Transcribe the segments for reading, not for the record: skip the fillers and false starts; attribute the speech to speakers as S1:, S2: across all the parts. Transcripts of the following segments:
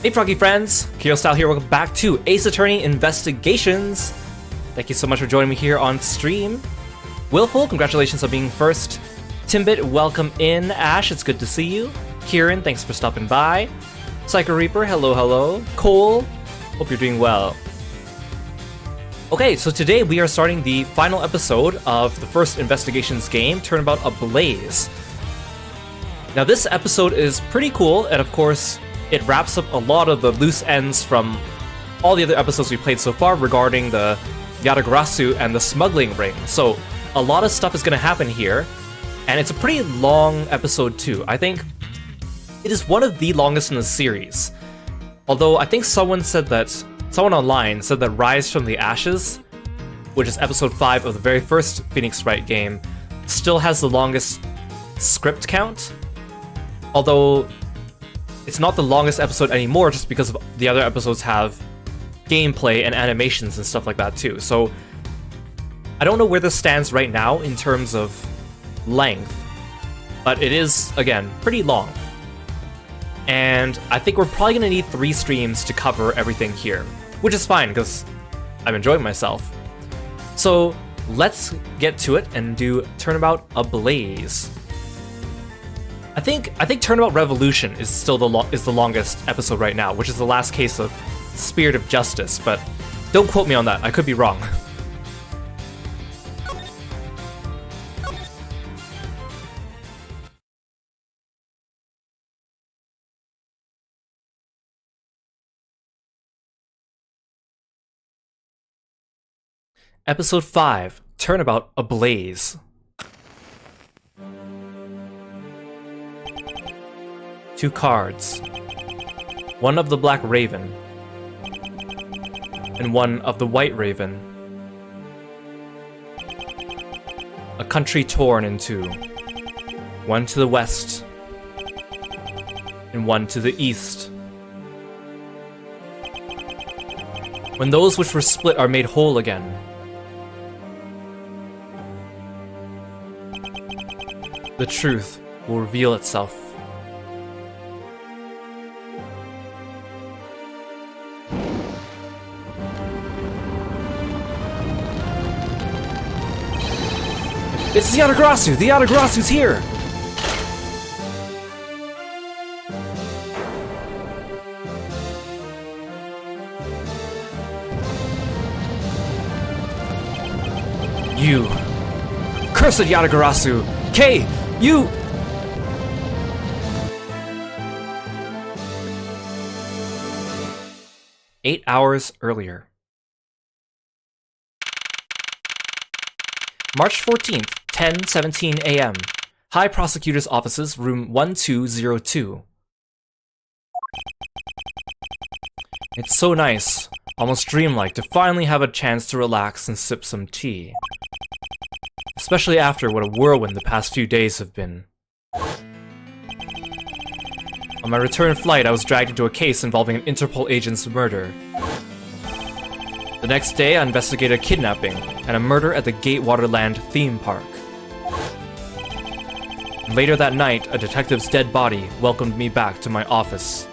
S1: Hey Froggy friends, Kirostyle here, welcome back to Ace Attorney Investigations. Thank you so much for joining me here on stream. Willful, congratulations on being first. Timbit, welcome in. Ash, it's good to see you. Kieran, thanks for stopping by. Psycho Reaper, hello, hello. Cole, hope you're doing well. Okay, so today we are starting the final episode of the first Investigations game, Turnabout Ablaze. Now this episode is pretty cool, and of course, it wraps up a lot of the loose ends from all the other episodes we played so far regarding the Yatagarasu and the smuggling ring. So a lot of stuff is going to happen here, and it's a pretty long episode too. I think it is one of the longest in the series. Although I think someone online said that Rise from the Ashes, which is episode 5 of the very first Phoenix Wright game, still has the longest script count. Although it's not the longest episode anymore just because the other episodes have gameplay and animations and stuff like that too. So I don't know where this stands right now in terms of length, but it is, again, pretty long. And I think we're probably going to need 3 streams to cover everything here, which is fine because I'm enjoying myself. So let's get to it and do Turnabout Ablaze. I think Turnabout Revolution is still the longest episode right now, which is the last case of Spirit of Justice, but don't quote me on that, I could be wrong. Episode 5, Turnabout Ablaze. Two cards. One of the Black Raven, and one of the White Raven. A country torn in two. One to the west, and one to the east. When those which were split are made whole again, the truth will reveal itself. It's the Yatagarasu! The Yatagarasu's here! You! Cursed Yatagarasu! Kei! You! Eight hours earlier. March 14th, 10:17 a.m. High Prosecutor's Offices, room 1202. It's so nice, almost dreamlike, to finally have a chance to relax and sip some tea. Especially after what a whirlwind the past few days have been. On my return flight, I was dragged into a case involving an Interpol agent's murder. The next day, I investigated a kidnapping and a murder at the Gatewaterland theme park. And later that night, a detective's dead body welcomed me back to my office.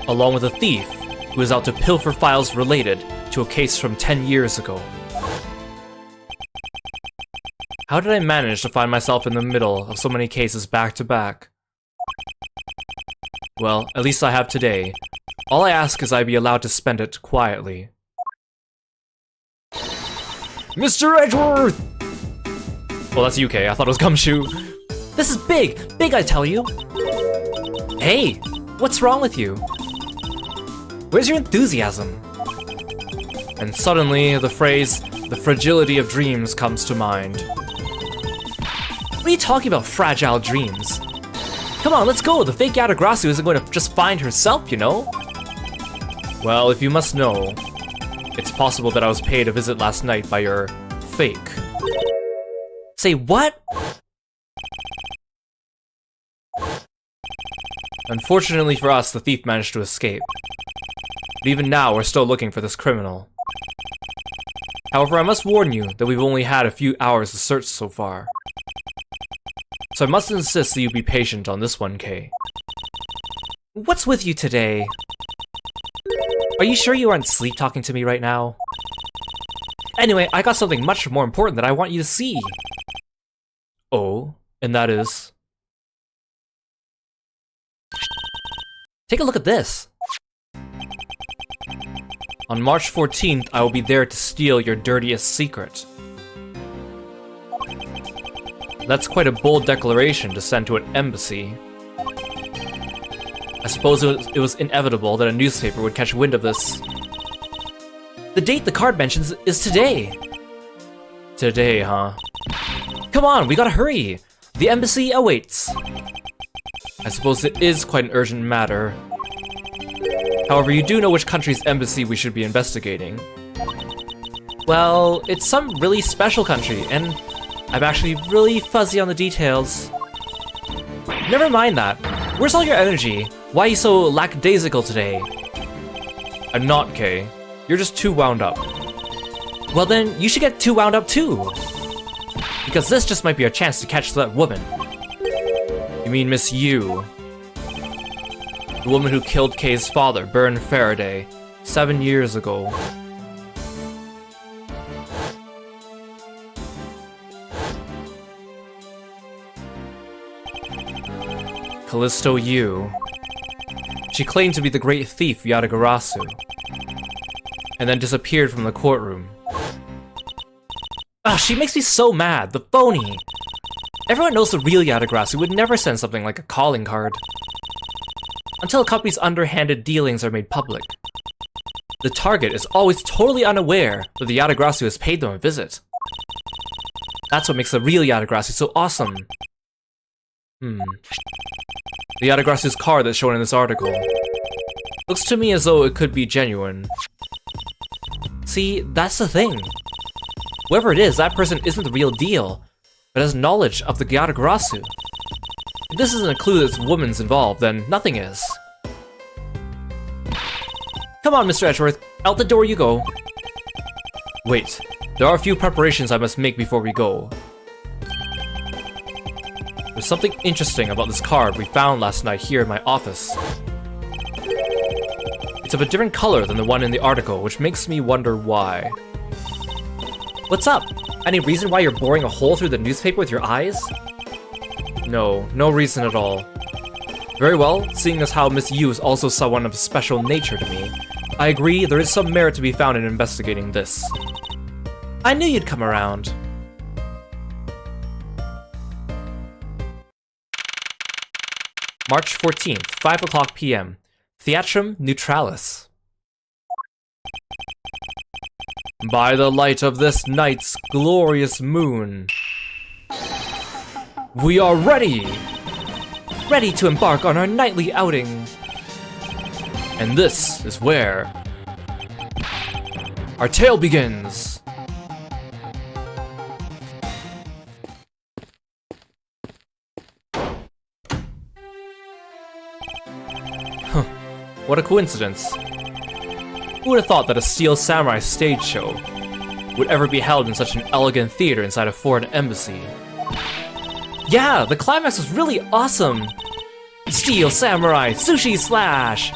S1: Along with a thief who was out to pilfer files related to a case from 10 years ago. How did I manage to find myself in the middle of so many cases back to back? Well, at least I have today. All I ask is I be allowed to spend it quietly. Mr. Edgeworth! Well, that's UK. I thought it was Gumshoe. This is big! Big, I tell you! Hey! What's wrong with you? Where's your enthusiasm? And suddenly, the phrase, "the fragility of dreams," comes to mind. What are you talking about, fragile dreams? Come on, let's go! The fake Yatagarasu isn't going to just find herself, you know? Well, if you must know, it's possible that I was paid a visit last night by your fake. Say what? Unfortunately for us, the thief managed to escape. But even now, we're still looking for this criminal. However, I must warn you that we've only had a few hours of search so far. So I must insist that you be patient on this one, Kei. What's with you today? Are you sure you aren't sleep talking to me right now? Anyway, I got something much more important that I want you to see. Oh, and that is... Take a look at this. On March 14th, I will be there to steal your dirtiest secret. That's quite a bold declaration to send to an embassy. I suppose it was inevitable that a newspaper would catch wind of this. The date the card mentions is today. Today, huh? Come on, we gotta hurry. The embassy awaits. I suppose it is quite an urgent matter. However, you do know which country's embassy we should be investigating. Well, it's some really special country, and I'm actually really fuzzy on the details. Never mind that. Where's all your energy? Why are you so lackadaisical today? I'm not, Kay. You're just too wound up. Well then, you should get too wound up too! Because this just might be our chance to catch that woman. You mean Miss Yu? The woman who killed Kay's father, Byrne Faraday, 7 years ago. Callisto Yu. She claimed to be the great thief Yatagarasu, and then disappeared from the courtroom. Ugh, she makes me so mad, the phony! Everyone knows the real Yatagarasu would never send something like a calling card. Until a company's underhanded dealings are made public. The target is always totally unaware that the Yatagarasu has paid them a visit. That's what makes the real Yatagarasu so awesome. The Yatagarasu's card that's shown in this article. Looks to me as though it could be genuine. See, that's the thing. Whoever it is, that person isn't the real deal, but has knowledge of the Yatagarasu. If this isn't a clue that this woman's involved, then nothing is. Come on, Mr. Edgeworth, out the door you go. Wait, there are a few preparations I must make before we go. There's something interesting about this card we found last night here in my office. It's of a different color than the one in the article, which makes me wonder why. What's up? Any reason why you're boring a hole through the newspaper with your eyes? No reason at all. Very well, seeing as how Miss Yu is also someone of special nature to me, I agree there is some merit to be found in investigating this. I knew you'd come around. March 14th, 5 o'clock p.m. Theatrum Neutralis. By the light of this night's glorious moon, we are ready! Ready to embark on our nightly outing. And this is where our tale begins. Huh, what a coincidence. Who would have thought that a Steel Samurai stage show would ever be held in such an elegant theater inside a foreign embassy? Yeah, the climax was really awesome! Steel Samurai Sushi Slash!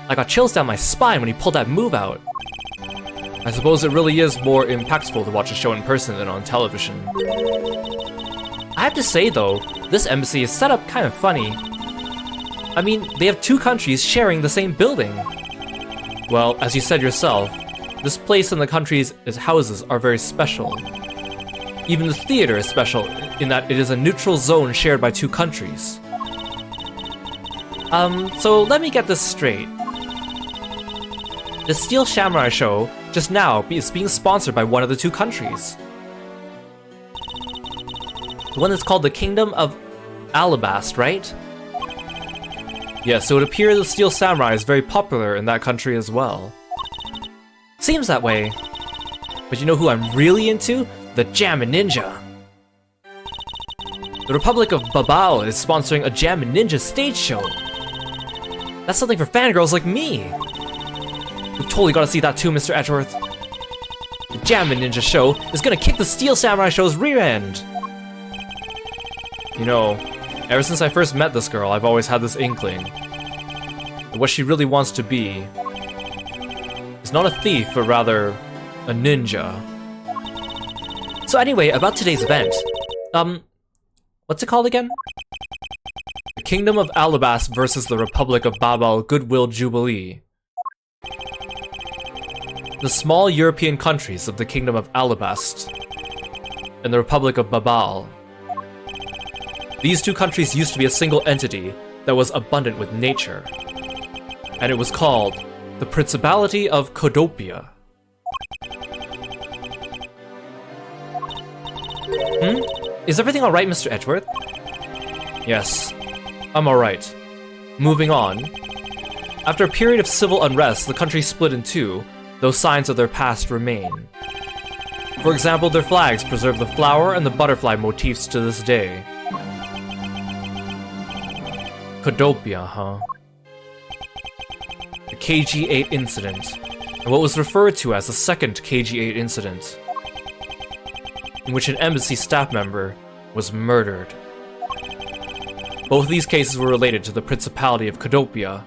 S1: I got chills down my spine when he pulled that move out. I suppose it really is more impactful to watch a show in person than on television. I have to say though, this embassy is set up kind of funny. I mean, they have two countries sharing the same building. Well, as you said yourself, this place and the country's houses are very special. Even the theater is special in that it is a neutral zone shared by two countries. So let me get this straight. The Steel Samurai show just now is being sponsored by one of the two countries. The one that's called the Kingdom of Alabast, right? Yeah, so it appears the Steel Samurai is very popular in that country as well. Seems that way. But you know who I'm really into? The Jammin' Ninja. The Republic of Babao is sponsoring a Jammin' Ninja stage show. That's something for fangirls like me. We've totally got to see that too, Mr. Edgeworth. The Jammin' Ninja show is gonna kick the Steel Samurai show's rear end. You know, ever since I first met this girl, I've always had this inkling. And what she really wants to be is not a thief, but rather a ninja. So anyway, about today's event. What's it called again? The Kingdom of Alabast versus the Republic of Babel Goodwill Jubilee. The small European countries of the Kingdom of Alabast and the Republic of Babel. These two countries used to be a single entity that was abundant with nature, and it was called the Principality of Codopia. Is everything alright, Mr. Edgeworth? Yes, I'm alright. Moving on. After a period of civil unrest, the country split in two, though signs of their past remain. For example, their flags preserve the flower and the butterfly motifs to this day. Codopia, huh? The KG-8 incident, and what was referred to as the second KG-8 incident, in which an embassy staff member was murdered. Both of these cases were related to the Principality of Codopia.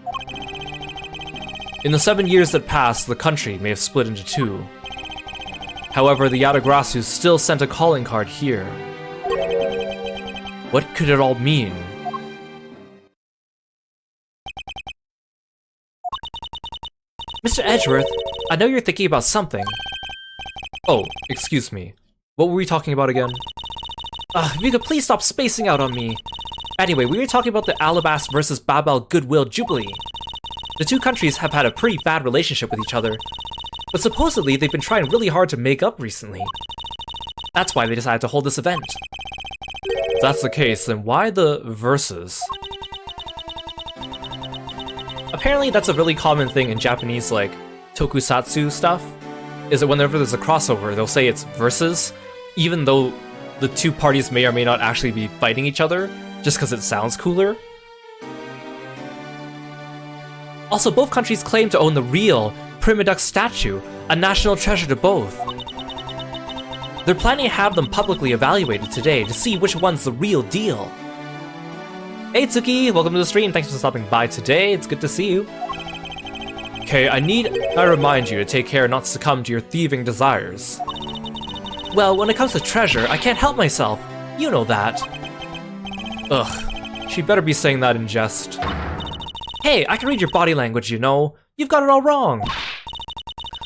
S1: In the 7 years that passed, the country may have split into two. However, the Yatagrasu still sent a calling card here. What could it all mean? Mr. Edgeworth, I know you're thinking about something. Oh, excuse me. What were we talking about again? If you could please stop spacing out on me. Anyway, we were talking about the Alabast versus Babel Goodwill Jubilee. The two countries have had a pretty bad relationship with each other, but supposedly they've been trying really hard to make up recently. That's why they decided to hold this event. If that's the case, then why the versus? Apparently that's a really common thing in Japanese, like, tokusatsu stuff, is that whenever there's a crossover, they'll say it's versus, even though the two parties may or may not actually be fighting each other, just because it sounds cooler. Also, both countries claim to own the real Primaduck statue, a national treasure to both. They're planning to have them publicly evaluated today to see which one's the real deal. Hey Tsuki, welcome to the stream, thanks for stopping by today, it's good to see you. Okay, I remind you to take care not to succumb to your thieving desires. Well, when it comes to treasure, I can't help myself, you know that. Ugh, she'd better be saying that in jest. Hey, I can read your body language, you know. You've got it all wrong.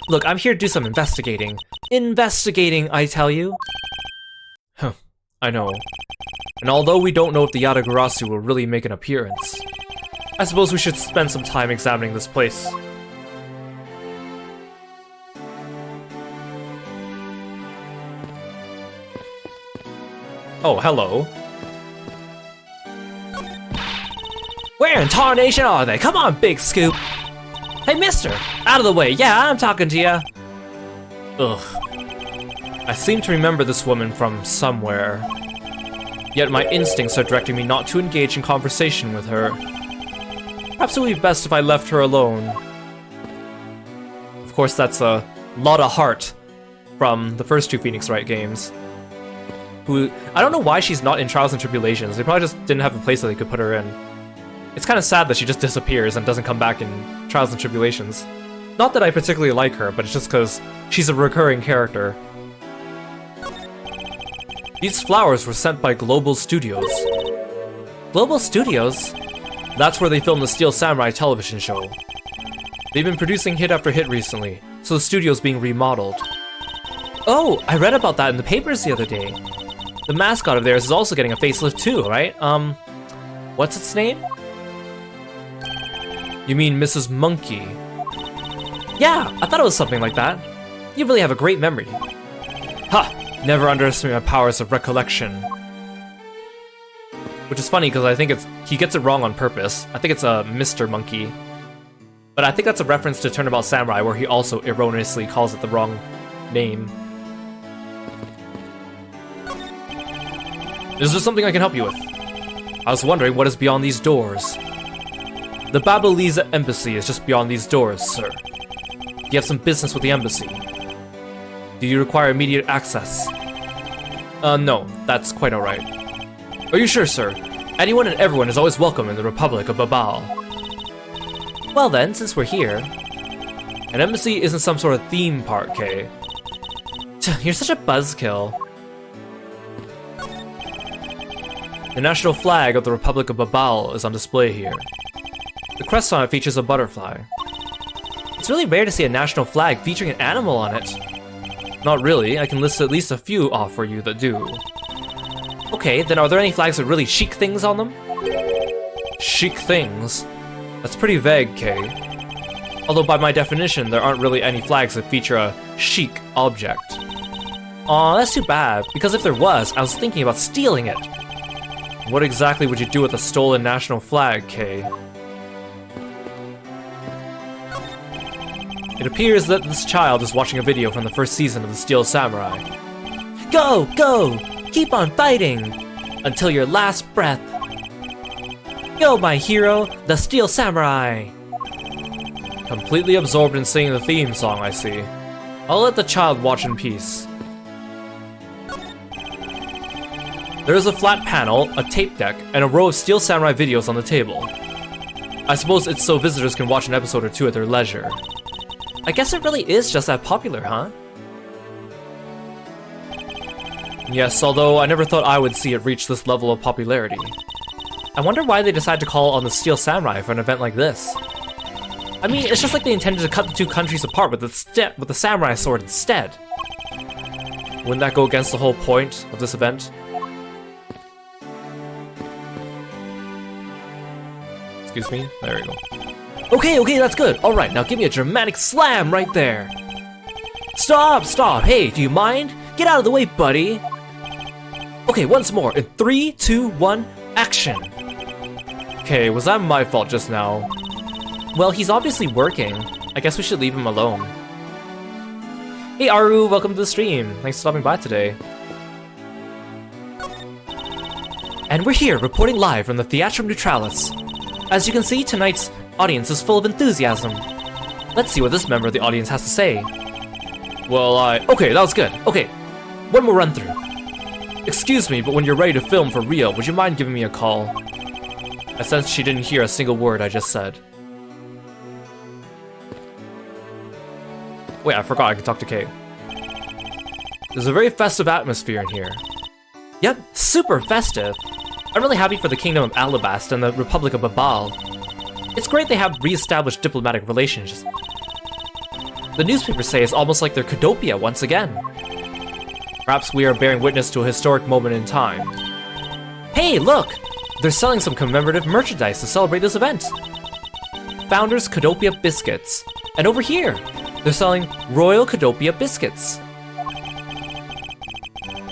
S1: Look, I'm here to do some investigating. Investigating, I tell you. Huh, I know. And although we don't know if the Yatagarasu will really make an appearance, I suppose we should spend some time examining this place. Oh, hello. Where in tarnation are they? Come on, Big Scoop! Hey, mister! Out of the way, yeah, I'm talking to ya! Ugh. I seem to remember this woman from somewhere. Yet my instincts are directing me not to engage in conversation with her. Perhaps it would be best if I left her alone. Of course, that's a lot of heart from the first two Phoenix Wright games. Who, I don't know why she's not in Trials and Tribulations. They probably just didn't have a place that they could put her in. It's kind of sad that she just disappears and doesn't come back in Trials and Tribulations. Not that I particularly like her, but it's just because she's a recurring character. These flowers were sent by Global Studios. Global Studios? That's where they filmed the Steel Samurai television show. They've been producing hit after hit recently, so the studio's being remodeled. Oh, I read about that in the papers the other day. The mascot of theirs is also getting a facelift too, right? What's its name? You mean Mrs. Monkey? Yeah, I thought it was something like that. You really have a great memory. Ha! Never underestimate my powers of recollection. Which is funny because I think he gets it wrong on purpose. I think it's a Mr. Monkey. But I think that's a reference to Turnabout Samurai where he also erroneously calls it the wrong name. Is there something I can help you with? I was wondering what is beyond these doors. The Babelese embassy is just beyond these doors, sir. You have some business with the embassy. Do you require immediate access? No, that's quite alright. Are you sure, sir? Anyone and everyone is always welcome in the Republic of Babal. Well then, since we're here... An embassy isn't some sort of theme park, Kay. You're such a buzzkill. The national flag of the Republic of Babal is on display here. The crest on it features a butterfly. It's really rare to see a national flag featuring an animal on it. Not really, I can list at least a few off for you that do. Okay, then are there any flags with really chic things on them? Chic things? That's pretty vague, Kay. Although by my definition, there aren't really any flags that feature a chic object. Aw, that's too bad, because if there was, I was thinking about stealing it. What exactly would you do with a stolen national flag, Kay? It appears that this child is watching a video from the first season of the Steel Samurai. Go! Go! Keep on fighting! Until your last breath! Go, my hero, the Steel Samurai! Completely absorbed in singing the theme song, I see. I'll let the child watch in peace. There is a flat panel, a tape deck, and a row of Steel Samurai videos on the table. I suppose it's so visitors can watch an episode or two at their leisure. I guess it really is just that popular, huh? Yes, although I never thought I would see it reach this level of popularity. I wonder why they decided to call on the Steel Samurai for an event like this. I mean, it's just like they intended to cut the two countries apart with the samurai sword instead. Wouldn't that go against the whole point of this event? Excuse me? There we go. Okay, that's good. Alright, now give me a dramatic slam right there. Stop! Hey, do you mind? Get out of the way, buddy! Okay, once more. In 3, 2, 1, action! Okay, was that my fault just now? Well, he's obviously working. I guess we should leave him alone. Hey Aru, welcome to the stream. Thanks for stopping by today. And we're here, reporting live from the Theatrum Neutralis. As you can see, tonight's audience is full of enthusiasm. Let's see what this member of the audience has to say. Well, okay, that was good. Okay, one more run through. Excuse me, but when you're ready to film for real, would you mind giving me a call? I sensed she didn't hear a single word I just said. Wait, I forgot I could talk to Kay. There's a very festive atmosphere in here. Yep, super festive. I'm really happy for the Kingdom of Alabast and the Republic of Babal. It's great they have re-established diplomatic relations. The newspapers say it's almost like they're Kudopia once again. Perhaps we are bearing witness to a historic moment in time. Hey, look! They're selling some commemorative merchandise to celebrate this event. Founders Kudopia Biscuits. And over here, they're selling Royal Kudopia Biscuits.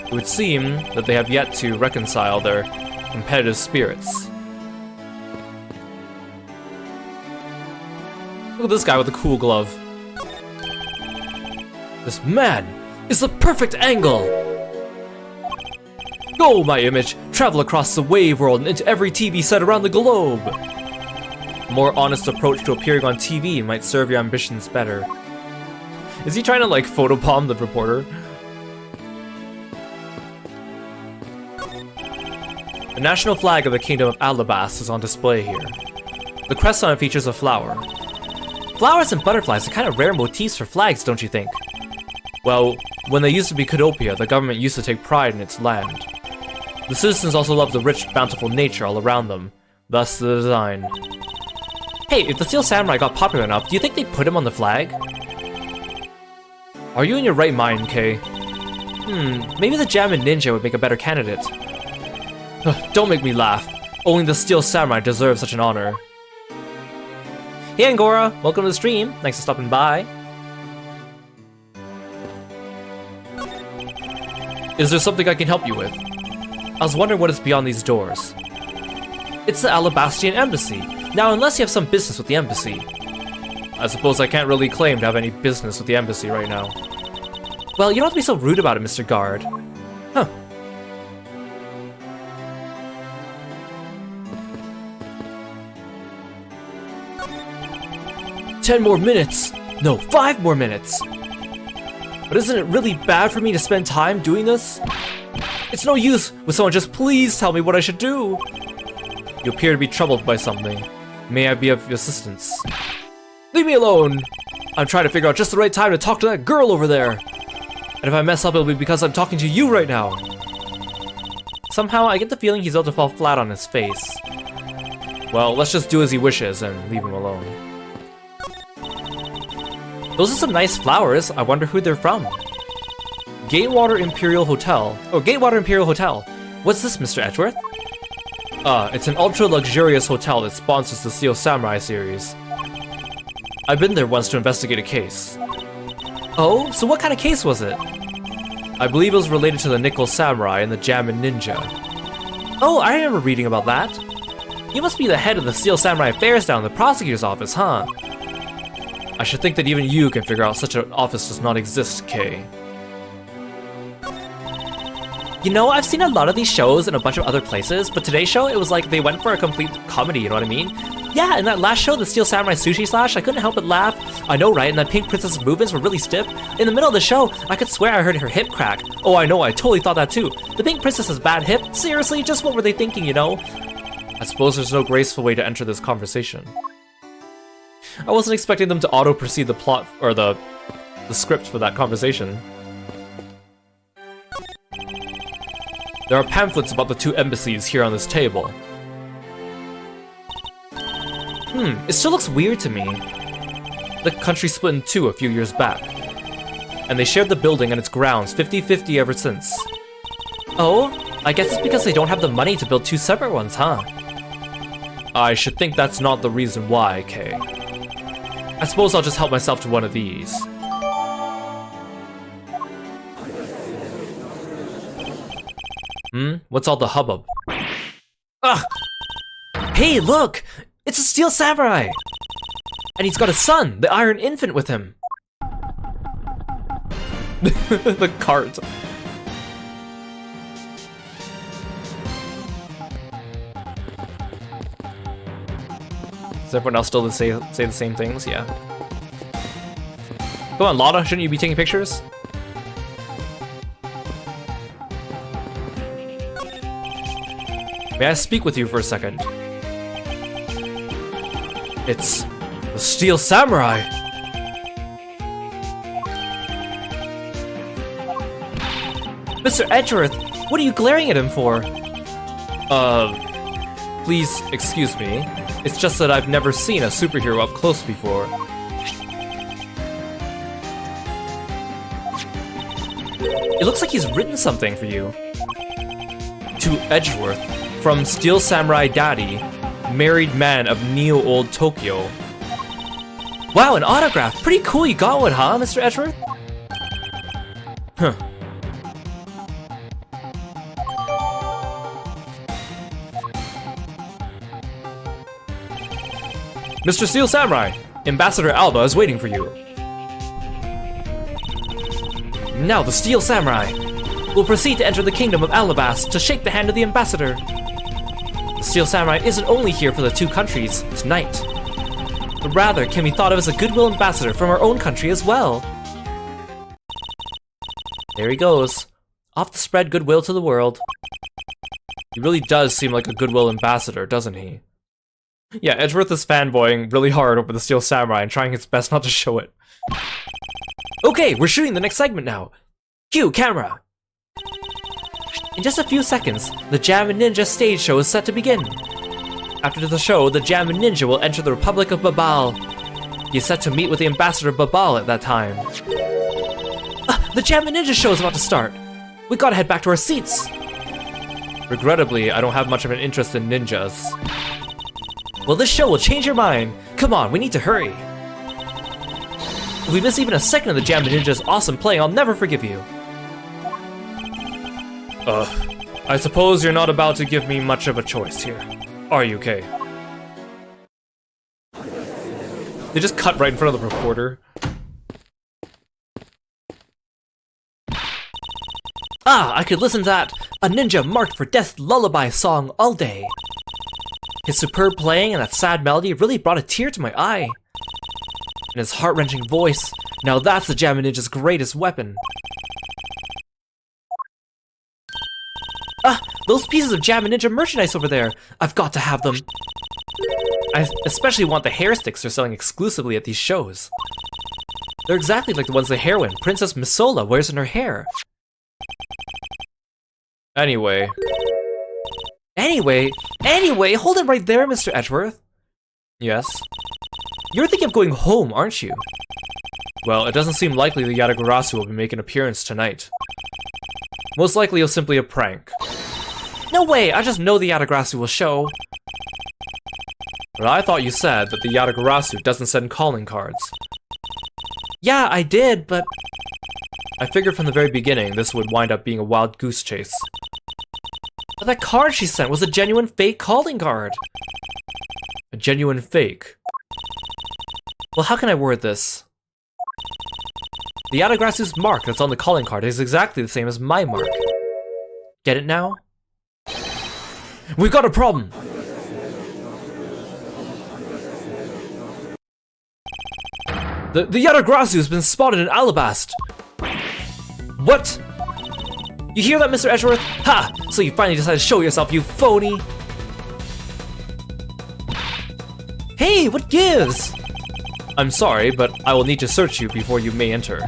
S1: It would seem that they have yet to reconcile their competitive spirits. Look at this guy with a cool glove. This man is the perfect angle! Go, my image! Travel across the wave world and into every TV set around the globe! A more honest approach to appearing on TV might serve your ambitions better. Is he trying to, like, photobomb the reporter? The national flag of the Kingdom of Alabast is on display here. The crest on it features a flower. Flowers and butterflies are kind of rare motifs for flags, don't you think? Well, when they used to be Kudopia, the government used to take pride in its land. The citizens also love the rich, bountiful nature all around them, thus the design. Hey, if the Steel Samurai got popular enough, do you think they'd put him on the flag? Are you in your right mind, Kay? Maybe the Jammin' Ninja would make a better candidate. Don't make me laugh. Only the Steel Samurai deserves such an honor. Hey Angora, welcome to the stream. Thanks for stopping by. Is there something I can help you with? I was wondering what is beyond these doors. It's the Alabastian Embassy. Now, unless you have some business with the embassy. I suppose I can't really claim to have any business with the embassy right now. Well, you don't have to be so rude about it, Mr. Guard. Huh. "10 more minutes! No, 5 more minutes! But isn't it really bad for me to spend time doing this? It's no use with someone just please tell me what I should do! You appear to be troubled by something. May I be of assistance? Leave me alone! I'm trying to figure out just the right time to talk to that girl over there. And if I mess up, it'll be because I'm talking to you right now. Somehow, I get the feeling he's about to fall flat on his face. Well, let's just do as he wishes and leave him alone. Those are some nice flowers. I wonder who they're from. Gatewater Imperial Hotel. Oh, Gatewater Imperial Hotel. What's this, Mr. Edgeworth? It's an ultra-luxurious hotel that sponsors the Steel Samurai series. I've been there once to investigate a case. Oh, so what kind of case was it? I believe it was related to the Nickel Samurai and the Jammin Ninja. Oh, I remember reading about that. You must be the head of the Steel Samurai affairs down in the Prosecutor's office, huh? I should think that even you can figure out such an office does not exist, Kay. You know, I've seen a lot of these shows in a bunch of other places, but today's show, it was like they went for a complete comedy, you know what I mean? Yeah, in that last show, the Steel Samurai Sushi Slash, I couldn't help but laugh. I know, right? And that Pink Princess's movements were really stiff. In the middle of the show, I could swear I heard her hip crack. Oh, I know, I totally thought that too. The Pink Princess's bad hip? Seriously, just what were they thinking, you know? I suppose there's no graceful way to enter this conversation. I wasn't expecting them to auto-proceed the plot, or the script for that conversation. There are pamphlets about the two embassies here on this table. It still looks weird to me. The country split in two a few years back. And they shared the building and its grounds 50-50 ever since. Oh, I guess it's because they don't have the money to build two separate ones, huh? I should think that's not the reason why, Kay. I suppose I'll just help myself to one of these. What's all the hubbub? Ugh! Hey, look! It's a Steel Samurai! And he's got a son, the Iron Infant, with him. The cart. Does everyone else still say the same things? Yeah. Come on, Lana, shouldn't you be taking pictures? May I speak with you for a second? It's the Steel Samurai! Mr. Edgeworth, what are you glaring at him for? Please excuse me. It's just that I've never seen a superhero up close before. It looks like he's written something for you. To Edgeworth, from Steel Samurai Daddy, married man of Neo-Old Tokyo. Wow, an autograph! Pretty cool you got one, huh, Mr. Edgeworth? Huh. Mr. Steel Samurai, Ambassador Alba is waiting for you. Now the Steel Samurai will proceed to enter the kingdom of Alabas to shake the hand of the ambassador. The Steel Samurai isn't only here for the two countries tonight, but rather can be thought of as a goodwill ambassador from our own country as well. There he goes, off to spread goodwill to the world. He really does seem like a goodwill ambassador, doesn't he? Yeah, Edgeworth is fanboying really hard over the Steel Samurai and trying his best not to show it. Okay, we're shooting the next segment now. Cue camera. In just a few seconds, the Jammin Ninja stage show is set to begin. After the show, the Jammin Ninja will enter the Republic of Babal. He is set to meet with the ambassador of Babal at that time. The Jammin Ninja show is about to start. We gotta head back to our seats. Regrettably, I don't have much of an interest in ninjas. Well, this show will change your mind. Come on, we need to hurry. If we miss even a second of the Jammin Ninja's awesome playing, I'll never forgive you. I suppose you're not about to give me much of a choice here, are you, Kay? They just cut right in front of the reporter. I could listen to that, a ninja marked for death lullaby song all day. His superb playing and that sad melody really brought a tear to my eye. And his heart-wrenching voice, now that's the Jammin Ninja's greatest weapon. Those pieces of Jammin Ninja merchandise over there, I've got to have them. I especially want the hair sticks they're selling exclusively at these shows. They're exactly like the ones the heroine, Princess Misola, wears in her hair. Anyway, hold it right there, Mr. Edgeworth. Yes? You're thinking of going home, aren't you? Well, it doesn't seem likely the Yatagarasu will be making an appearance tonight. Most likely it'll simply a prank. No way, I just know the Yatagarasu will show. But I thought you said that the Yatagarasu doesn't send calling cards. Yeah, I did, but... I figured from the very beginning this would wind up being a wild goose chase. But that card she sent was a genuine fake calling card. A genuine fake. Well, how can I word this? The Yatagarasu's mark that's on the calling card is exactly the same as my mark. Get it now? We've got a problem! The Yatagarasu has been spotted in Alabast! What? You hear that, Mr. Edgeworth? Ha! So you finally decided to show yourself, you phony! Hey, what gives? I'm sorry, but I will need to search you before you may enter.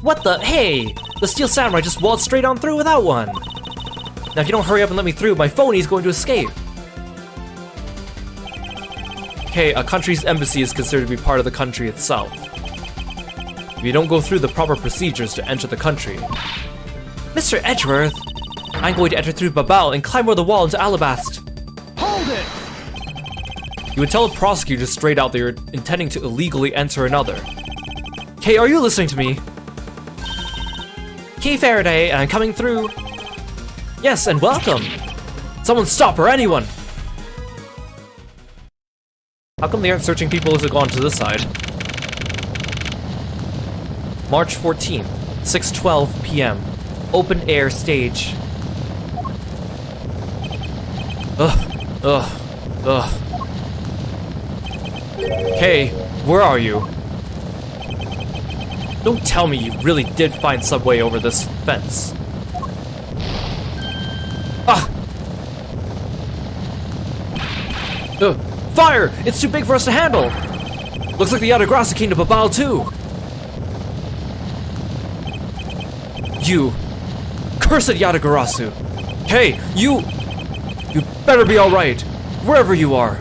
S1: What the? Hey! The Steel Samurai just waltzed straight on through without one! Now if you don't hurry up and let me through, my phony is going to escape! Okay, a country's embassy is considered to be part of the country itself. If you don't go through the proper procedures to enter the country... Mr. Edgeworth! I'm going to enter through Babao and climb over the wall into Alabast!
S2: Hold it!
S1: You would tell a prosecutor straight out that you're intending to illegally enter another. Kay, are you listening to me? Kay Faraday, I'm coming through. Yes, and welcome! Someone stop her, anyone! How come they aren't searching people as they go on to this side? March 14th, 6:12 p.m. Open air stage. Ugh. Hey, where are you? Don't tell me you really did find Subway over this fence. Ah! Fire! It's too big for us to handle! Looks like the Yatagarasu came to Babao too! You... Cursed Yatagarasu! Hey, you... You better be alright, wherever you are!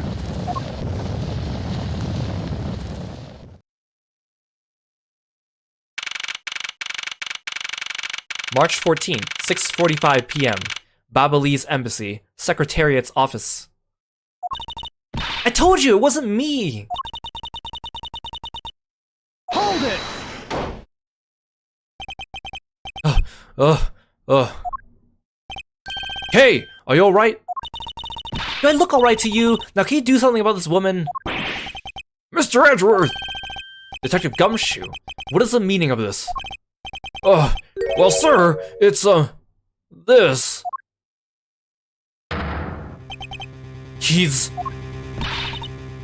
S1: March 14th, 6:45 p.m. Babalese Embassy, Secretariat's Office. I told you, it wasn't me!
S2: Hold it!
S1: Hey, are you alright? Do I look alright to you? Now can you do something about this woman? Mr. Edgeworth! Detective Gumshoe, what is the meaning of this? Well sir, it's, this.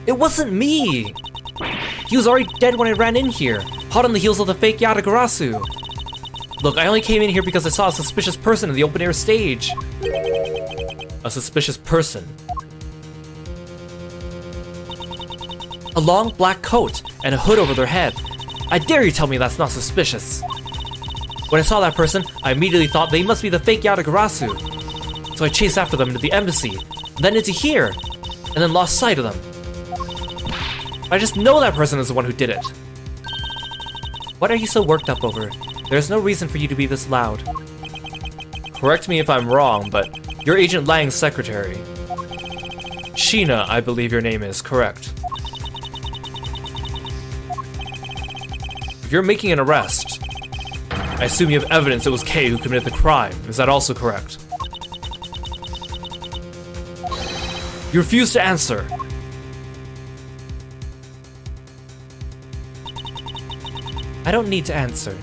S1: It wasn't me! He was already dead when I ran in here, hot on the heels of the fake Yatagarasu. Look, I only came in here because I saw a suspicious person in the open air stage. A suspicious person. A long black coat and a hood over their head. I dare you tell me that's not suspicious. When I saw that person, I immediately thought they must be the fake Yatagarasu. So I chased after them into the embassy, then into here, and then lost sight of them. I just know that person is the one who did it. What are you so worked up over? There's no reason for you to be this loud. Correct me if I'm wrong, but you're Agent Lang's secretary. Sheena, I believe your name is, correct. If you're making an arrest, I assume you have evidence it was Kay who committed the crime. Is that also correct? You refuse to answer. I don't need to answer.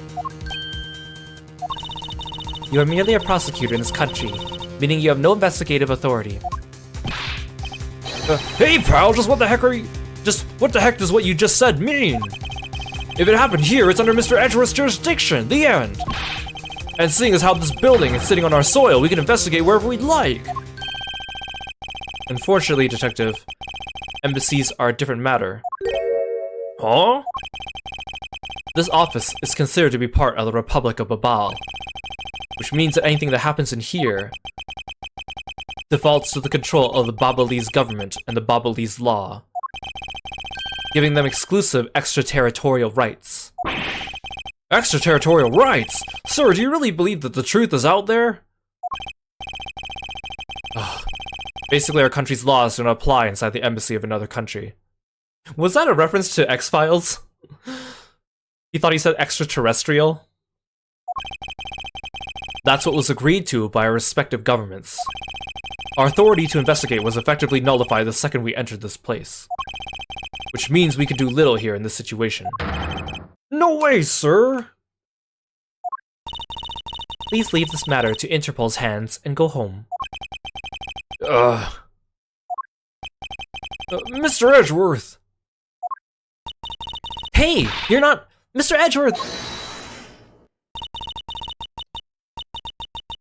S1: You are merely a prosecutor in this country, meaning you have no investigative authority. Hey pal, just what the heck does what you just said mean? If it happened here, it's under Mr. Edgeworth's jurisdiction, the end! And seeing as how this building is sitting on our soil, we can investigate wherever we'd like. Unfortunately, Detective, Embassies are a different matter. Huh? This office is considered to be part of the Republic of Babal, which means that anything that happens in here defaults to the control of the Babalese government and the Babalese law, giving them exclusive extraterritorial rights. Extraterritorial rights? Sir, do you really believe that the truth is out there? Ugh. Basically, our country's laws don't apply inside the embassy of another country. Was that a reference to X-Files? He thought he said extraterrestrial? That's what was agreed to by our respective governments. Our authority to investigate was effectively nullified the second we entered this place, which means we can do little here in this situation. No way, sir! Please leave this matter to Interpol's hands and go home. Mr. Edgeworth! Hey, you're not... Mr. Edgeworth!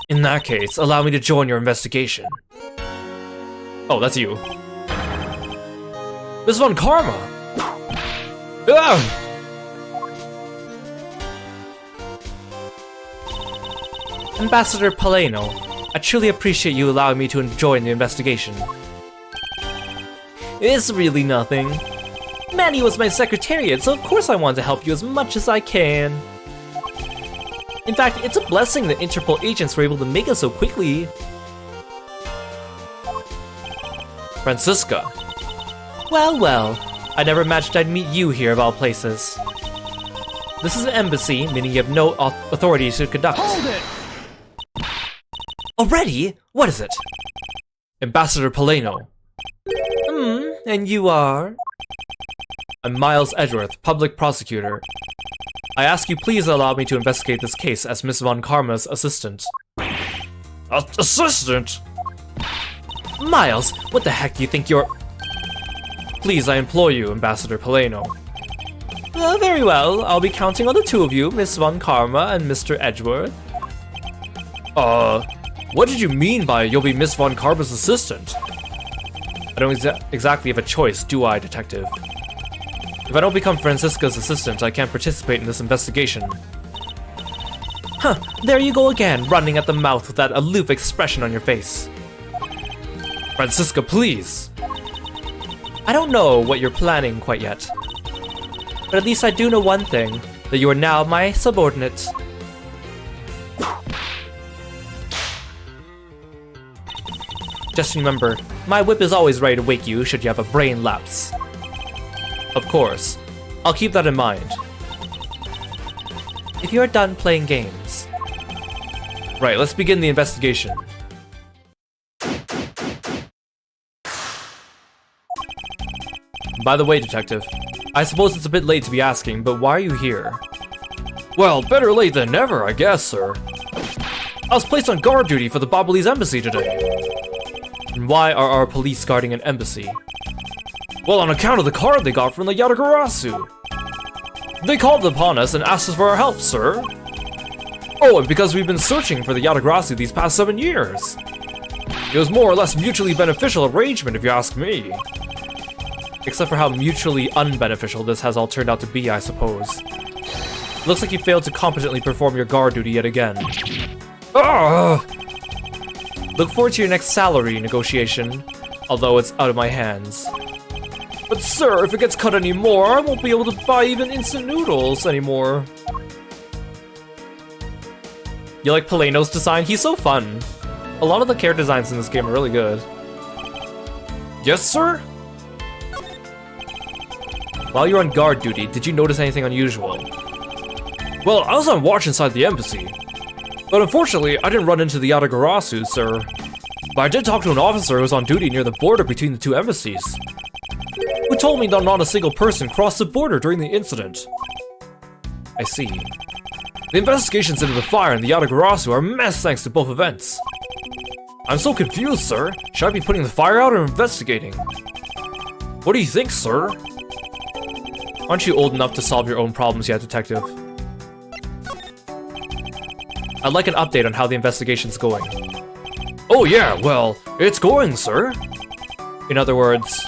S1: In that case, allow me to join your investigation. Oh, that's you. Miss Von Karma! Ambassador Paleno, I truly appreciate you allowing me to join the investigation. It's really nothing. Manny was my secretariat, so of course I want to help you as much as I can. In fact, it's a blessing that Interpol agents were able to make us so quickly. Francisca. Well, well. I never imagined I'd meet you here of all places. This is an embassy, meaning you have no authority to conduct.
S2: Hold it!
S1: Already? What is it? Ambassador Paleno. And you are? I'm Miles Edgeworth, public prosecutor. I ask you please allow me to investigate this case as Miss Von Karma's assistant. Assistant? Miles, what the heck do you think you're... Please, I implore you, Ambassador Paleno. Very well, I'll be counting on the two of you, Miss Von Karma and Mr. Edgeworth. What did you mean by you'll be Miss Von Karma's assistant? I don't exactly have a choice, do I, detective? If I don't become Francisca's assistant, I can't participate in this investigation. Huh, there you go again, running at the mouth with that aloof expression on your face. Francisca, please! I don't know what you're planning quite yet. But at least I do know one thing, that you are now my subordinate. Just remember, my whip is always ready to wake you should you have a brain lapse. Of course. I'll keep that in mind. If you are done playing games. Right, let's begin the investigation. By the way, detective, I suppose it's a bit late to be asking, but why are you here? Well, better late than never, I guess, sir. I was placed on guard duty for the Babalese embassy today. And why are our police guarding an embassy? Well, on account of the card they got from the Yatagarasu. They called upon us and asked us for our help, sir. Oh, and because we've been searching for the Yatagarasu these past 7 years. It was more or less mutually beneficial arrangement, if you ask me. Except for how mutually unbeneficial this has all turned out to be, I suppose. Looks like you failed to competently perform your guard duty yet again. Ugh! Look forward to your next salary negotiation, although it's out of my hands. But sir, if it gets cut anymore, I won't be able to buy even instant noodles anymore. You like Paleno's design? He's so fun. A lot of the character designs in this game are really good. Yes, sir? While you're on guard duty, did you notice anything unusual? Well, I was on watch inside the embassy. But unfortunately, I didn't run into the Yatagarasu, sir. But I did talk to an officer who was on duty near the border between the two embassies, who told me that not a single person crossed the border during the incident. I see. The investigations into the fire and the Yatagarasu are a mess thanks to both events. I'm so confused, sir. Should I be putting the fire out or investigating? What do you think, sir? Aren't you old enough to solve your own problems yet, detective? I'd like an update on how the investigation's going. Oh yeah, well, it's going, sir. In other words,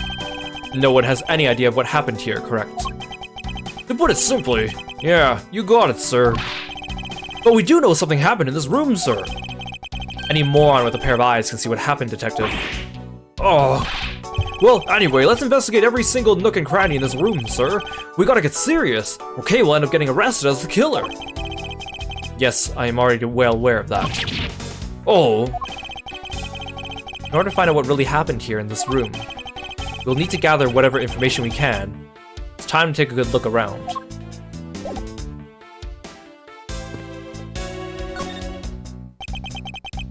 S1: No one has any idea of what happened here, correct? To put it simply, yeah, you got it, sir. But we do know something happened in this room, sir. Any moron with a pair of eyes can see what happened, Detective. Oh. Well, anyway, let's investigate every single nook and cranny in this room, sir. We gotta get serious. Okay, we'll end up getting arrested as the killer. Yes, I am already well aware of that. Oh. In order to find out what really happened here in this room, we'll need to gather whatever information we can. It's time to take a good look around.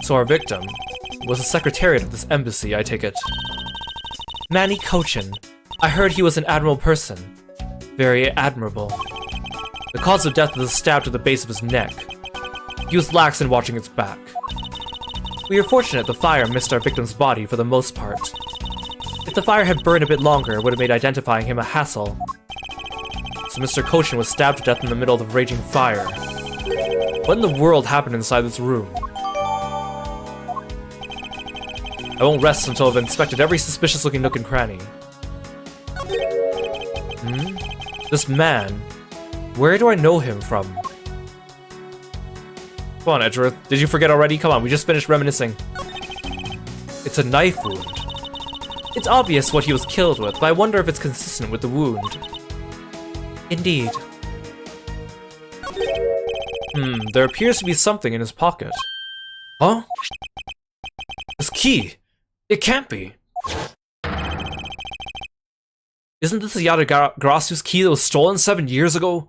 S1: So our victim was the secretariat of this embassy, I take it. Manny Kochin. I heard he was an admirable person. Very admirable. The cause of death was a stab to the base of his neck. He was lax in watching its back. We are fortunate the fire missed our victim's body for the most part. If the fire had burned a bit longer, it would have made identifying him a hassle. So Mr. Kochin was stabbed to death in the middle of the raging fire. What in the world happened inside this room? I won't rest until I've inspected every suspicious-looking nook and cranny. This man. Where do I know him from? Come on, Edgeworth. Did you forget already? Come on, we just finished reminiscing. It's a knife wound. It's obvious what he was killed with, but I wonder if it's consistent with the wound. Indeed. There appears to be something in his pocket. Huh? This key! It can't be! Isn't this the Yatagarasu's key that was stolen 7 years ago?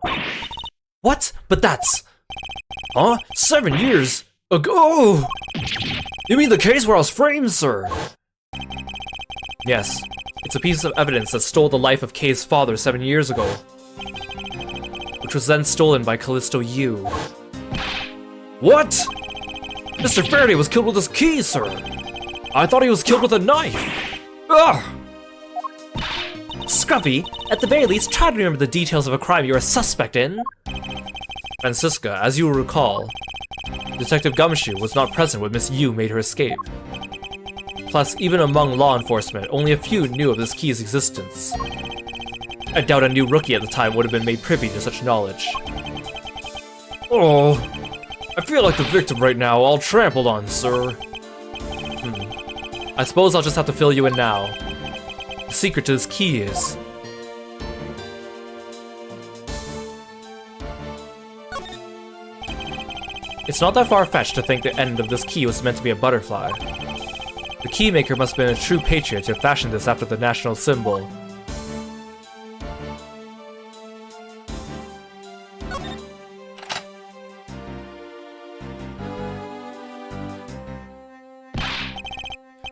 S1: What? But that's... Huh? 7 years ago? You mean the case where I was framed, sir? Yes. It's a piece of evidence that stole the life of Kei's father 7 years ago. Which was then stolen by Callisto Yu. What? Mr. Faraday was killed with his key, sir! I thought he was killed with a knife! Ugh! Scruffy, at the very least, try to remember the details of a crime you're a suspect in. Francisca, as you will recall, Detective Gumshoe was not present when Miss Yu made her escape. Plus, even among law enforcement, only a few knew of this key's existence. I doubt a new rookie at the time would have been made privy to such knowledge. Oh, I feel like the victim right now, all trampled on, sir. I suppose I'll just have to fill you in now. The secret to this key is... It's not that far-fetched to think the end of this key was meant to be a butterfly. The keymaker must have been a true patriot to have fashioned this after the national symbol.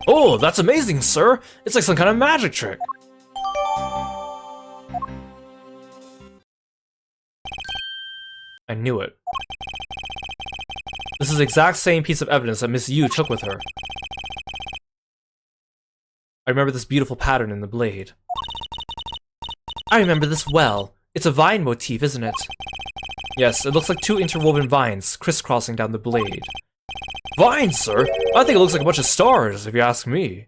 S1: Oh, that's amazing, sir! It's like some kind of magic trick! I knew it. This is the exact same piece of evidence that Miss Yu took with her. I remember this beautiful pattern in the blade. I remember this well. It's a vine motif, isn't it? Yes, it looks like two interwoven vines crisscrossing down the blade. Vines, sir? I think it looks like a bunch of stars, if you ask me.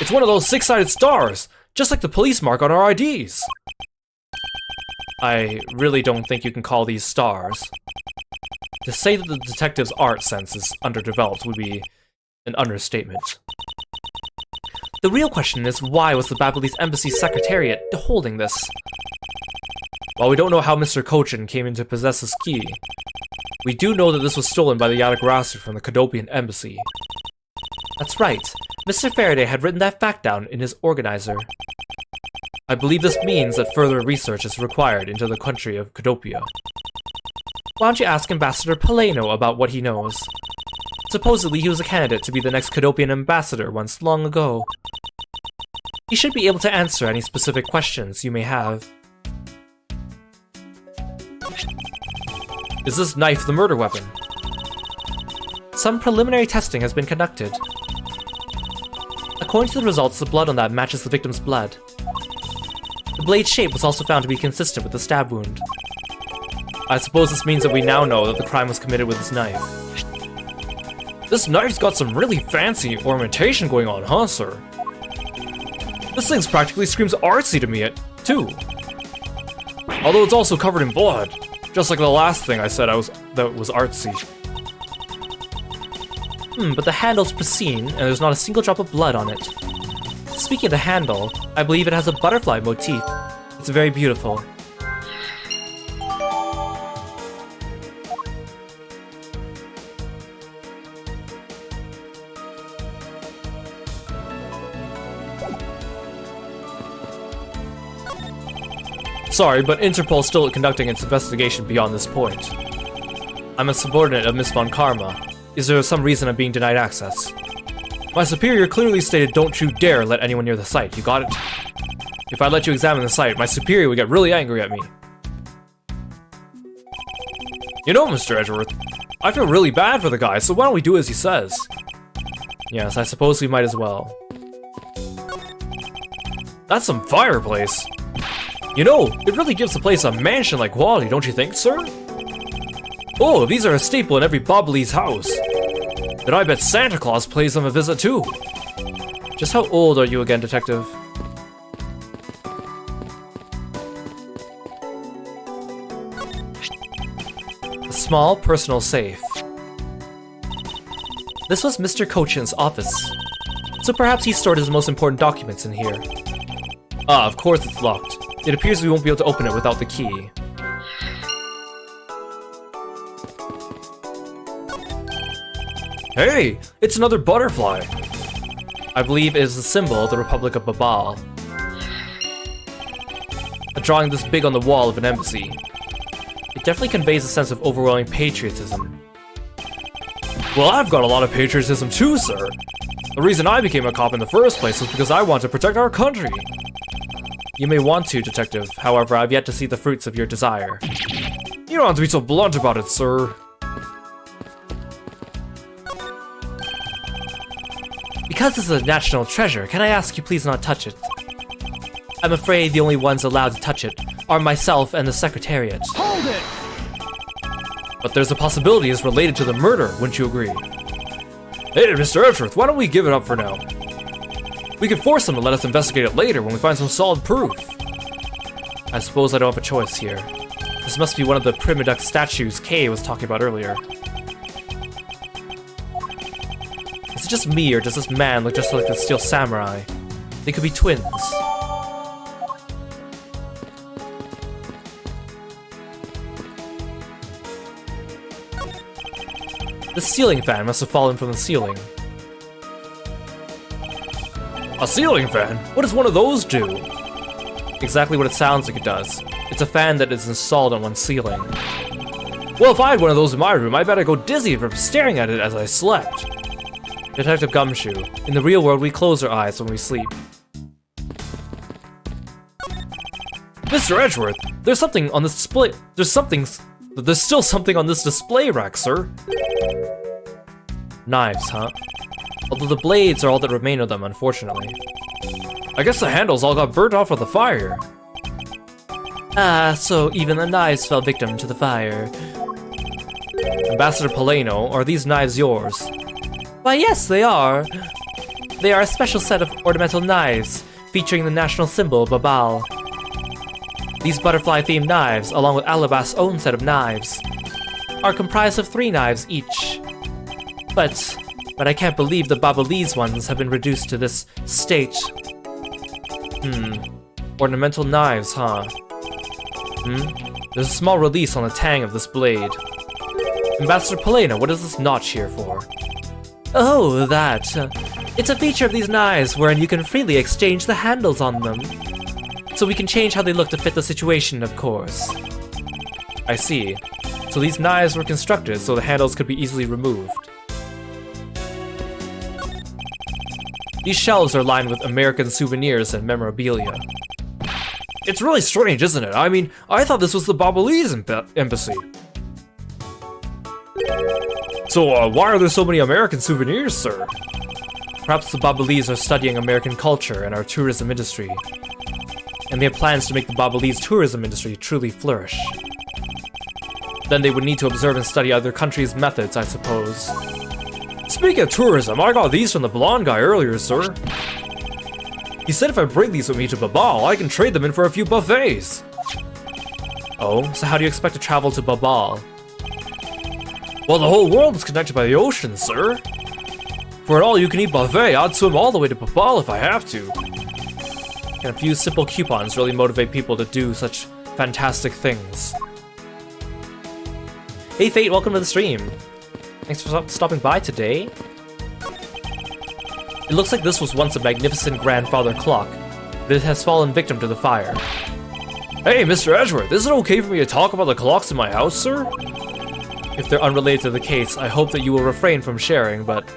S1: It's one of those six-sided stars, just like the police mark on our IDs. I really don't think you can call these stars. To say that the detective's art sense is underdeveloped would be an understatement. The real question is, why was the Babyliss Embassy Secretariat holding this? While we don't know how Mr. Kochin came in to possess this key, we do know that this was stolen by the Yatagarasu from the Cadopian Embassy. That's right. Mr. Faraday had written that fact down in his organizer. I believe this means that further research is required into the country of Cadopia. Why don't you ask Ambassador Paleno about what he knows? Supposedly he was a candidate to be the next Cadopian ambassador once long ago. He should be able to answer any specific questions you may have. Is this knife the murder weapon? Some preliminary testing has been conducted. According to the results, the blood on that matches the victim's blood. The blade's shape was also found to be consistent with the stab wound. I suppose this means that we now know that the crime was committed with this knife. This knife's got some really fancy ornamentation going on, huh, sir? This thing's practically screams artsy to me, too. Although it's also covered in blood. Just like the last thing I said that was artsy. But the handle's pristine, and there's not a single drop of blood on it. Speaking of the handle, I believe it has a butterfly motif. It's very beautiful. Sorry, but Interpol's still conducting its investigation beyond this point. I'm a subordinate of Miss Von Karma. Is there some reason I'm being denied access? My superior clearly stated don't you dare let anyone near the site, you got it? If I let you examine the site, my superior would get really angry at me. You know, Mr. Edgeworth, I feel really bad for the guy, so why don't we do as he says? Yes, I suppose we might as well. That's some fireplace. You know, it really gives the place a mansion-like quality, don't you think, sir? Oh, these are a staple in every Bobbly's house. But I bet Santa Claus pays them a visit too. Just how old are you again, detective? A small personal safe. This was Mr. Cochin's office, so perhaps he stored his most important documents in here. Ah, of course it's locked. It appears we won't be able to open it without the key. Hey! It's another butterfly! I believe it is the symbol of the Republic of Babal. A drawing this big on the wall of an embassy. It definitely conveys a sense of overwhelming patriotism. Well, I've got a lot of patriotism too, sir! The reason I became a cop in the first place was because I want to protect our country! You may want to, detective, however, I've yet to see the fruits of your desire. You don't have to be so blunt about it, sir. Because this is a national treasure, can I ask you please not touch it? I'm afraid the only ones allowed to touch it are myself and the Secretariat.
S2: Hold it!
S1: But there's a possibility it's related to the murder, wouldn't you agree? Hey, Mr. Edgeworth, why don't we give it up for now? We can force them to let us investigate it later when we find some solid proof. I suppose I don't have a choice here. This must be one of the Primiduck statues Kay was talking about earlier. Is it just me, or does this man look just like the Steel Samurai? They could be twins. The ceiling fan must have fallen from the ceiling. A ceiling fan? What does one of those do? Exactly what it sounds like it does. It's a fan that is installed on one's ceiling. Well, if I had one of those in my room, I bet I'd go dizzy from staring at it as I slept. Detective Gumshoe, in the real world we close our eyes when we sleep. Mr. Edgeworth, there's something on this display. There's still something on this display rack, sir. Knives, huh? Although the blades are all that remain of them, unfortunately. I guess the handles all got burnt off with the fire. Ah, so even the knives fell victim to the fire. Ambassador Paleno, are these knives yours? Why, yes, they are. They are a special set of ornamental knives, featuring the national symbol, Babal. These butterfly-themed knives, along with Alabast's own set of knives, are comprised of 3 knives each. But I can't believe the Babalese ones have been reduced to this state. Ornamental knives, huh? There's a small release on the tang of this blade. Ambassador Palena, what is this notch here for? Oh, that. It's a feature of these knives wherein you can freely exchange the handles on them. So we can change how they look to fit the situation, of course. I see. So these knives were constructed so the handles could be easily removed. These shelves are lined with American souvenirs and memorabilia. It's really strange, isn't it? I mean, I thought this was the Babalese embassy. So, why are there so many American souvenirs, sir? Perhaps the Babalese are studying American culture and our tourism industry. And they have plans to make the Babalese tourism industry truly flourish. Then they would need to observe and study other countries' methods, I suppose. Speaking of tourism, I got these from the blonde guy earlier, sir. He said if I bring these with me to Babal, I can trade them in for a few buffets. Oh, so how do you expect to travel to Babal? Well, the whole world is connected by the ocean, sir. For an all-you-can-eat buffet, I'd swim all the way to Babal if I have to. And a few simple coupons really motivate people to do such fantastic things. Hey Fate, welcome to the stream. Thanks for stopping by today. It looks like this was once a magnificent grandfather clock, but it has fallen victim to the fire. Hey, Mr. Edgeworth, is it okay for me to talk about the clocks in my house, sir? If they're unrelated to the case, I hope that you will refrain from sharing, but...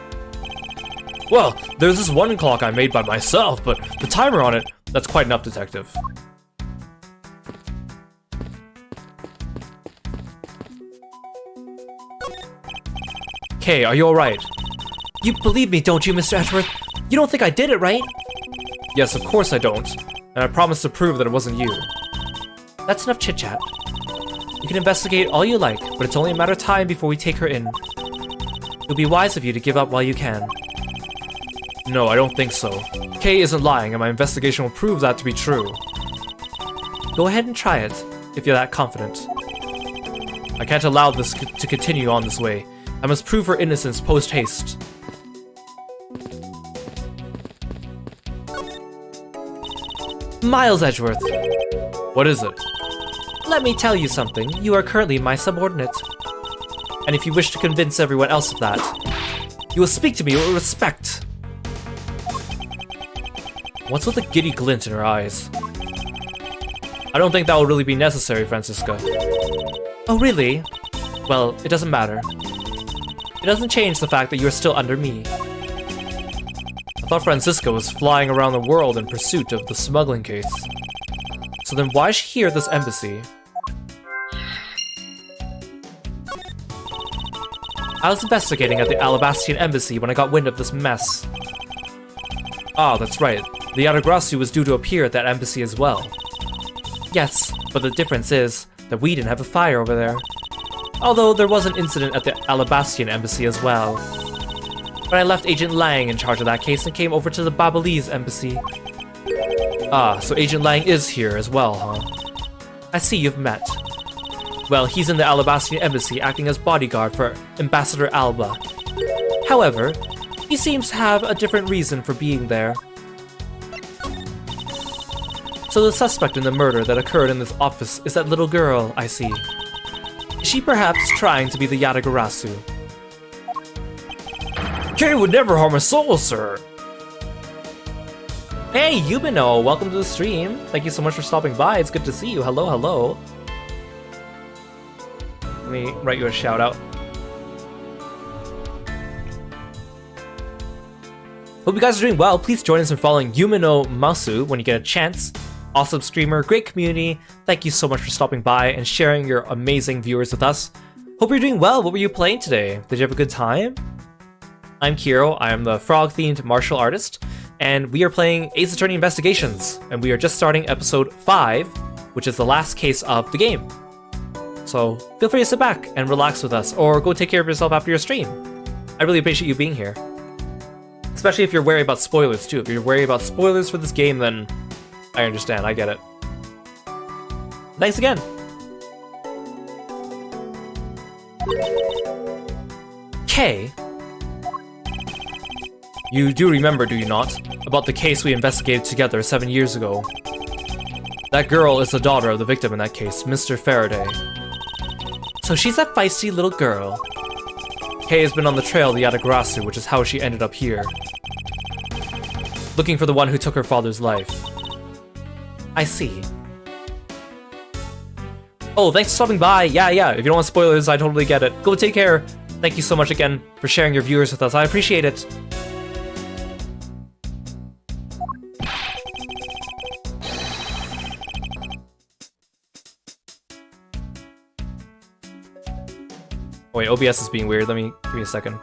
S1: Well, there's this one clock I made by myself, but the timer on it, that's quite enough, detective. Kay, are you alright? You believe me, don't you, Mr. Edgeworth? You don't think I did it, right? Yes, of course I don't. And I promise to prove that it wasn't you. That's enough chit-chat. You can investigate all you like, but it's only a matter of time before we take her in. It'll be wise of you to give up while you can. No, I don't think so. Kay isn't lying, and my investigation will prove that to be true. Go ahead and try it, if you're that confident. I can't allow this to continue on this way. I must prove her innocence post-haste. Miles Edgeworth. What is it? Let me tell you something. You are currently my subordinate. And if you wish to convince everyone else of that, you will speak to me with respect. What's with the giddy glint in her eyes? I don't think that will really be necessary, Francisca. Oh, really? Well, it doesn't matter. It doesn't change the fact that you're still under me. I thought Francisca was flying around the world in pursuit of the smuggling case. So then why is she here at this embassy? I was investigating at the Alabastian embassy when I got wind of this mess. Ah, that's right. The Yatagrasu was due to appear at that embassy as well. Yes, but the difference is that we didn't have a fire over there. Although there was an incident at the Alabastian embassy as well. But I left Agent Lang in charge of that case and came over to the Babalese embassy. Ah, so Agent Lang is here as well, huh? I see you've met. Well, he's in the Alabastian embassy acting as bodyguard for Ambassador Alba. However, he seems to have a different reason for being there. So the suspect in the murder that occurred in this office is that little girl, I see. Is she perhaps trying to be the Yatagarasu? Kay would never harm a soul, sir! Hey, Yumino! Welcome to the stream! Thank you so much for stopping by, it's good to see you. Hello, hello. Let me write you a shout out. Hope you guys are doing well. Please join us in following Yumino Masu when you get a chance. Awesome streamer, great community. Thank you so much for stopping by and sharing your amazing viewers with us. Hope you're doing well. What were you playing today? Did you have a good time? I'm Kiro. I am the frog-themed martial artist, and we are playing Ace Attorney Investigations, and we are just starting episode 5, which is the last case of the game. So feel free to sit back and relax with us, or go take care of yourself after your stream. I really appreciate you being here. Especially if you're wary about spoilers too. If you're wary about spoilers for this game, then I understand, I get it. Thanks again! Kay? You do remember, do you not, about the case we investigated together 7 years ago? That girl is the daughter of the victim in that case, Mr. Faraday. So she's that feisty little girl. Kay has been on the trail of the Yatagarasu, which is how she ended up here. Looking for the one who took her father's life. I see. Oh, thanks for stopping by. Yeah, if you don't want spoilers, I totally get it. Go take care. Thank you so much again for sharing your viewers with us. I appreciate it. Oh wait, OBS is being weird. Give me a second.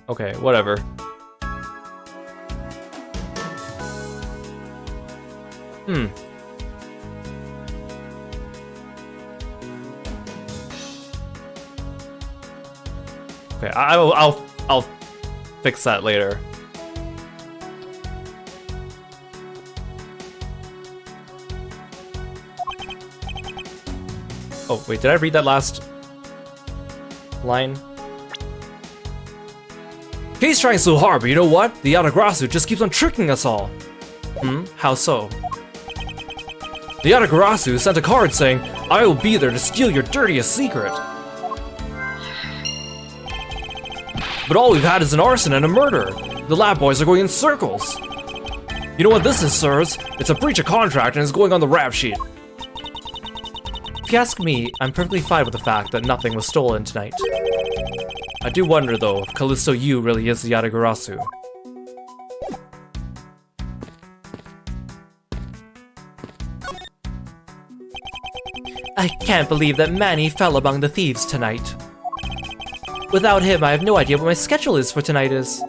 S1: Okay, whatever. Okay, I'll fix that later. Oh, wait, did I read that last line? He's trying so hard, but you know what? The Yatagarasu just keeps on tricking us all. How so? The Yatagarasu sent a card saying, I will be there to steal your dirtiest secret. But all we've had is an arson and a murder. The lab boys are going in circles. You know what this is, sirs? It's a breach of contract and it's going on the rap sheet. If you ask me, I'm perfectly fine with the fact that nothing was stolen tonight. I do wonder, though, if Callisto U really is the Yatagarasu. I can't believe that Manny fell among the thieves tonight. Without him, I have no idea what my schedule is for tonight is.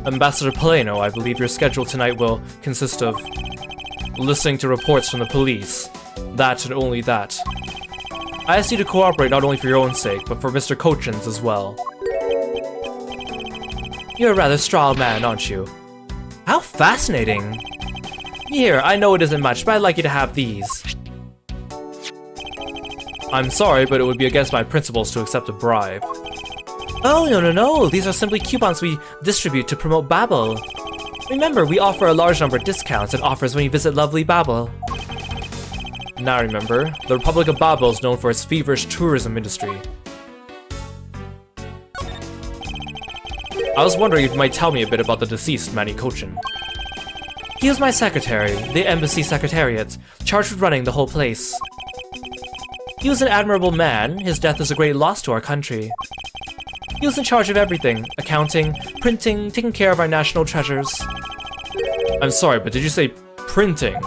S1: Ambassador Paleno, I believe your schedule tonight will consist of listening to reports from the police. That and only that. I ask you to cooperate not only for your own sake, but for Mr. Kochin's as well. You're a rather strong man, aren't you? How fascinating! Here, I know it isn't much, but I'd like you to have these. I'm sorry, but it would be against my principles to accept a bribe. Oh, no. These are simply coupons we distribute to promote Babel. Remember, we offer a large number of discounts and offers when you visit lovely Babel. Now remember, the Republic of Babel is known for its feverish tourism industry. I was wondering if you might tell me a bit about the deceased Manny Kochin. He was my secretary, the embassy secretariat, charged with running the whole place. He was an admirable man. His death is a great loss to our country. He was in charge of everything, accounting, printing, taking care of our national treasures. I'm sorry, but did you say printing?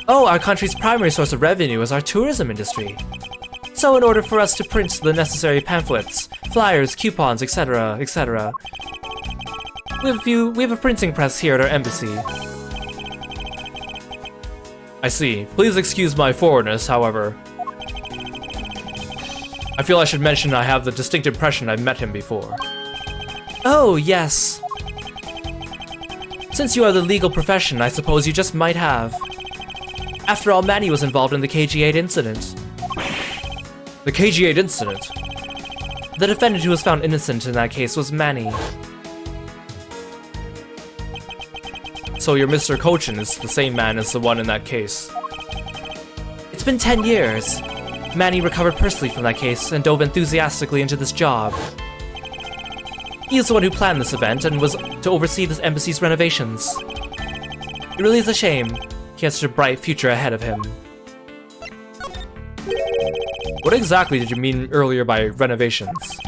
S1: Oh, our country's primary source of revenue is our tourism industry. So in order for us to print the necessary pamphlets, flyers, coupons, etc., etc., we have a printing press here at our embassy. I see. Please excuse my foreignness, however. I feel I should mention I have the distinct impression I've met him before. Oh, yes. Since you are the legal profession, I suppose you just might have. After all, Manny was involved in the KG8 incident. The KG8 incident? The defendant who was found innocent in that case was Manny. So your Mr. Kochin is the same man as the one in that case. It's been 10 years. Manny recovered personally from that case and dove enthusiastically into this job. He is the one who planned this event and was to oversee this embassy's renovations. It really is a shame. He has such a bright future ahead of him. What exactly did you mean earlier by renovations?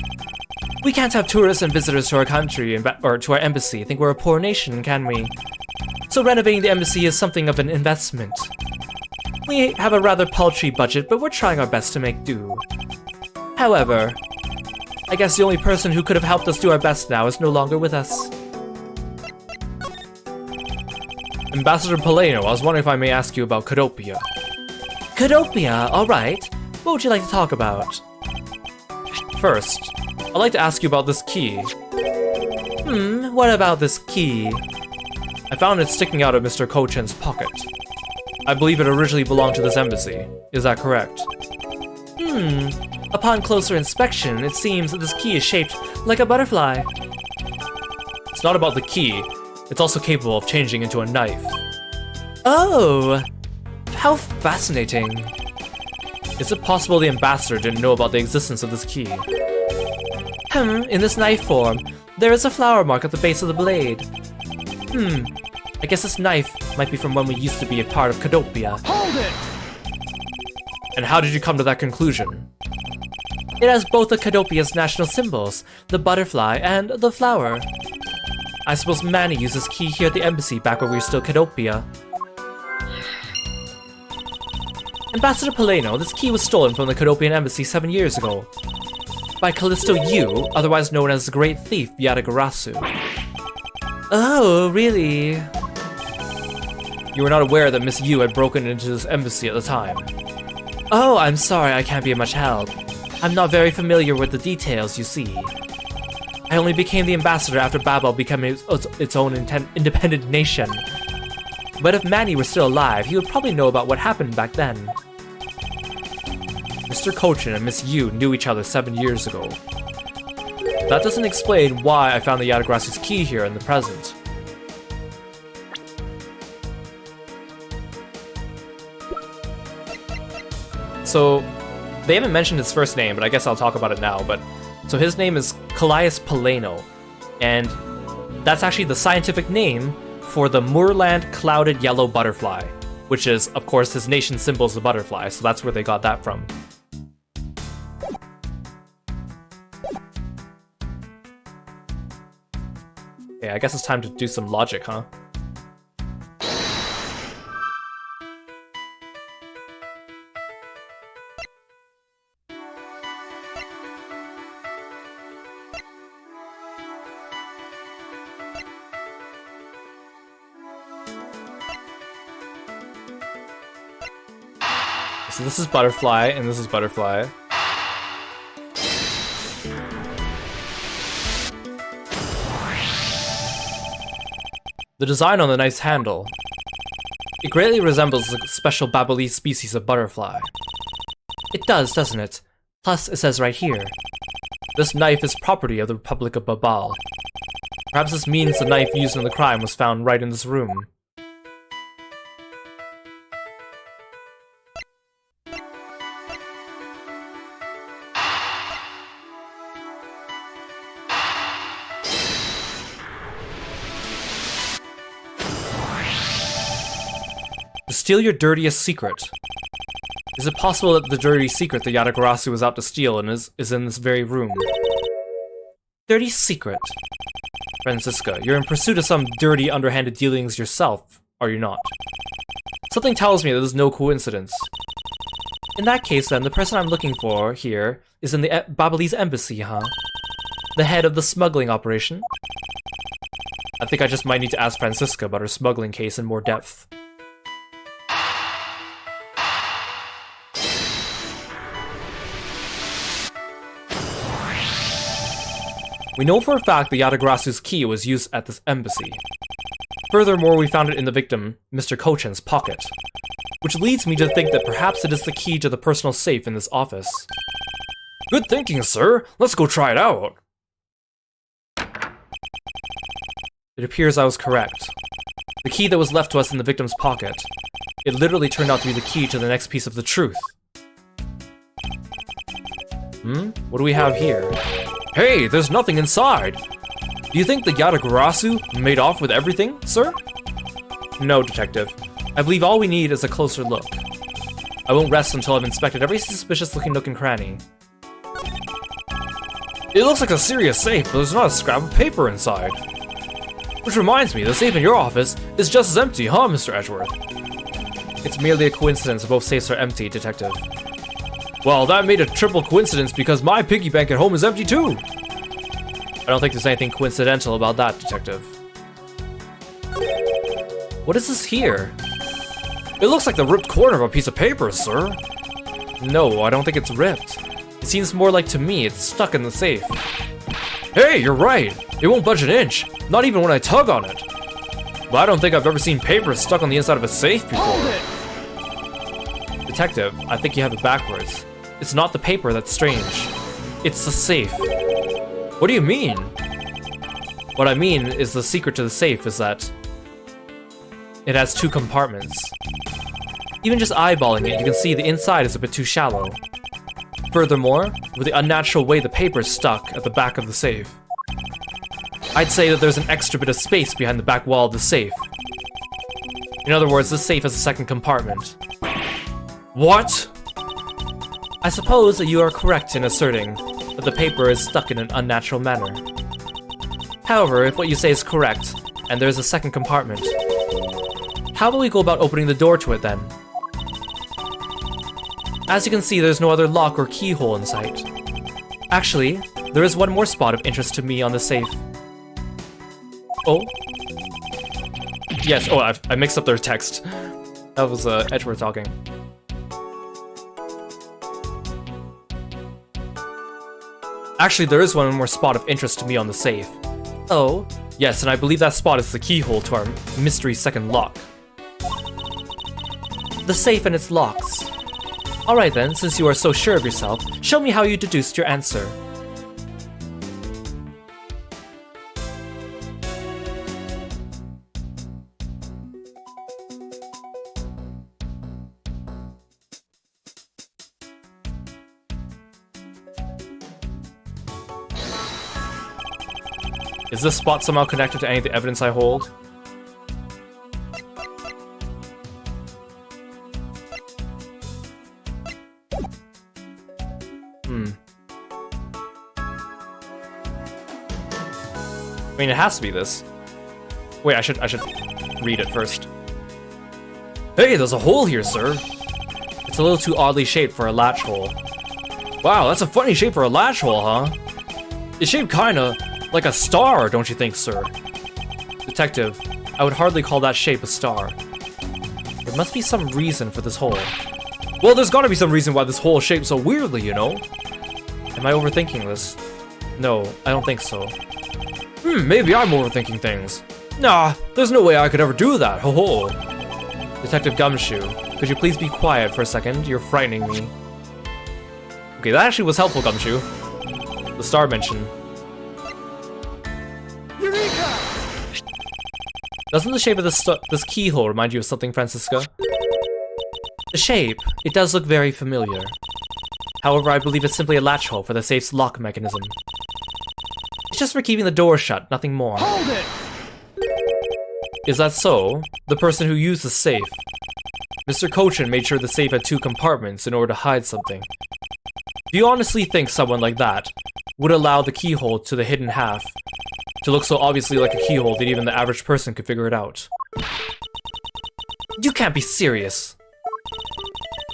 S1: We can't have tourists and visitors to our country or to our embassy. I think we're a poor nation, can we? So renovating the embassy is something of an investment. We have a rather paltry budget, but we're trying our best to make do. However, I guess the only person who could have helped us do our best now is no longer with us. Ambassador Paleno, I was wondering if I may ask you about Cadopia. Cadopia, alright. What would you like to talk about? First, I'd like to ask you about this key. What about this key? I found it sticking out of Mr. Kochin's pocket. I believe it originally belonged to this embassy. Is that correct? Upon closer inspection, it seems that this key is shaped like a butterfly. It's not about the key. It's also capable of changing into a knife. Oh! How fascinating. Is it possible the ambassador didn't know about the existence of this key? In this knife form, there is a flower mark at the base of the blade. I guess this knife might be from when we used to be a part of Cadopia.
S2: Hold it!
S1: And how did you come to that conclusion? It has both of Cadopia's national symbols, the butterfly and the flower. I suppose Manny used this key here at the embassy back when we were still Cadopia. Ambassador Paleno, this key was stolen from the Cadopian embassy 7 years ago. By Callisto Yu, otherwise known as the Great Thief Yatagarasu. Oh, really? You were not aware that Miss Yu had broken into this embassy at the time. Oh, I'm sorry, I can't be of much help. I'm not very familiar with the details, you see. I only became the ambassador after Babel becoming its own independent nation. But if Manny were still alive, he would probably know about what happened back then. Mr. Kochin and Miss Yu knew each other 7 years ago. That doesn't explain why I found the Yatagarasu's key here in the present. So, they haven't mentioned his first name, but I guess I'll talk about it now. So his name is Callias Paleno, and that's actually the scientific name for the Moorland Clouded Yellow Butterfly, which is, of course, his nation's symbol is the butterfly, so that's where they got that from. Okay, I guess it's time to do some logic, huh? So this is Butterfly, and this is Butterfly. The design on the knife's handle. It greatly resembles a special Babalese species of butterfly. It does, doesn't it? Plus, it says right here, this knife is property of the Republic of Babal. Perhaps this means the knife used in the crime was found right in this room. Steal your dirtiest secret. Is it possible that the dirty secret that Yatagarasu was out to steal and is in this very room? Dirty secret? Francisca, you're in pursuit of some dirty, underhanded dealings yourself, are you not? Something tells me that there's no coincidence. In that case then, the person I'm looking for here is in the Babalese embassy, huh? The head of the smuggling operation? I think I just might need to ask Francisca about her smuggling case in more depth. We know for a fact the Yatagarasu's key was used at this embassy. Furthermore, we found it in the victim, Mr. Kochin's pocket, which leads me to think that perhaps it is the key to the personal safe in this office. Good thinking, sir. Let's go try it out. It appears I was correct. The key that was left to us in the victim's pocket. It literally turned out to be the key to the next piece of the truth. What do we have here? Hey, there's nothing inside! Do you think the Yatagarasu made off with everything, sir? No, detective. I believe all we need is a closer look. I won't rest until I've inspected every suspicious-looking nook and cranny. It looks like a serious safe, but there's not a scrap of paper inside. Which reminds me, the safe in your office is just as empty, huh, Mr. Edgeworth? It's merely a coincidence that both safes are empty, detective. Well, that made a triple coincidence because my piggy bank at home is empty too! I don't think there's anything coincidental about that, detective. What is this here? It looks like the ripped corner of a piece of paper, sir. No, I don't think it's ripped. It seems more like to me it's stuck in the safe. Hey, you're right! It won't budge an inch, not even when I tug on it. But I don't think I've ever seen paper stuck on the inside of a safe before. Detective, I think you have it backwards. It's not the paper that's strange. It's the safe. What do you mean? What I mean is the secret to the safe is that it has 2 compartments. Even just eyeballing it, you can see the inside is a bit too shallow. Furthermore, with the unnatural way the paper is stuck at the back of the safe, I'd say that there's an extra bit of space behind the back wall of the safe. In other words, this safe has a second compartment. What? I suppose that you are correct in asserting that the paper is stuck in an unnatural manner. However, if what you say is correct, and there is a second compartment, how will we go about opening the door to it then? As you can see, there's no other lock or keyhole in sight. Actually, there is one more spot of interest to me on the safe. Oh? Yes, oh, I mixed up their text. That was Edgeworth talking. Actually, there is one more spot of interest to me on the safe. Oh? Yes, and I believe that spot is the keyhole to our mystery second lock. The safe and its locks. Alright then, since you are so sure of yourself, show me how you deduced your answer. Is this spot somehow connected to any of the evidence I hold? I mean, it has to be this. Wait, I should read it first. Hey, there's a hole here, sir. It's a little too oddly shaped for a latch hole. Wow, that's a funny shape for a latch hole, huh? It's shaped kinda like a star, don't you think, sir? Detective, I would hardly call that shape a star. There must be some reason for this hole. Well, there's gotta be some reason why this hole is shaped so weirdly, you know? Am I overthinking this? No, I don't think so. Maybe I'm overthinking things. Nah, there's no way I could ever do that, ho-ho. Detective Gumshoe, could you please be quiet for a second? You're frightening me. Okay, that actually was helpful, Gumshoe. The star mention.
S2: Eureka!
S1: Doesn't the shape of this keyhole remind you of something, Francisca? The shape, it does look very familiar. However, I believe it's simply a latch hole for the safe's lock mechanism. It's just for keeping the door shut, nothing more.
S2: Hold it!
S1: Is that so? The person who used the safe. Mr. Cochin made sure the safe had 2 compartments in order to hide something. Do you honestly think someone like that would allow the keyhole to the hidden half to look so obviously like a keyhole that even the average person could figure it out? You can't be serious!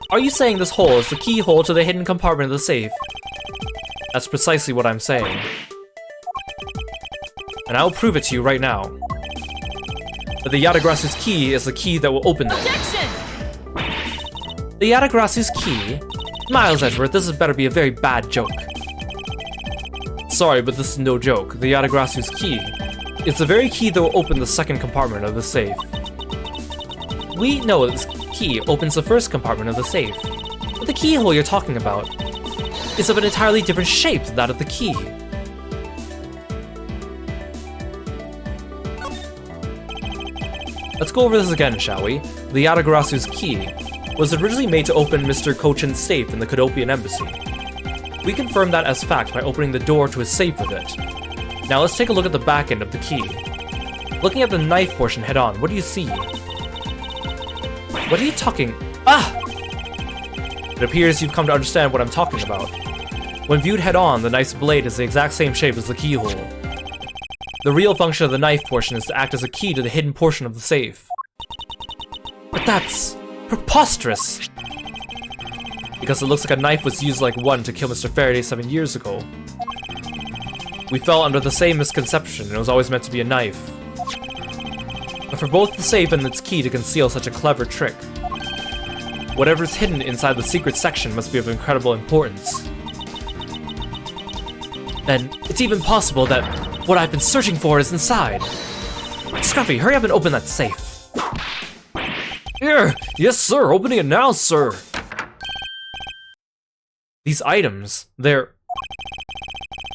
S1: Are you saying this hole is the keyhole to the hidden compartment of the safe? That's precisely what I'm saying. And I'll prove it to you right now. That the Yatagrasu's key is the key that will open them.
S3: Objection!
S1: The Yatagrasu's key? Miles Edgeworth, this had better be a very bad joke. Sorry, but this is no joke. The Yatagrasu's key is the very key that will open the second compartment of the safe. We know that this key opens the first compartment of the safe, but the keyhole you're talking about is of an entirely different shape than that of the key. Let's go over this again, shall we? The Yatagrasu's key was originally made to open Mr. Cochin's safe in the Kodopian embassy. We confirm that as fact by opening the door to his safe with it. Now let's take a look at the back end of the key. Looking at the knife portion head on, what do you see? What are you talking? Ah! It appears you've come to understand what I'm talking about. When viewed head on, the knife's blade is the exact same shape as the keyhole. The real function of the knife portion is to act as a key to the hidden portion of the safe. But that's preposterous! Because it looks like a knife was used like one to kill Mr. Faraday 7 years ago. We fell under the same misconception, and it was always meant to be a knife. But for both the safe and its key to conceal such a clever trick, whatever's hidden inside the secret section must be of incredible importance. Then, it's even possible that what I've been searching for is inside. Scruffy, hurry up and open that safe. Here! Yes, sir! Opening it now, sir! These items, they're...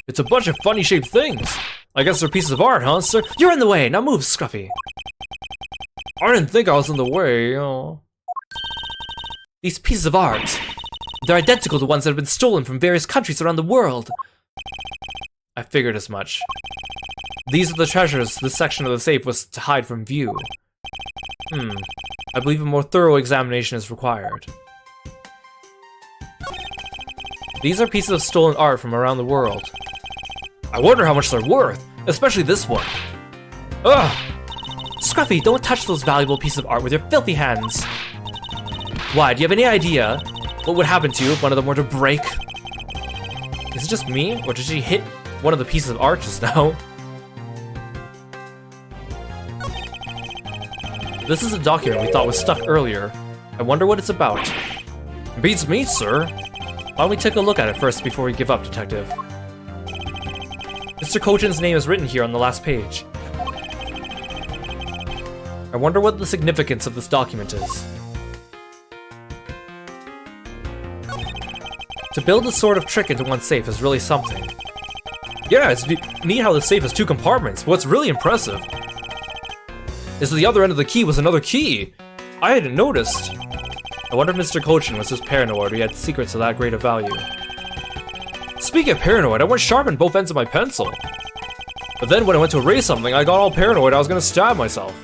S1: It's a bunch of funny-shaped things. I guess they're pieces of art, huh, sir? You're in the way! Now move, Scruffy! I didn't think I was in the way, you know. These pieces of art, they're identical to ones that have been stolen from various countries around the world. I figured as much. These are the treasures this section of the safe was to hide from view. I believe a more thorough examination is required. These are pieces of stolen art from around the world. I wonder how much they're worth, especially this one. Ugh! Scruffy, don't touch those valuable pieces of art with your filthy hands. Why, do you have any idea what would happen to you if one of them were to break? Is it just me, or did she hit one of the pieces of art just now? This is a document we thought was stuck earlier. I wonder what it's about. Beats me, sir. Why don't we take a look at it first before we give up, Detective? Mr. Kojin's name is written here on the last page. I wonder what the significance of this document is. To build this sort of trick into one safe is really something. Yeah, it's neat how the safe has 2 compartments. What's really impressive is that the other end of the key was another key. I hadn't noticed. I wonder if Mr. Kojin was just paranoid or he had secrets of that great of value. Speaking of paranoid, I went sharp on both ends of my pencil. But then when I went to erase something, I got all paranoid I was gonna stab myself.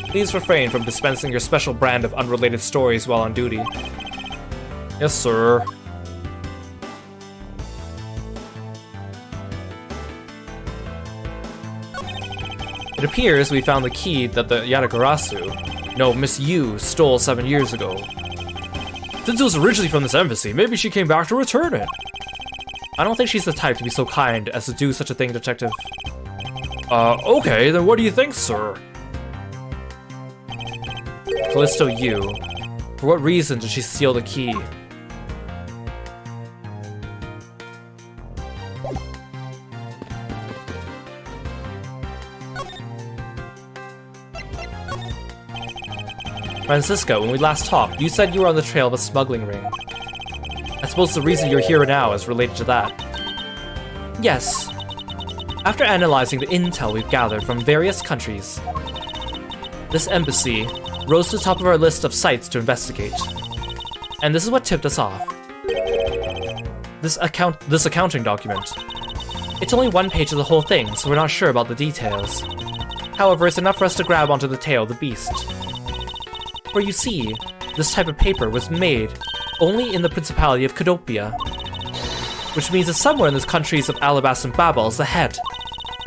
S1: Please refrain from dispensing your special brand of unrelated stories while on duty. Yes, sir. It appears we found the key that the Yatagarasu, no, Miss Yu, stole 7 years ago. Since it was originally from this embassy, maybe she came back to return it. I don't think she's the type to be so kind as to do such a thing, Detective. Okay, then what do you think, sir? Callisto Yu. For what reason did she steal the key? Francisco, when we last talked, you said you were on the trail of a smuggling ring. I suppose the reason you're here now is related to that. Yes. After analyzing the intel we've gathered from various countries, this embassy rose to the top of our list of sites to investigate. And this is what tipped us off. This accounting document. It's only 1 page of the whole thing, so we're not sure about the details. However, it's enough for us to grab onto the tail of the beast. For you see, this type of paper was made only in the Principality of Cadopia, which means that somewhere in the countries of Alabas and Babel is the head.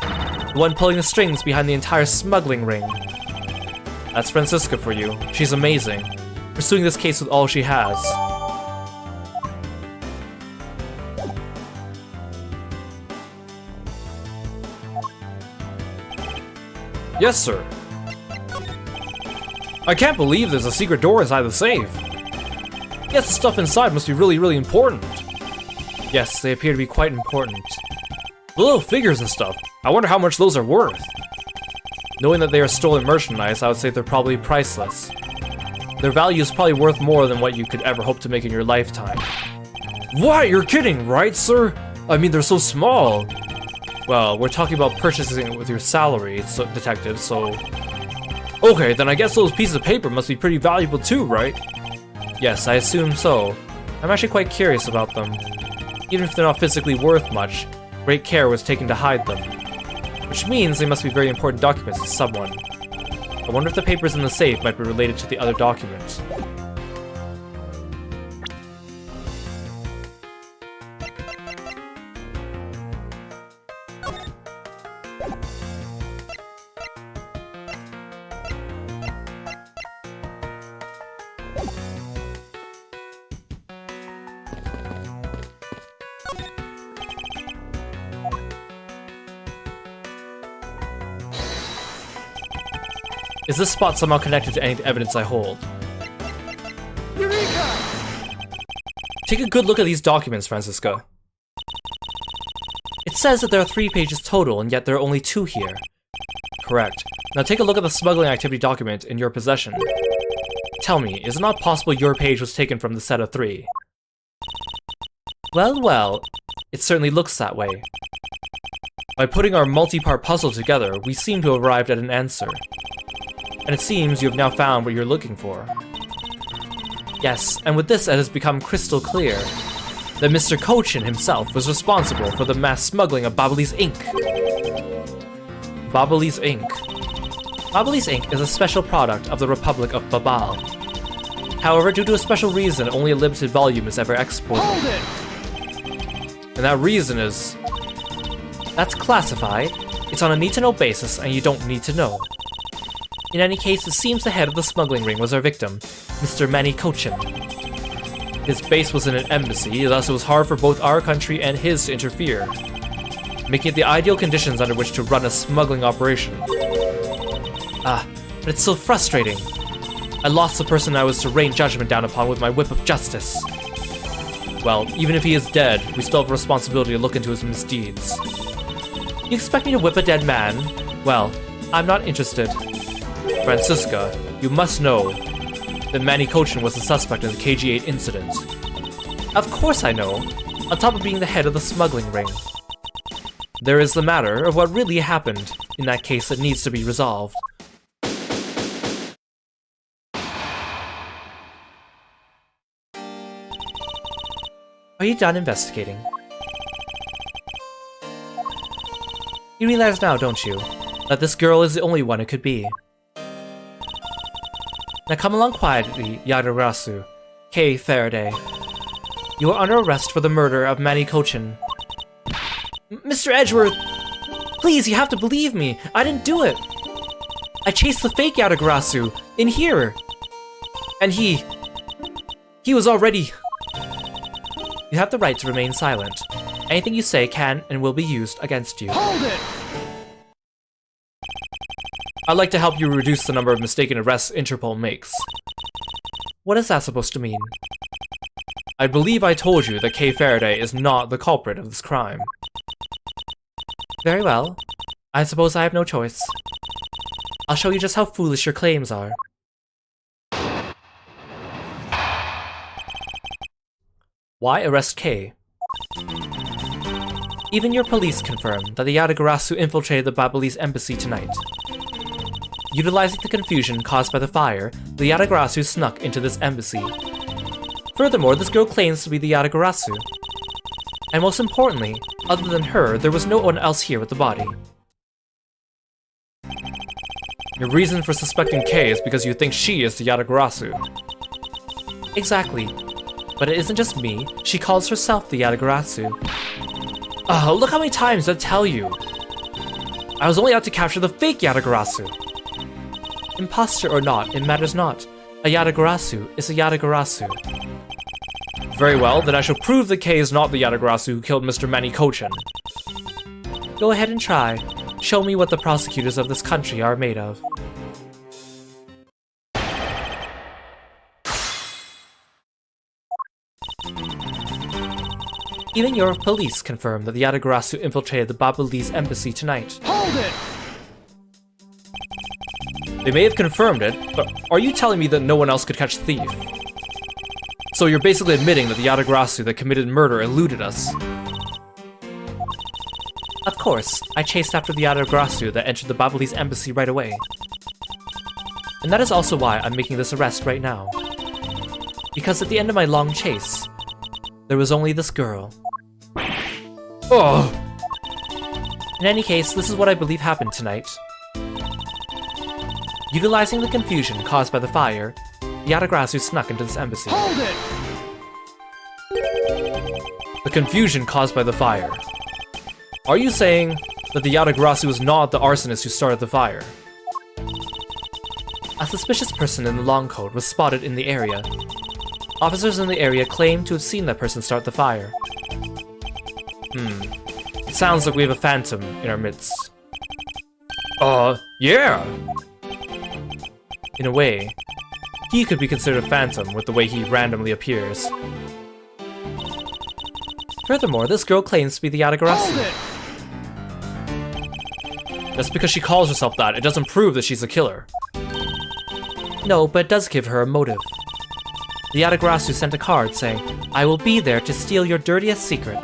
S1: The one pulling the strings behind the entire smuggling ring. That's Francisca for you. She's amazing, pursuing this case with all she has. Yes, sir. I can't believe there's a secret door inside the safe. Yes, the stuff inside must be really, really important. Yes, they appear to be quite important. The little figures and stuff, I wonder how much those are worth. Knowing that they are stolen merchandise, I would say they're probably priceless. Their value is probably worth more than what you could ever hope to make in your lifetime. What? You're kidding, right, sir? I mean, they're so small. Well, we're talking about purchasing it with your salary, so, detective, so... Okay, then I guess those pieces of paper must be pretty valuable too, right? Yes, I assume so. I'm actually quite curious about them. Even if they're not physically worth much, great care was taken to hide them. Which means they must be very important documents to someone. I wonder if the papers in the safe might be related to the other documents. Is this spot somehow connected to any evidence I hold?
S2: Eureka!
S1: Take a good look at these documents, Francisco. It says that there are 3 pages total, and yet there are only 2 here. Correct. Now take a look at the smuggling activity document in your possession. Tell me, is it not possible your page was taken from the set of 3? Well, well, it certainly looks that way. By putting our multi-part puzzle together, we seem to have arrived at an answer. And it seems you have now found what you're looking for. Yes, and with this it has become crystal clear that Mr. Kojin himself was responsible for the mass smuggling of Babali's ink. Babali's ink. Babali's ink is a special product of the Republic of Babal. However, due to a special reason, only a limited volume is ever exported.
S2: Hold it!
S1: And that reason is... that's classified, it's on a need-to-know basis, and you don't need to know. In any case, it seems the head of the smuggling ring was our victim, Mr. Manny Kojin. His base was in an embassy, thus it was hard for both our country and his to interfere, making it the ideal conditions under which to run a smuggling operation. Ah, but it's so frustrating. I lost the person I was to rain judgment down upon with my whip of justice. Well, even if he is dead, we still have a responsibility to look into his misdeeds. You expect me to whip a dead man? Well, I'm not interested. Francisca, you must know that Manny Kochin was the suspect in the KG-8 incident. Of course I know, on top of being the head of the smuggling ring. There is the matter of what really happened in that case that needs to be resolved. Are you done investigating? You realize now, don't you, that this girl is the only one it could be. Now come along quietly, Yadarasu, Kei Faraday. You are under arrest for the murder of Manny Kochin. Mr. Edgeworth! Please, you have to believe me! I didn't do it! I chased the fake Yadagarasu in here! And he was already... You have the right to remain silent. Anything you say can and will be used against you.
S2: Hold it!
S1: I'd like to help you reduce the number of mistaken arrests Interpol makes. What is that supposed to mean? I believe I told you that Kay Faraday is not the culprit of this crime. Very well. I suppose I have no choice. I'll show you just how foolish your claims are. Why arrest Kay? Even your police confirm that the Yadagarasu infiltrated the Babalese embassy tonight. Utilizing the confusion caused by the fire, the Yadagarasu snuck into this embassy. Furthermore, this girl claims to be the Yadagarasu. And most importantly, other than her, there was no one else here with the body. Your reason for suspecting Kay is because you think she is the Yadagarasu. Exactly. But it isn't just me, she calls herself the Yadagarasu. Oh, look how many times I tell you! I was only out to capture the fake Yadagarasu! Imposter or not, it matters not. A Yadagarasu is a Yadagarasu. Very well, then I shall prove that Kay is not the Yadagarasu who killed Mr. Manny Kochin. Go ahead and try. Show me what the prosecutors of this country are made of. Even your police confirm that the Yadagarasu infiltrated the Babalese embassy tonight.
S2: Hold it!
S1: They may have confirmed it, but are you telling me that no one else could catch the thief? So you're basically admitting that the Yadagarasu that committed murder eluded us. Of course, I chased after the Yadagarasu that entered the Babalese embassy right away. And that is also why I'm making this arrest right now. Because at the end of my long chase, there was only this girl. Oh! In any case, this is what I believe happened tonight. Utilizing the confusion caused by the fire, the Yadagarasu snuck into this embassy.
S2: Hold it!
S1: The confusion caused by the fire. Are you saying that the Yadagarasu was not the arsonist who started the fire? A suspicious person in the long coat was spotted in the area. Officers in the area claim to have seen that person start the fire. It sounds like we have a phantom in our midst. Yeah! In a way, he could be considered a phantom with the way he randomly appears. Furthermore, this girl claims to be the Yadagarasu. Just because she calls herself that, it doesn't prove that she's a killer. No, but it does give her a motive. The Yadagarasu sent a card saying, "I will be there to steal your dirtiest secret."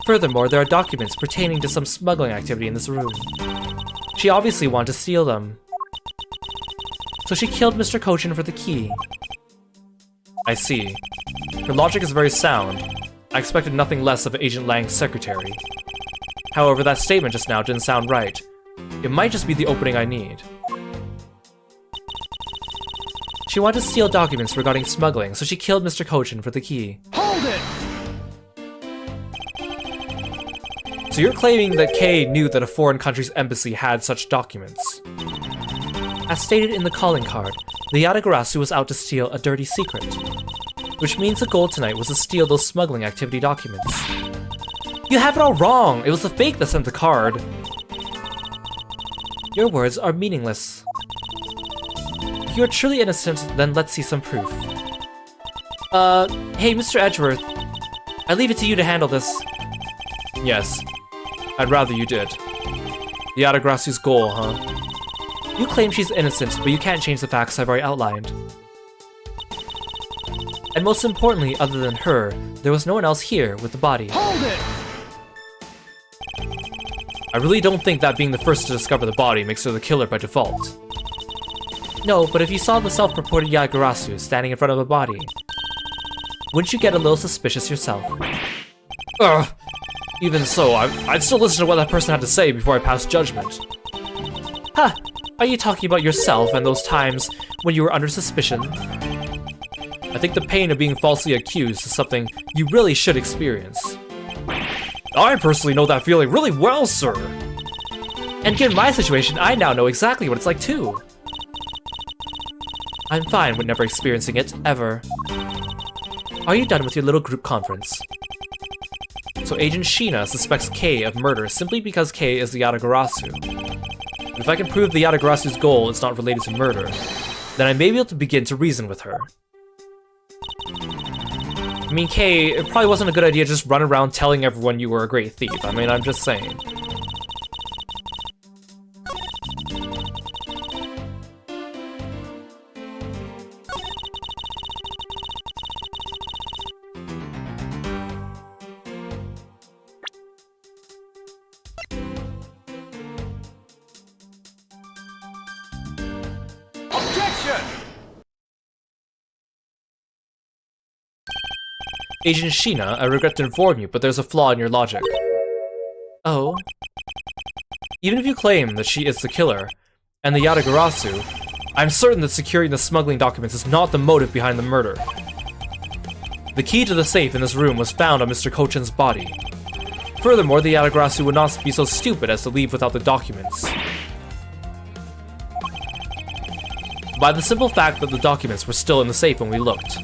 S1: Furthermore, there are documents pertaining to some smuggling activity in this room. She obviously wanted to steal them. So she killed Mr. Kochin for the key. I see. Her logic is very sound. I expected nothing less of Agent Lang's secretary. However, that statement just now didn't sound right. It might just be the opening I need. She wanted to steal documents regarding smuggling, so she killed Mr. Kochin for the key.
S2: Hold it!
S1: So you're claiming that Kay knew that a foreign country's embassy had such documents. As stated in the calling card, the Yadagarasu was out to steal a dirty secret. Which means the goal tonight was to steal those smuggling activity documents. You have it all wrong! It was the fake that sent the card. Your words are meaningless. If you are truly innocent, then let's see some proof. Hey, Mr. Edgeworth. I leave it to you to handle this. Yes. I'd rather you did. The Yatagrasu's goal, huh? You claim she's innocent, but you can't change the facts I've already outlined. And most importantly, other than her, there was no one else here with the body.
S2: Hold it!
S1: I really don't think that being the first to discover the body makes her the killer by default. No, but if you saw the self-purported Yatagarasu standing in front of a body, wouldn't you get a little suspicious yourself? Ugh! Even so, I'd still listen to what that person had to say before I pass judgment. Huh! Are you talking about yourself and those times when you were under suspicion? I think the pain of being falsely accused is something you really should experience. I personally know that feeling really well, sir! And given my situation, I now know exactly what it's like too. I'm fine with never experiencing it, ever. Are you done with your little group conference? So Agent Sheena suspects Kei of murder simply because Kei is the Yatagarasu. If I can prove the Yatagarasu's goal is not related to murder, then I may be able to begin to reason with her. I mean, Kei, it probably wasn't a good idea to just run around telling everyone you were a great thief. I mean, I'm just saying. Agent Sheena, I regret to inform you, but there's a flaw in your logic. Oh? Even if you claim that she is the killer, and the Yatagarasu, I'm certain that securing the smuggling documents is not the motive behind the murder. The key to the safe in this room was found on Mr. Kochin's body. Furthermore, the Yatagarasu would not be so stupid as to leave without the documents. By the simple fact that the documents were still in the safe when we looked,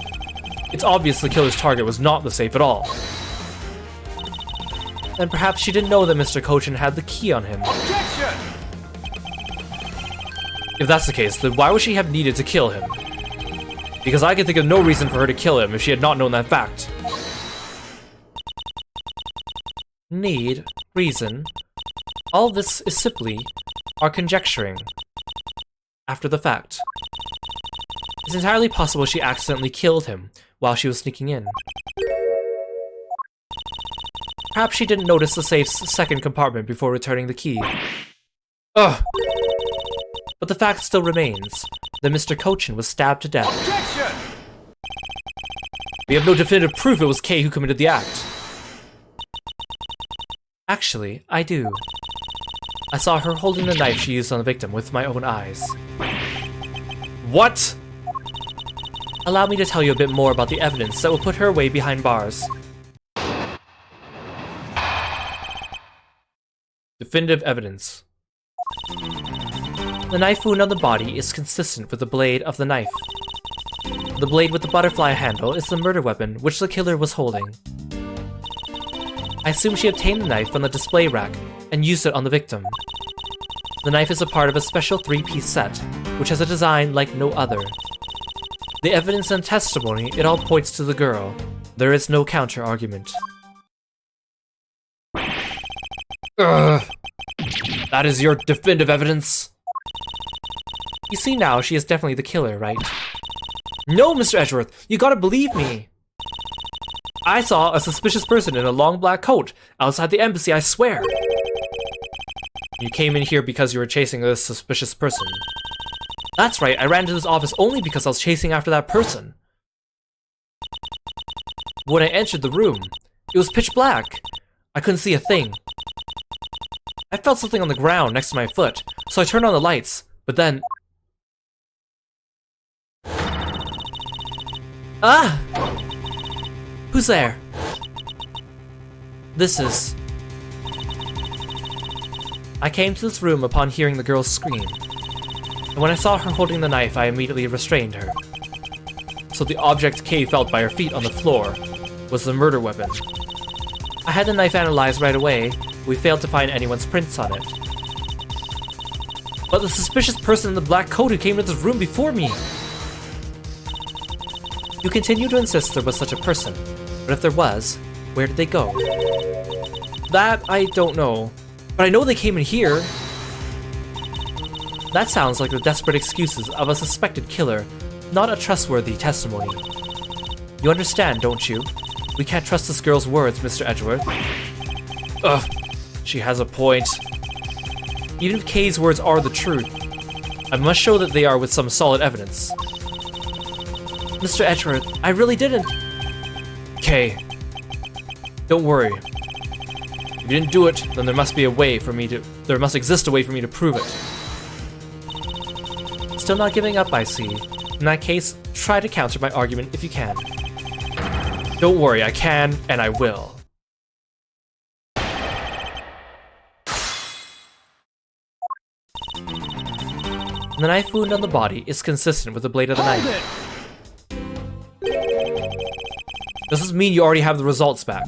S1: it's obvious the killer's target was not the safe at all. And perhaps she didn't know that Mr. Kochin had the key on him.
S2: Objection!
S1: If that's the case, then why would she have needed to kill him? Because I can think of no reason for her to kill him if she had not known that fact. Need, reason, all this is simply our conjecturing. After the fact. It's entirely possible she accidentally killed him while she was sneaking in. Perhaps she didn't notice the safe's second compartment before returning the key. Ugh! But the fact still remains that Mr. Kochin was stabbed to death.
S2: Objection!
S1: We have no definitive proof it was Kei who committed the act. Actually, I do. I saw her holding the knife she used on the victim with my own eyes. What? Allow me to tell you a bit more about the evidence that will put her away behind bars. Definitive evidence. The knife wound on the body is consistent with the blade of the knife. The blade with the butterfly handle is the murder weapon which the killer was holding. I assume she obtained the knife from the display rack and used it on the victim. The knife is a part of a special 3-piece set, which has a design like no other. The evidence and testimony, it all points to the girl. There is no counter-argument. Ugh. That is your definitive evidence? You see now, she is definitely the killer, right? No, Mr. Edgeworth, you gotta believe me! I saw a suspicious person in a long black coat outside the embassy, I swear! You came in here because you were chasing this suspicious person. That's right, I ran into this office only because I was chasing after that person. When I entered the room, it was pitch black. I couldn't see a thing. I felt something on the ground next to my foot, so I turned on the lights, but then... Ah! Who's there? This is... I came to this room upon hearing the girl's scream. And when I saw her holding the knife, I immediately restrained her. So the object Kei felt by her feet on the floor was the murder weapon. I had the knife analyzed right away, but we failed to find anyone's prints on it. But the suspicious person in the black coat who came into this room before me! He You continue to insist there was such a person, but if there was, where did they go? That I don't know, but I know they came in here. That sounds like the desperate excuses of a suspected killer, not a trustworthy testimony. You understand, don't you? We can't trust this girl's words, Mr. Edgeworth. Ugh, she has a point. Even if Kay's words are the truth, I must show that they are with some solid evidence. Mr. Edgeworth, I really didn't. Kay, don't worry. If you didn't do it, then there must exist a way for me to prove it. Still not giving up, I see. In that case, try to counter my argument if you can. Don't worry, I can, and I will. The knife wound on the body is consistent with the blade of the knife. Does this mean you already have the results back?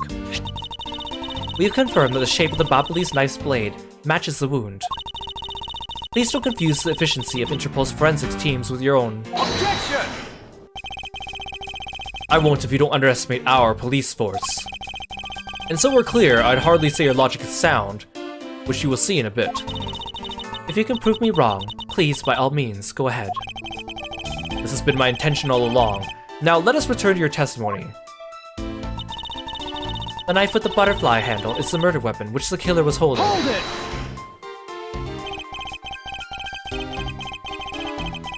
S1: We have confirmed that the shape of the Ablaze knife's blade matches the wound. Please don't confuse the efficiency of Interpol's forensics teams with your own.
S2: Objection!
S1: I won't if you don't underestimate our police force. And so we're clear, I'd hardly say your logic is sound, which you will see in a bit. If you can prove me wrong, please, by all means, go ahead. This has been my intention all along. Now let us return to your testimony. The knife with the butterfly handle is the murder weapon which the killer was holding.
S2: Hold it!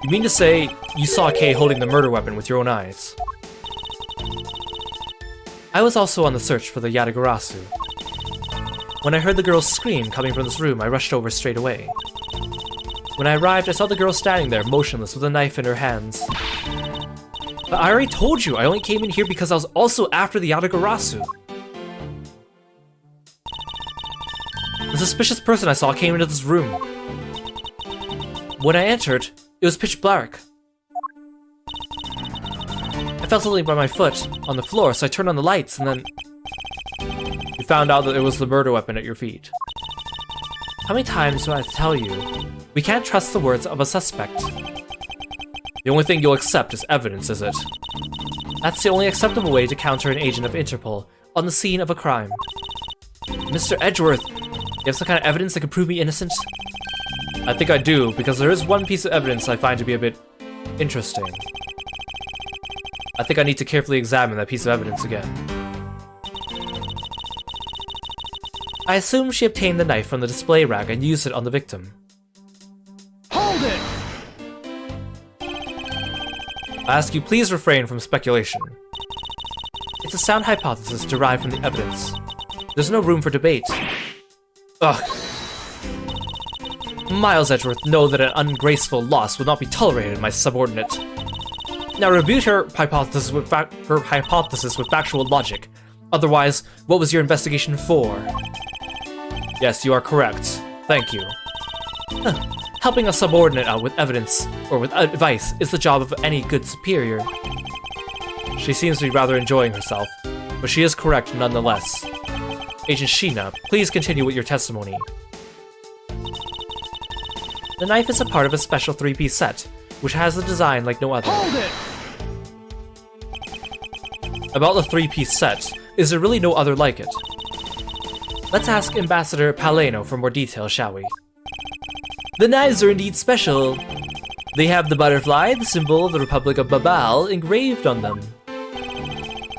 S1: You mean to say you saw Kay holding the murder weapon with your own eyes? I was also on the search for the Yatagarasu. When I heard the girl's scream coming from this room, I rushed over straight away. When I arrived, I saw the girl standing there, motionless, with a knife in her hands. But I already told you, I only came in here because I was also after the Yatagarasu. The suspicious person I saw came into this room. When I entered, it was pitch black. I felt something by my foot on the floor, so I turned on the lights, and then you found out that it was the murder weapon at your feet. How many times do I have to tell you? We can't trust the words of a suspect. The only thing you'll accept is evidence, is it? That's the only acceptable way to counter an agent of Interpol on the scene of a crime. Mr. Edgeworth, you have some kind of evidence that could prove me innocent? I think I do, because there is one piece of evidence I find to be a bit interesting. I think I need to carefully examine that piece of evidence again. I assume she obtained the knife from the display rack and used it on the victim.
S2: Hold it!
S1: I ask you please refrain from speculation. It's a sound hypothesis derived from the evidence. There's no room for debate. Ugh. Miles Edgeworth, know that an ungraceful loss would not be tolerated, my subordinate. Now rebut her hypothesis with factual logic. Otherwise, what was your investigation for? Yes, you are correct. Thank you. Helping a subordinate out with evidence, or with advice, is the job of any good superior. She seems to be rather enjoying herself, but she is correct nonetheless. Agent Sheena, please continue with your testimony. The knife is a part of a special 3-piece set, which has a design like no other.
S2: Hold it!
S1: About the 3-piece set, is there really no other like it? Let's ask Ambassador Paleno for more details, shall we? The knives are indeed special. They have the butterfly, the symbol of the Republic of Babal, engraved on them.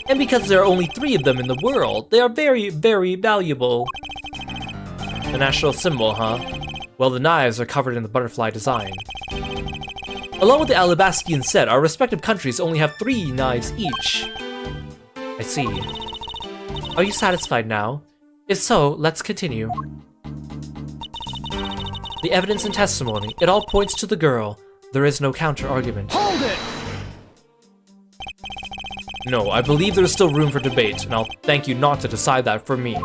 S1: And because there are only 3 of them in the world, they are very, very valuable. The national symbol, huh? Well, the knives are covered in the butterfly design. Along with the Alabastian set, our respective countries only have 3 knives each. I see. Are you satisfied now? If so, let's continue. The evidence and testimony, it all points to the girl. There is no counter-argument.
S2: Hold it!
S1: No, I believe there is still room for debate, and I'll thank you not to decide that for me.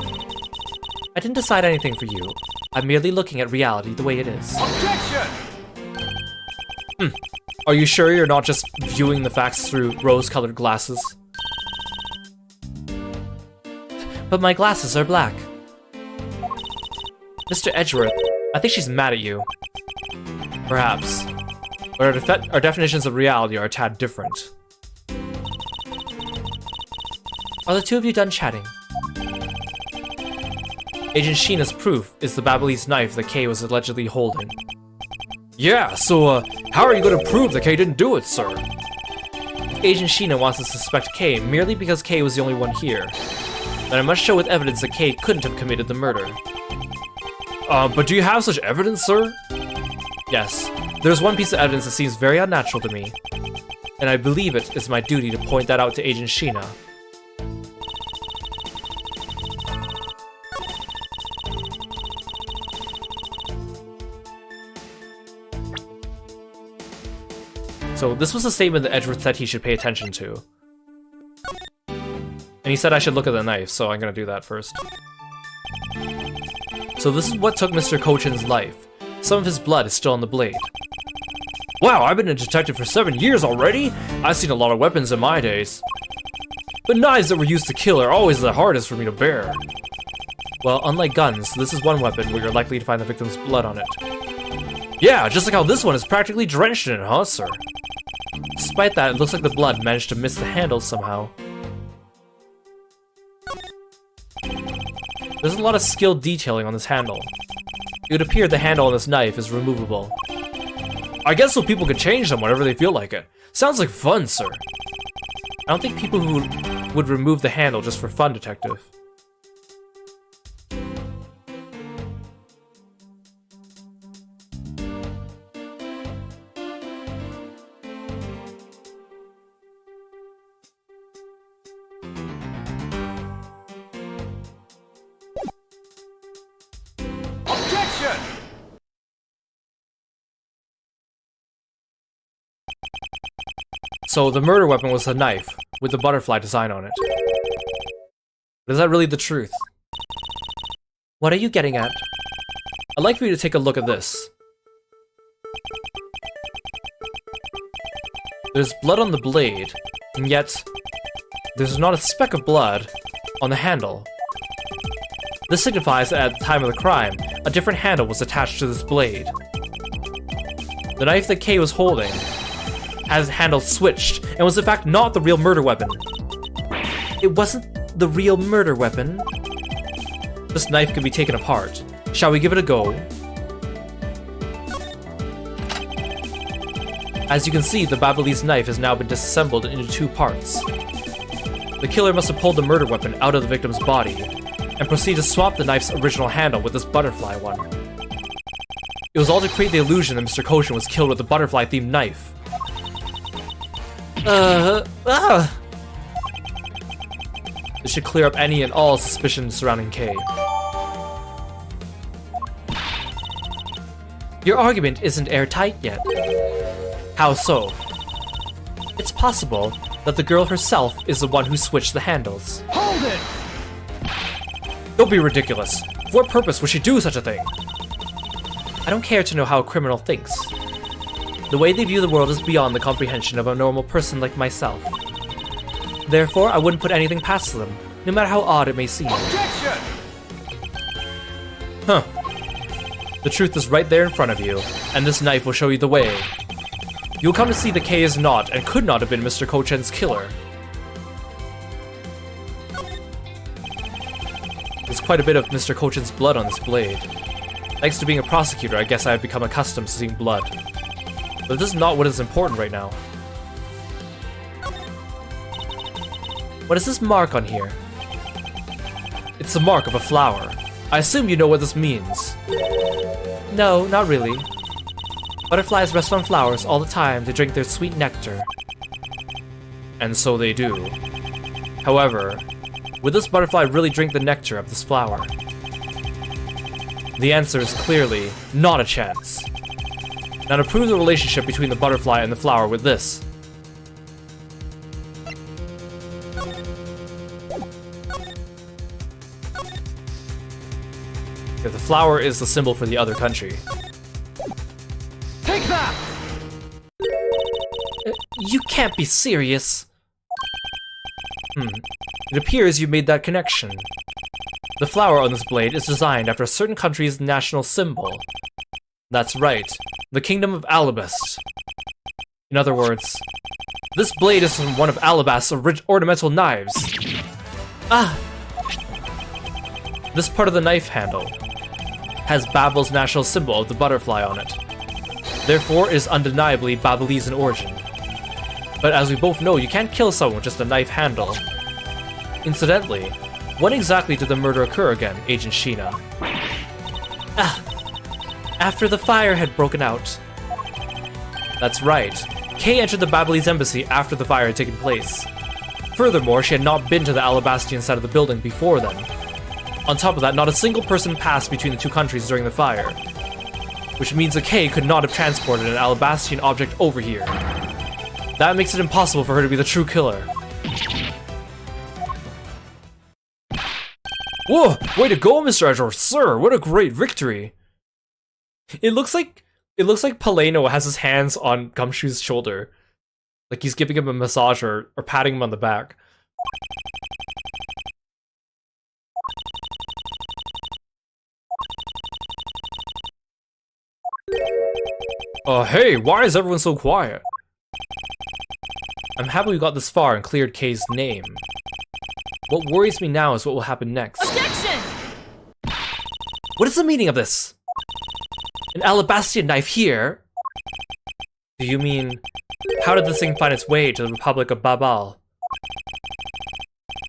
S1: I didn't decide anything for you. I'm merely looking at reality the way it is.
S2: Objection!
S1: Are you sure you're not just viewing the facts through rose-colored glasses? But my glasses are black. Mr. Edgeworth, I think she's mad at you. Perhaps. But our definitions of reality are a tad different. Are the two of you done chatting? Agent Sheena's proof is the Ablaze knife that Kay was allegedly holding. Yeah, so, how are you going to prove that Kay didn't do it, sir? Agent Sheena wants to suspect Kay merely because Kay was the only one here. Then I must show with evidence that Kay couldn't have committed the murder. But do you have such evidence, sir? Yes. There's one piece of evidence that seems very unnatural to me. And I believe it is my duty to point that out to Agent Sheena. So this was a statement that Edgeworth said he should pay attention to. And he said I should look at the knife, so I'm gonna do that first. So this is what took Mr. Kochin's life. Some of his blood is still on the blade. Wow, I've been a detective for 7 years already? I've seen a lot of weapons in my days. But knives that were used to kill are always the hardest for me to bear. Well, unlike guns, this is one weapon where you're likely to find the victim's blood on it. Yeah, just like how this one is practically drenched in it, huh, sir? Despite that, it looks like the blood managed to miss the handle somehow. There's a lot of skilled detailing on this handle. It would appear the handle on this knife is removable. I guess so people could change them whenever they feel like it. Sounds like fun, sir. I don't think people who would remove the handle just for fun, detective.
S2: Objection!
S1: So the murder weapon was a knife, with the butterfly design on it. But is that really the truth? What are you getting at? I'd like for you to take a look at this. There's blood on the blade, and yet there's not a speck of blood on the handle. This signifies that at the time of the crime, a different handle was attached to this blade. The knife that Kay was holding has the handle switched, and was in fact not the real murder weapon. It wasn't the real murder weapon. This knife can be taken apart. Shall we give it a go? As you can see, the Ablaze knife has now been disassembled into 2 parts. The killer must have pulled the murder weapon out of the victim's body, and proceeded to swap the knife's original handle with this butterfly one. It was all to create the illusion that Mr. Kochin was killed with a butterfly-themed knife. This should clear up any and all suspicions surrounding Kay. Your argument isn't airtight yet. How so? It's possible that the girl herself is the one who switched the handles.
S2: Hold it!
S1: Don't be ridiculous. For what purpose would she do such a thing? I don't care to know how a criminal thinks. The way they view the world is beyond the comprehension of a normal person like myself. Therefore, I wouldn't put anything past them, no matter how odd it may seem.
S2: Objection!
S1: Huh. The truth is right there in front of you, and this knife will show you the way. You'll come to see that Kay is not and could not have been Mr. Kochin's killer. There's quite a bit of Mr. Kochin's blood on this blade. Thanks to being a prosecutor, I guess I have become accustomed to seeing blood. But this is not what is important right now. What is this mark on here? It's the mark of a flower. I assume you know what this means. No, not really. Butterflies rest on flowers all the time to drink their sweet nectar. And so they do. However, would this butterfly really drink the nectar of this flower? The answer is clearly not a chance. Now to prove the relationship between the butterfly and the flower with this. If the flower is the symbol for the other country.
S2: Take that!
S1: You can't be serious. It appears you made that connection. The flower on this blade is designed after a certain country's national symbol. That's right, the Kingdom of Alabast. In other words, this blade is from one of Alabast's ornamental knives. Ah! This part of the knife handle has Babel's national symbol of the butterfly on it. Therefore, it is undeniably Babelese in origin. But as we both know, you can't kill someone with just a knife handle. Incidentally, when exactly did the murder occur again, Agent Sheena? Ah! After the fire had broken out. That's right. Kay entered the Babelese embassy after the fire had taken place. Furthermore, she had not been to the Alabastian side of the building before then. On top of that, not a single person passed between the two countries during the fire. Which means that Kay could not have transported an Alabastian object over here. That makes it impossible for her to be the true killer. Whoa! Way to go, Mr. Edgeworth, sir! What a great victory! It looks like Paleno has his hands on Gumshoe's shoulder. Like he's giving him a massage or patting him on the back. Hey, why is everyone so quiet? I'm happy we got this far and cleared Kay's name. What worries me now is what will happen next.
S3: Objection!
S1: What is the meaning of this? An Alabastian knife here? Do you mean, how did this thing find its way to the Republic of Babal?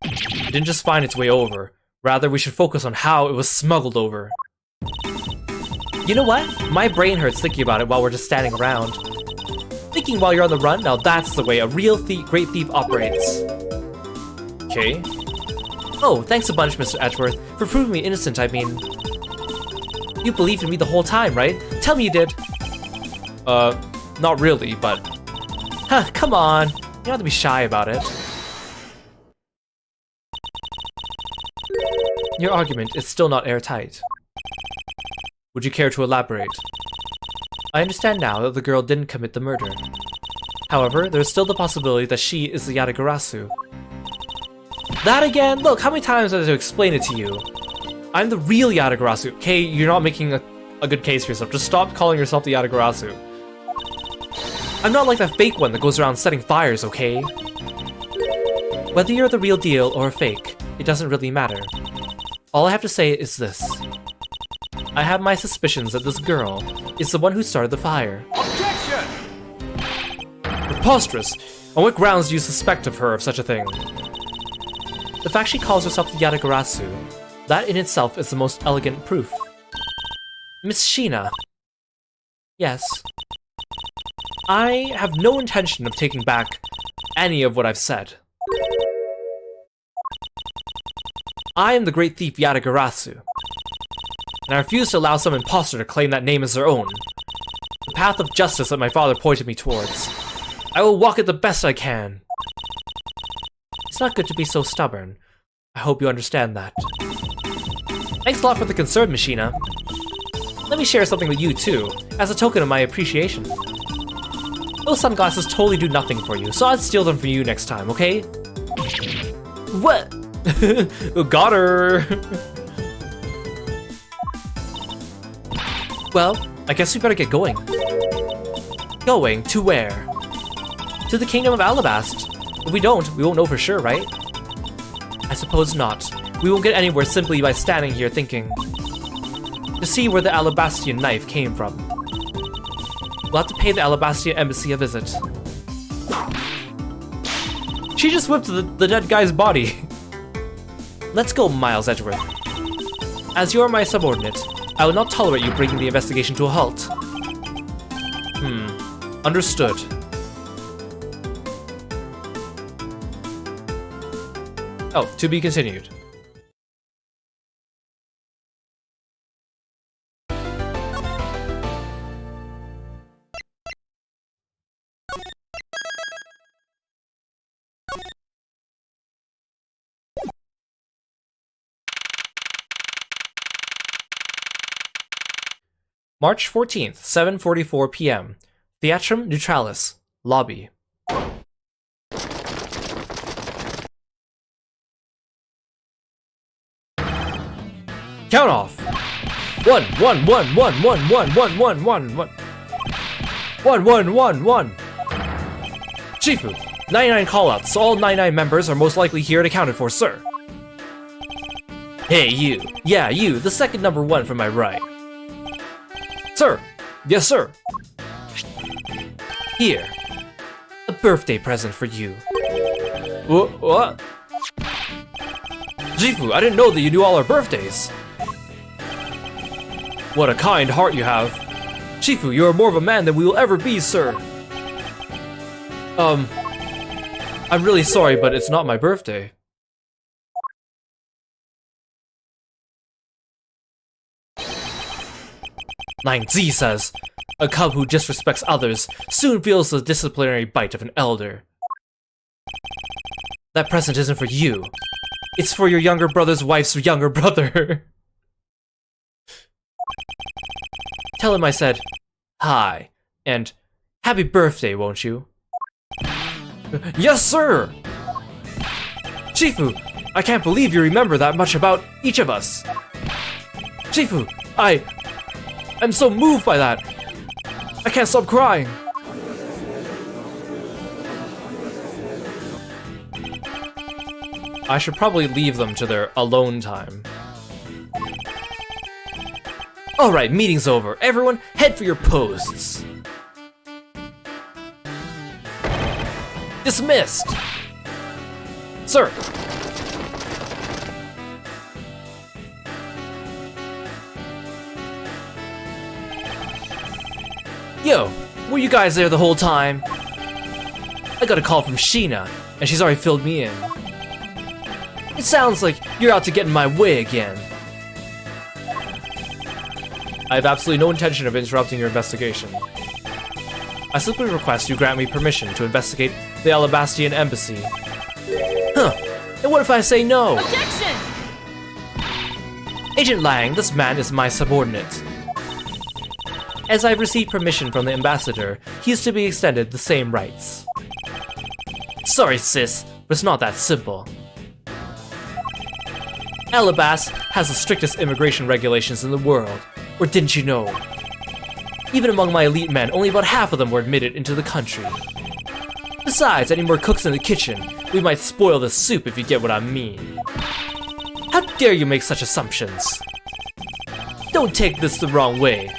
S1: It didn't just find its way over. Rather, we should focus on how it was smuggled over. You know what? My brain hurts thinking about it while we're just standing around. Thinking while you're on the run? Now that's the way a real great thief operates. Okay. Oh, thanks a bunch, Mr. Edgeworth, for proving me innocent, I mean. You believed in me the whole time, right? Tell me you did. Not really, but... Huh, come on. You don't have to be shy about it. Your argument is still not airtight. Would you care to elaborate? I understand now that the girl didn't commit the murder. However, there is still the possibility that she is the Yatagarasu. That again? Look, how many times do I have to explain it to you? I'm the real Yatagarasu. Okay, you're not making a good case for yourself. Just stop calling yourself the Yatagarasu. I'm not like that fake one that goes around setting fires, okay? Whether you're the real deal or a fake, it doesn't really matter. All I have to say is this. I have my suspicions that this girl is the one who started the fire.
S2: Objection!
S1: Preposterous! On what grounds do you suspect of her of such a thing? The fact she calls herself the Yatagarasu, that in itself is the most elegant proof. Miss Sheena. Yes. I have no intention of taking back any of what I've said. I am the great thief Yatagarasu, and I refuse to allow some imposter to claim that name as their own. The path of justice that my father pointed me towards. I will walk it the best I can. It's not good to be so stubborn. I hope you understand that. Thanks a lot for the concern, Machina. Let me share something with you too, as a token of my appreciation. Those sunglasses totally do nothing for you, so I'll steal them for you next time, okay? What? Got her! Well, I guess we better get going. Going to where? To the Kingdom of Alabast. If we don't, we won't know for sure, right? I suppose not. We won't get anywhere simply by standing here thinking. To see where the Alabastian knife came from. We'll have to pay the Alabastian embassy a visit. She just whipped the dead guy's body. Let's go, Miles Edgeworth. As you are my subordinate, I will not tolerate you bringing the investigation to a halt. Understood. Oh, to be continued. March 14th, 7:44 p.m. Theatrum Neutralis, Lobby. Count off. 1 1 1 1 1 1 1 1 1 1 1 1 1 1. Chifu, 99 callouts. All 99 members are most likely here and accounted for, sir. Hey, you. Yeah, you, the second number 1 from my right. Sir. Yes, sir. Here. A birthday present for you. What? Gifu, I didn't know that you knew all our birthdays. What a kind heart you have. Shifu, you are more of a man than we will ever be, sir. I'm really sorry, but it's not my birthday. Lang Zi says, a cub who disrespects others soon feels the disciplinary bite of an elder. That present isn't for you. It's for your younger brother's wife's younger brother. Tell him I said, hi, and happy birthday, won't you? Yes, sir! Shifu, I can't believe you remember that much about each of us. Shifu, I'm so moved by that. I can't stop crying. I should probably leave them to their alone time. Alright, meeting's over. Everyone, head for your posts. Dismissed! Sir! Yo, were you guys there the whole time? I got a call from Sheena, and she's already filled me in. It sounds like you're out to get in my way again. I have absolutely no intention of interrupting your investigation. I simply request you grant me permission to investigate the Alabastian embassy. Huh, and what if I say no?
S3: Objection!
S1: Agent Lang, this man is my subordinate. As I've received permission from the ambassador, he is to be extended the same rights. Sorry, sis, but it's not that simple. Alabast has the strictest immigration regulations in the world, or didn't you know? Even among my elite men, only about half of them were admitted into the country. Besides, any more cooks in the kitchen, we might spoil the soup if you get what I mean. How dare you make such assumptions? Don't take this the wrong way,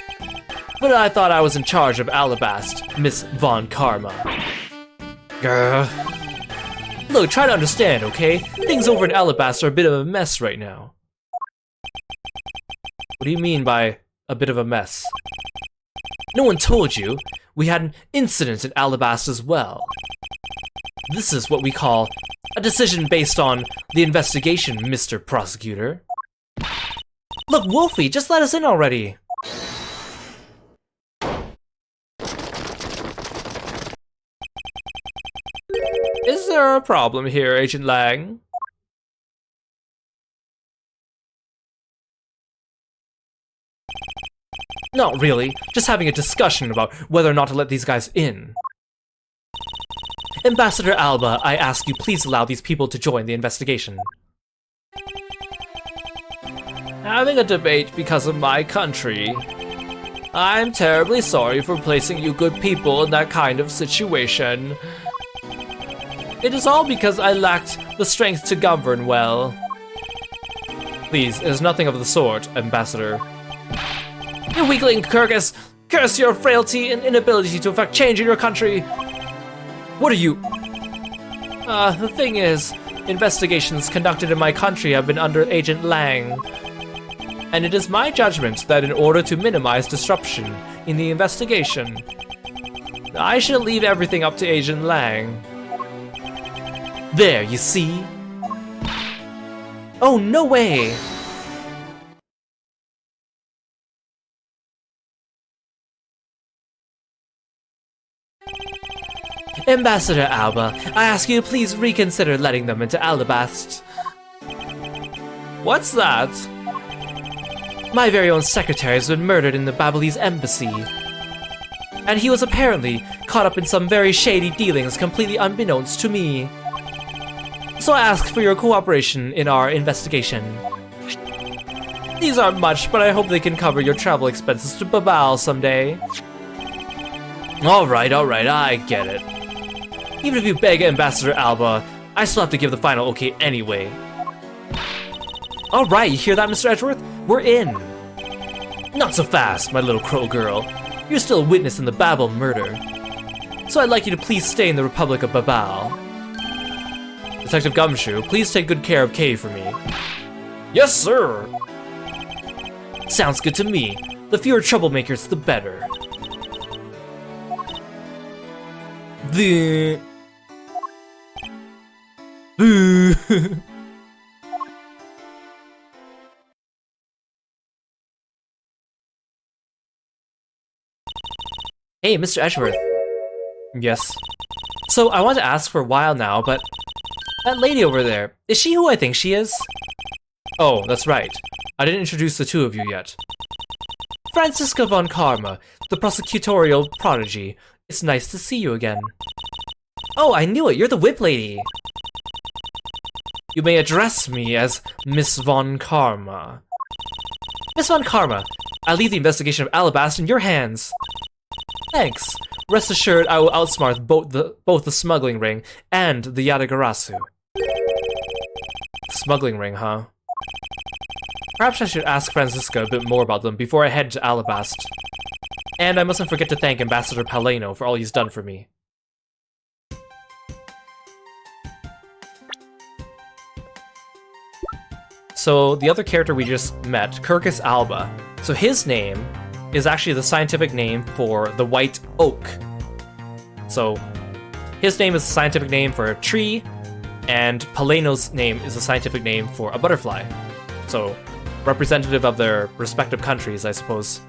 S1: but I thought I was in charge of Alabast, Miss Von Karma. Grr. Look, try to understand, okay? Things over in Alabast are a bit of a mess right now. What do you mean by a bit of a mess? No one told you. We had an incident in Alabast as well. This is what we call a decision based on the investigation, Mr. Prosecutor. Look, Wolfie, just let us in already. Is there a problem here, Agent Lang? Not really, just having a discussion about whether or not to let these guys in. Ambassador Alba, I ask you please allow these people to join the investigation. Having a debate because of my country. I'm terribly sorry for placing you good people in that kind of situation. It is all because I lacked the strength to govern well. Please, it is nothing of the sort, Ambassador. You weakling Kirkus! Curse your frailty and inability to effect change in your country! What are you? The thing is, investigations conducted in my country have been under Agent Lang. And it is my judgment that in order to minimize disruption in the investigation, I should leave everything up to Agent Lang. There, you see? Oh, no way! Ambassador Alba, I ask you to please reconsider letting them into Alabast. What's that? My very own secretary has been murdered in the Babalese embassy. And he was apparently caught up in some very shady dealings completely unbeknownst to me. So I ask for your cooperation in our investigation. These aren't much, but I hope they can cover your travel expenses to Babal someday. Alright, I get it. Even if you beg Ambassador Alba, I still have to give the final okay anyway. Alright, you hear that, Mr. Edgeworth? We're in! Not so fast, my little crow girl. You're still a witness in the Babel murder. So I'd like you to please stay in the Republic of Babel. Detective Gumshoe, please take good care of Kay for me. Yes, sir! Sounds good to me. The fewer troublemakers, the better. The... Hey, Mr. Edgeworth. Yes. So, I wanted to ask for a while now, but... that lady over there, is she who I think she is? Oh, that's right. I didn't introduce the two of you yet. Franziska von Karma, the prosecutorial prodigy. It's nice to see you again. Oh, I knew it! You're the whip lady! You may address me as Miss von Karma. Miss von Karma, I leave the investigation of Alabast in your hands. Thanks. Rest assured, I will outsmart both the smuggling ring and the Yadagarasu. Smuggling ring, huh? Perhaps I should ask Franziska a bit more about them before I head to Alabast. And I mustn't forget to thank Ambassador Paleno for all he's done for me. So, the other character we just met, Kirkus Alba. So his name is actually the scientific name for the white oak. So, his name is the scientific name for a tree, and Paleno's name is the scientific name for a butterfly. So, representative of their respective countries, I suppose.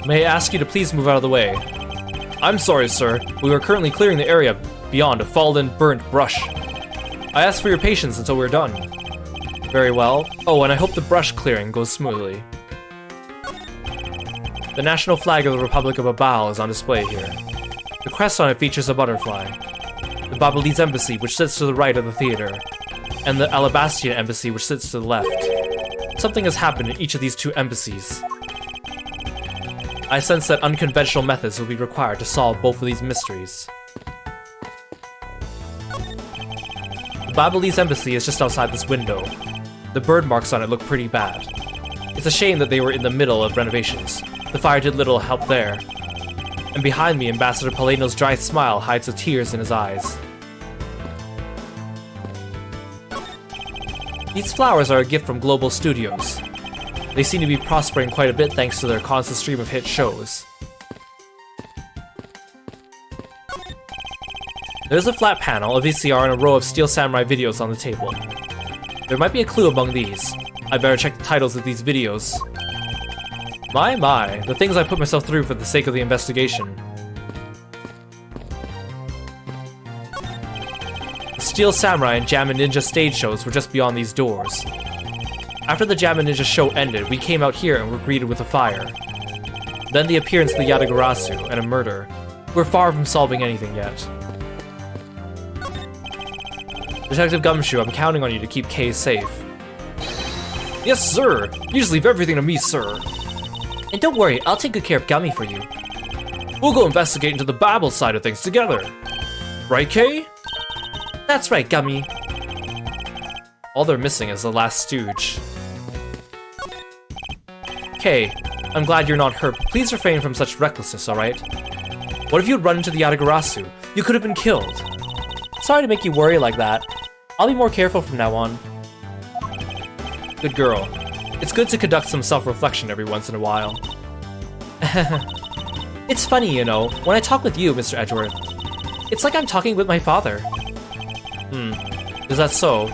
S1: May I ask you to please move out of the way? I'm sorry, sir. We are currently clearing the area beyond a fallen, burnt brush. I ask for your patience until we're done. Very well. Oh, and I hope the brush clearing goes smoothly. The national flag of the Republic of Babel is on display here. The crest on it features a butterfly. The Babelese embassy, which sits to the right of the theater, and the Alabastian embassy, which sits to the left. Something has happened in each of these two embassies. I sense that unconventional methods will be required to solve both of these mysteries. The Babelese embassy is just outside this window. The bird marks on it look pretty bad. It's a shame that they were in the middle of renovations. The fire did little help there. And behind me, Ambassador Paleno's dry smile hides the tears in his eyes. These flowers are a gift from Global Studios. They seem to be prospering quite a bit thanks to their constant stream of hit shows. There's a flat panel, a VCR, and a row of Steel Samurai videos on the table. There might be a clue among these. I better check the titles of these videos. My, the things I put myself through for the sake of the investigation. The Steel Samurai and Jammin' Ninja stage shows were just beyond these doors. After the Jammin' Ninja show ended, we came out here and were greeted with a fire. Then the appearance of the Yadagarasu and a murder. We're far from solving anything yet. Detective Gumshoe, I'm counting on you to keep Kay safe. Yes, sir! You just leave everything to me, sir. And don't worry, I'll take good care of Gummy for you. We'll go investigate into the Babel side of things together. Right, Kay? That's right, Gummy. All they're missing is the last stooge. Kay, I'm glad you're not hurt, but please refrain from such recklessness, alright? What if you'd run into the Yadagarasu? You could have been killed. Sorry to make you worry like that. I'll be more careful from now on. Good girl. It's good to conduct some self-reflection every once in a while. It's funny, you know, when I talk with you, Mr. Edgeworth. It's like I'm talking with my father. Is that so?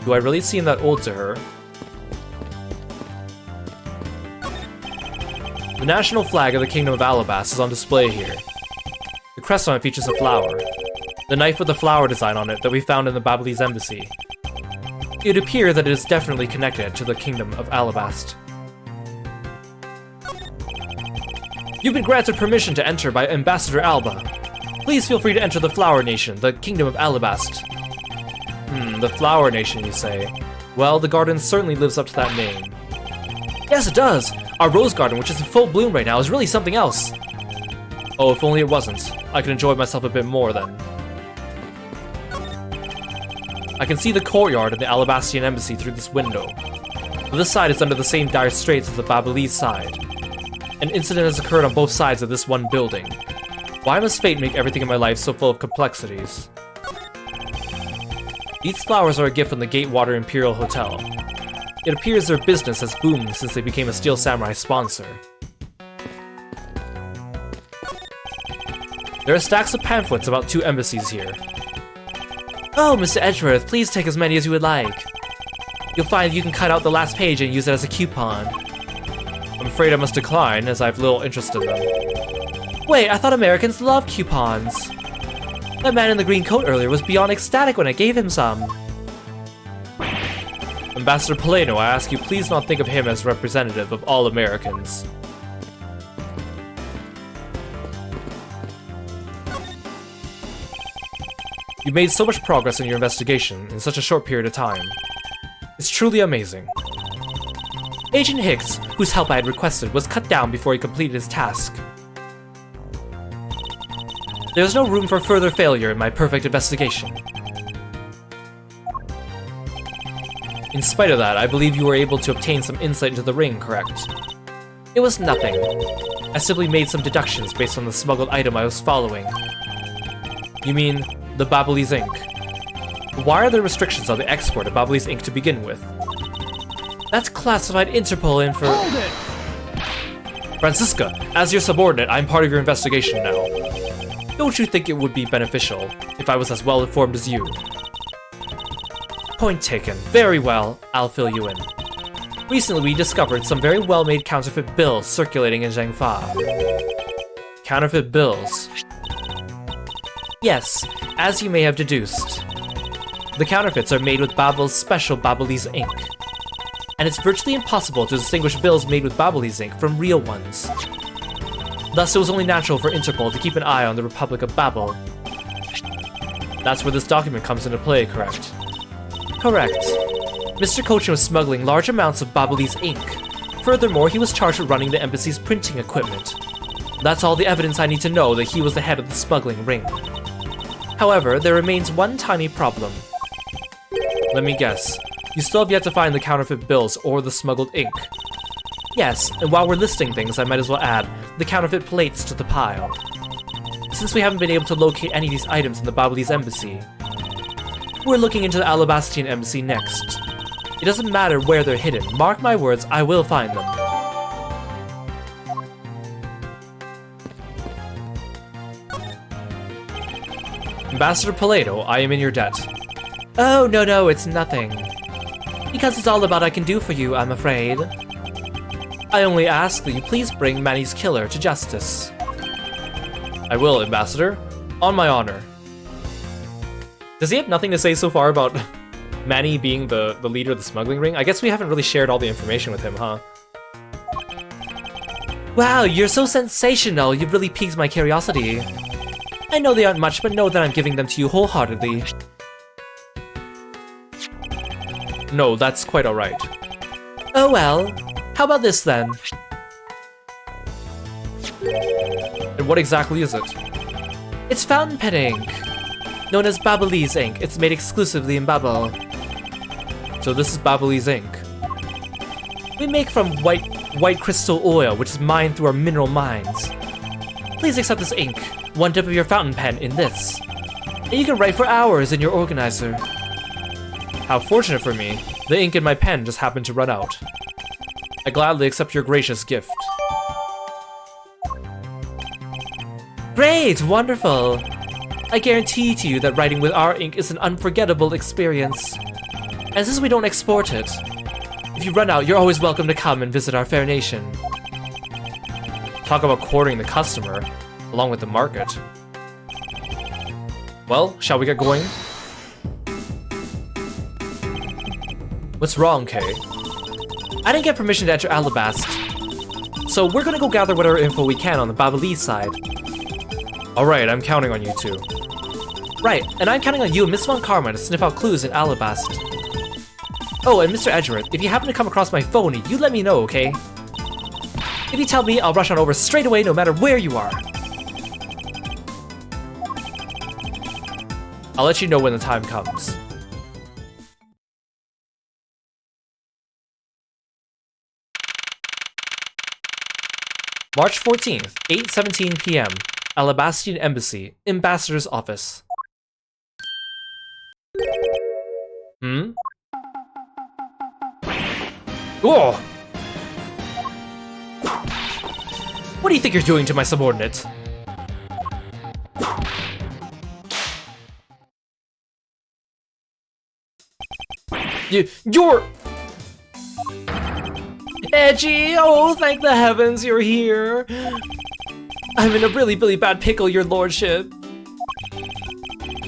S1: Do I really seem that old to her? The national flag of the Kingdom of Alabast is on display here. The crest on it features a flower. The knife with the flower design on it that we found in the Babelese embassy. It would appear that it is definitely connected to the Kingdom of Alabast. You've been granted permission to enter by Ambassador Alba. Please feel free to enter the Flower Nation, the Kingdom of Alabast. The Flower Nation, you say? Well, the garden certainly lives up to that name. Yes, it does! Our rose garden, which is in full bloom right now, is really something else. Oh, if only it wasn't. I could enjoy myself a bit more then. I can see the courtyard of the Alabastian embassy through this window. But this side is under the same dire straits as the Babylese side. An incident has occurred on both sides of this one building. Why must fate make everything in my life so full of complexities? These flowers are a gift from the Gatewater Imperial Hotel. It appears their business has boomed since they became a Steel Samurai sponsor. There are stacks of pamphlets about 2 embassies here. Oh, Mr. Edgeworth, please take as many as you would like. You'll find you can cut out the last page and use it as a coupon. I'm afraid I must decline, as I have little interest in them. Wait, I thought Americans love coupons. That man in the green coat earlier was beyond ecstatic when I gave him some. Ambassador Poleno, I ask you please not think of him as representative of all Americans. You made so much progress in your investigation in such a short period of time. It's truly amazing. Agent Hicks, whose help I had requested, was cut down before he completed his task. There is no room for further failure in my perfect investigation. In spite of that, I believe you were able to obtain some insight into the ring, correct? It was nothing. I simply made some deductions based on the smuggled item I was following. You mean the Babylese ink? Why are there restrictions on the export of Babylese ink to begin with? That's classified Interpol info.
S2: Hold it!
S1: Francisca, as your subordinate, I'm part of your investigation now. Don't you think it would be beneficial if I was as well informed as you? Point taken. Very well, I'll fill you in. Recently, we discovered some very well-made counterfeit bills circulating in Zhangfa. Counterfeit bills? Yes, as you may have deduced. The counterfeits are made with Babel's special Babylese ink. And it's virtually impossible to distinguish bills made with Babylese ink from real ones. Thus, it was only natural for Interpol to keep an eye on the Republic of Babel. That's where this document comes into play, correct? Correct. Mr. Cochin was smuggling large amounts of Babylese ink. Furthermore, he was charged with running the embassy's printing equipment. That's all the evidence I need to know that he was the head of the smuggling ring. However, there remains one tiny problem. Let me guess. You still have yet to find the counterfeit bills or the smuggled ink. Yes, and while we're listing things, I might as well add the counterfeit plates to the pile. Since we haven't been able to locate any of these items in the Babylese embassy, we're looking into the Alabastian embassy next. It doesn't matter where they're hidden. Mark my words, I will find them. Ambassador Poleno, I am in your debt. Oh, no, it's nothing. Because it's all about I can do for you, I'm afraid. I only ask that you please bring Manny's killer to justice. I will, Ambassador. On my honor. Does he have nothing to say so far about Manny being the leader of the smuggling ring? I guess we haven't really shared all the information with him, huh? Wow, you're so sensational. You've really piqued my curiosity. I know they aren't much, but know that I'm giving them to you wholeheartedly. No, that's quite alright. Oh well. How about this then? And what exactly is it? It's fountain pen ink. Known as Babylese ink, it's made exclusively in Babel. So this is Babylese ink. We make from white crystal oil, which is mined through our mineral mines. Please accept this ink, one dip of your fountain pen in this. And you can write for hours in your organizer. How fortunate for me, the ink in my pen just happened to run out. I gladly accept your gracious gift. Great! Wonderful! I guarantee to you that writing with our ink is an unforgettable experience. And since we don't export it, if you run out, you're always welcome to come and visit our fair nation. Talk about courting the customer, along with the market. Well, shall we get going? What's wrong, Kay? I didn't get permission to enter Alabast, so we're gonna go gather whatever info we can on the Babylese side. Alright, I'm counting on you two. Right, and I'm counting on you and Miss Von Karma to sniff out clues in Alabast. Oh, and Mr. Edgeworth, if you happen to come across my phone, you let me know, okay? If you tell me, I'll rush on over straight away no matter where you are. I'll let you know when the time comes. March 14th, 8:17 p.m. Alabastian Embassy, Ambassador's Office. Hmm? Whoa! What do you think you're doing to my subordinate? You're... Edgy! Oh, thank the heavens you're here! I'm in a really, really bad pickle, your lordship.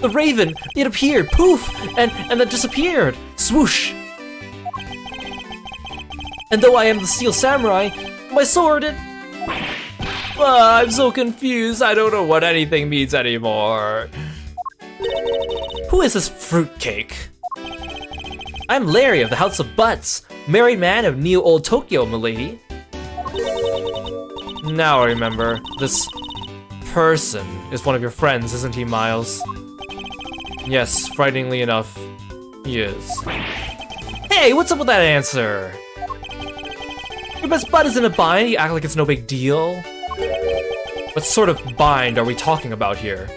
S1: The raven, it appeared, poof, and then disappeared, swoosh. And though I am the steel samurai, my sword, I'm so confused, I don't know what anything means anymore. Who is this fruitcake? I'm Larry of the House of Butts, married man of Neo Old Tokyo, milady. Now I remember, this person is one of your friends, isn't he, Miles? Yes, frighteningly enough, he is. Hey, what's up with that answer? Your best bud is in a bind, you act like it's no big deal. What sort of bind are we talking about here?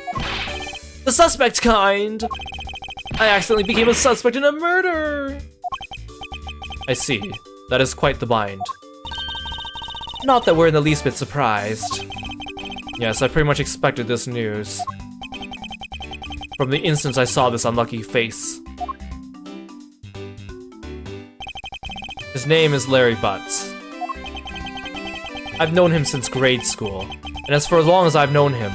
S1: The suspect kind! I accidentally became a suspect in a murder! I see. That is quite the bind. Not that we're in the least bit surprised. Yes, I pretty much expected this news. From the instant I saw this unlucky face. His name is Larry Butts. I've known him since grade school, and as for as long as I've known him,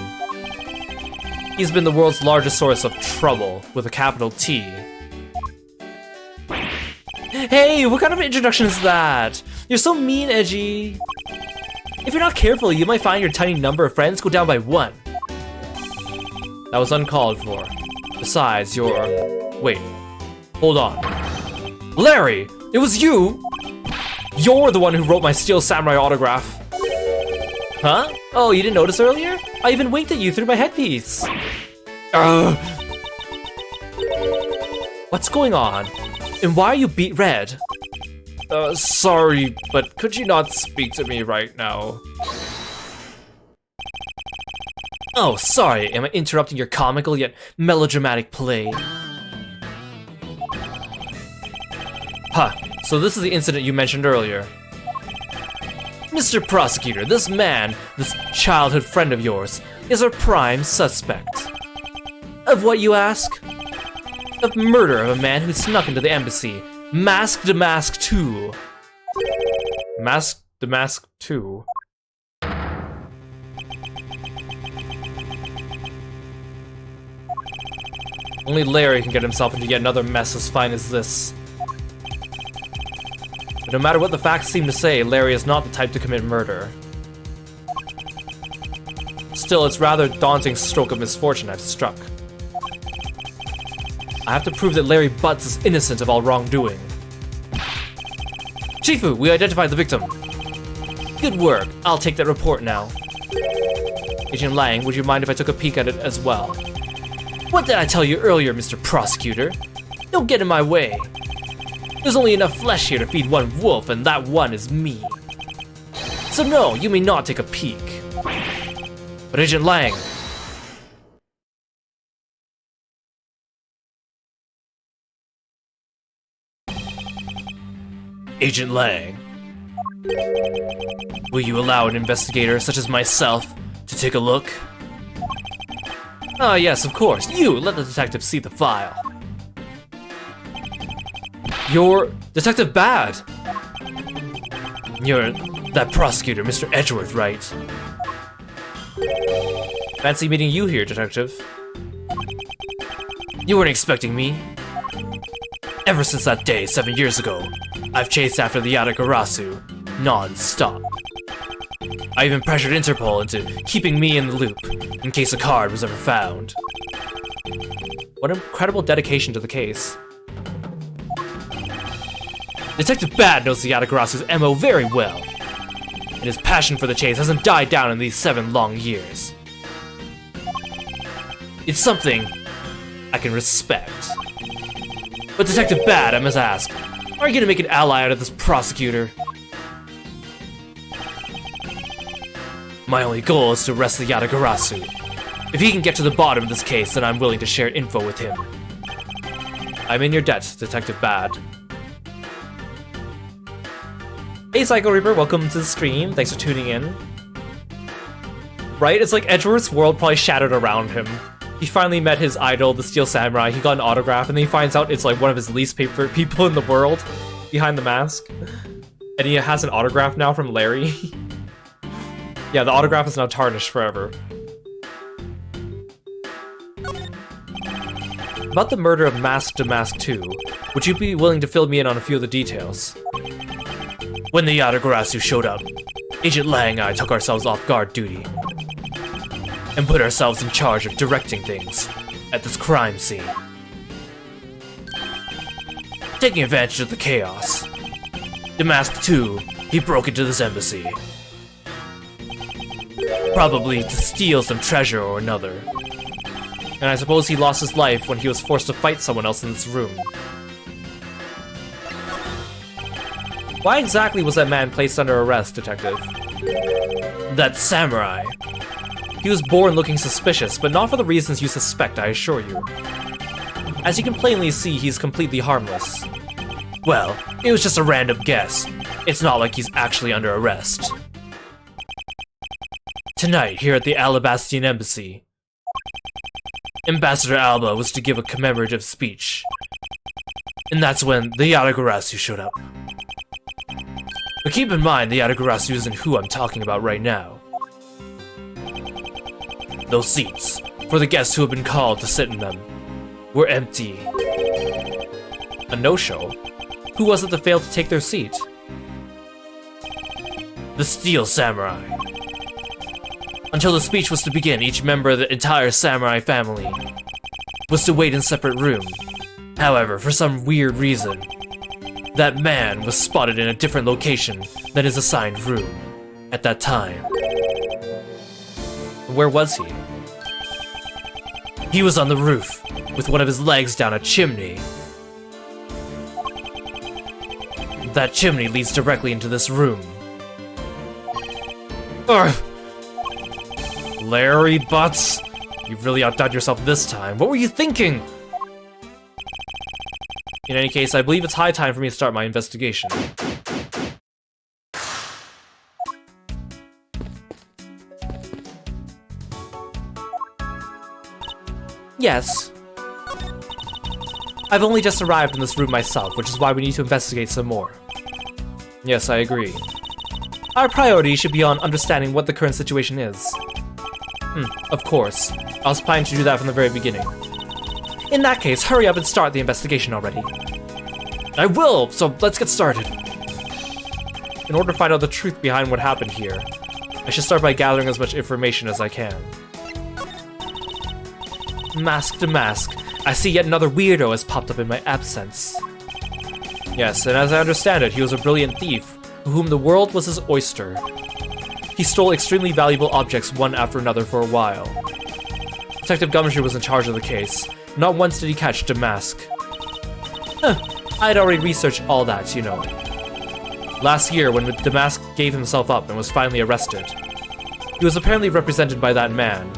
S1: he's been the world's largest source of trouble, with a capital T. Hey, what kind of introduction is that? You're so mean, Edgy. If you're not careful, you might find your tiny number of friends go down by 1. That was uncalled for. Besides, you're... Wait. Hold on. Larry! It was you! You're the one who wrote my Steel Samurai autograph. Huh? Oh, you didn't notice earlier? I even winked at you through my headpiece. What's going on? And why are you beet red? Sorry, but could you not speak to me right now? Oh, sorry, am I interrupting your comical yet melodramatic play? Huh, so this is the incident you mentioned earlier. Mr. Prosecutor, this man, this childhood friend of yours, is our prime suspect. Of what, you ask? Of murder of a man who snuck into the embassy. Masked to Mask 2. Masked to Mask 2? Only Larry can get himself into yet another mess as fine as this. But no matter what the facts seem to say, Larry is not the type to commit murder. Still, it's rather daunting stroke of misfortune I've struck. I have to prove that Larry Butts is innocent of all wrongdoing. Chifu, we identified the victim. Good work. I'll take that report now. Agent Lang, would you mind if I took a peek at it as well? What did I tell you earlier, Mr. Prosecutor? Don't get in my way. There's only enough flesh here to feed one wolf, and that one is me. So no, you may not take a peek. But Agent Lang... Agent Lang, will you allow an investigator such as myself to take a look? Ah, yes, of course. You, let the detective see the file. You're Detective Bad. You're that prosecutor, Mr. Edgeworth, right? Fancy meeting you here, Detective. You weren't expecting me. Ever since that day 7 years ago, I've chased after the Yatagarasu non-stop. I even pressured Interpol into keeping me in the loop in case a card was ever found. What incredible dedication to the case. Detective Bad knows the Yatagarasu's MO very well, and his passion for the chase hasn't died down in these 7 long years. It's something I can respect. But Detective Bad, I must ask, are you gonna make an ally out of this prosecutor? My only goal is to arrest the Yatagarasu. If he can get to the bottom of this case, then I'm willing to share info with him. I'm in your debt, Detective Bad. Hey Psycho Reaper, welcome to the stream. Thanks for tuning in. Right? It's like Edgeworth's world probably shattered around him. He finally met his idol, the Steel Samurai. He got an autograph, and then he finds out it's like one of his least favorite people in the world behind the mask. And he has an autograph now from Larry. Yeah, the autograph is now tarnished forever. About the murder of Mask to Mask 2, would you be willing to fill me in on a few of the details? When the Yatagarasu showed up, Agent Lang and I took ourselves off guard duty and put ourselves in charge of directing things at this crime scene. Taking advantage of the chaos, Damask 2, he broke into this embassy. Probably to steal some treasure or another. And I suppose he lost his life when he was forced to fight someone else in this room. Why exactly was that man placed under arrest, Detective? That samurai. He was born looking suspicious, but not for the reasons you suspect, I assure you. As you can plainly see, he's completely harmless. Well, it was just a random guess. It's not like he's actually under arrest. Tonight, here at the Alabastian Embassy, Ambassador Alba was to give a commemorative speech. And that's when the Yatagarasu showed up. But keep in mind, the Yatagarasu isn't who I'm talking about right now. Those seats, for the guests who have been called to sit in them, were empty. A no-show? Who was it that failed to take their seat? The Steel Samurai. Until the speech was to begin, each member of the entire samurai family was to wait in a separate room. However, for some weird reason, that man was spotted in a different location than his assigned room at that time. Where was he? He was on the roof, with one of his legs down a chimney. That chimney leads directly into this room. Ugh. Larry Butts, you've really outdone yourself this time. What were you thinking? In any case, I believe it's high time for me to start my investigation. Yes. I've only just arrived in this room myself, which is why we need to investigate some more. Yes, I agree. Our priority should be on understanding what the current situation is. Of course. I was planning to do that from the very beginning. In that case, hurry up and start the investigation already. I will, so let's get started. In order to find out the truth behind what happened here, I should start by gathering as much information as I can. Mask to mask, I see yet another weirdo has popped up in my absence. Yes, and as I understand it, he was a brilliant thief, for whom the world was his oyster. He stole extremely valuable objects one after another for a while. Detective Gumshoe was in charge of the case. Not once did he catch Damask. I had already researched all that, you know. Last year, when Damask gave himself up and was finally arrested, he was apparently represented by that man.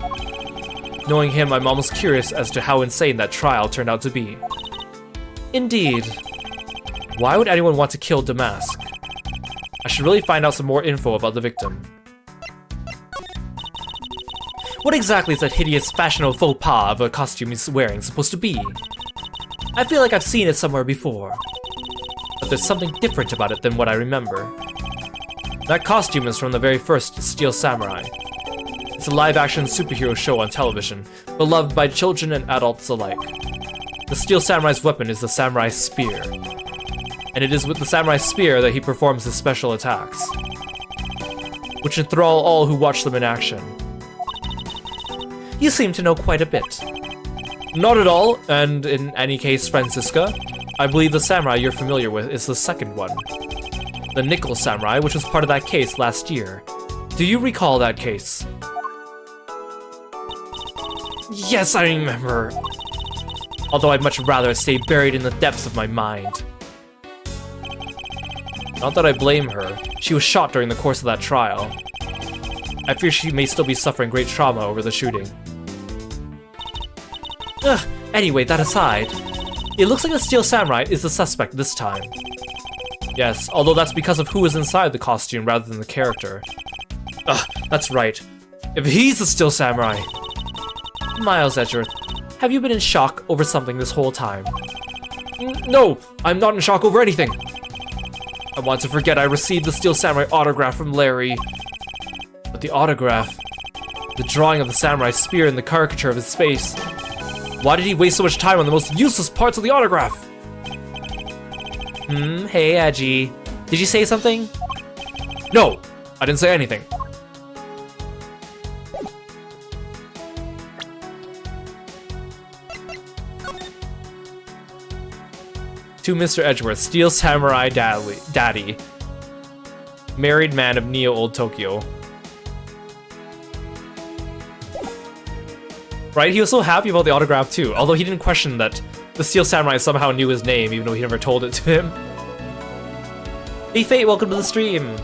S1: Knowing him, I'm almost curious as to how insane that trial turned out to be. Indeed. Why would anyone want to kill Damask? I should really find out some more info about the victim. What exactly is that hideous fashionable faux pas of a costume he's wearing supposed to be? I feel like I've seen it somewhere before, but there's something different about it than what I remember. That costume is from the very first Steel Samurai. It's a live-action superhero show on television, beloved by children and adults alike. The Steel Samurai's weapon is the Samurai Spear, and it is with the Samurai Spear that he performs his special attacks, which enthrall all who watch them in action. You seem to know quite a bit. Not at all, and in any case, Francisca, I believe the samurai you're familiar with is the second one. The Nickel Samurai, which was part of that case last year. Do you recall that case? Yes, I remember. Although I'd much rather it stay buried in the depths of my mind. Not that I blame her. She was shot during the course of that trial. I fear she may still be suffering great trauma over the shooting. Ugh, anyway, that aside, it looks like the Steel Samurai is the suspect this time. Yes, although that's because of who is inside the costume rather than the character. Ugh, that's right. If he's the Steel Samurai... Miles Edgeworth, have you been in shock over something this whole time? No, I'm not in shock over anything. I want to forget I received the Steel Samurai autograph from Larry. But the autograph... the drawing of the samurai spear and the caricature of his face... Why did he waste so much time on the most useless parts of the autograph? Hey, Edgy. Did you say something? No, I didn't say anything. To Mr. Edgeworth, Steel Samurai Daddy. Married man of Neo Old Tokyo. Right, he was so happy about the autograph too, although he didn't question that the Steel Samurai somehow knew his name, even though he never told it to him. Hey Fate, welcome to the stream!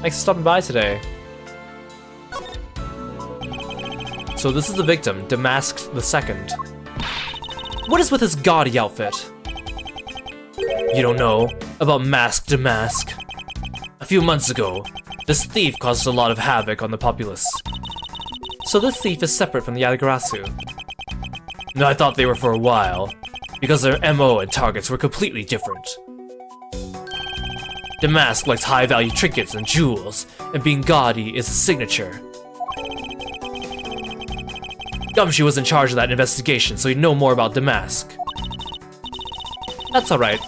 S1: Thanks for stopping by today. So this is the victim, Damasked II. What is with his gaudy outfit? You don't know about Mask Damask? A few months ago, this thief caused a lot of havoc on the populace. So this thief is separate from the Yatagarasu. No, I thought they were for a while, because their MO and targets were completely different. Damask likes high-value trinkets and jewels, and being gaudy is a signature. Gumshoe was in charge of that investigation, so he'd know more about Damask. That's alright.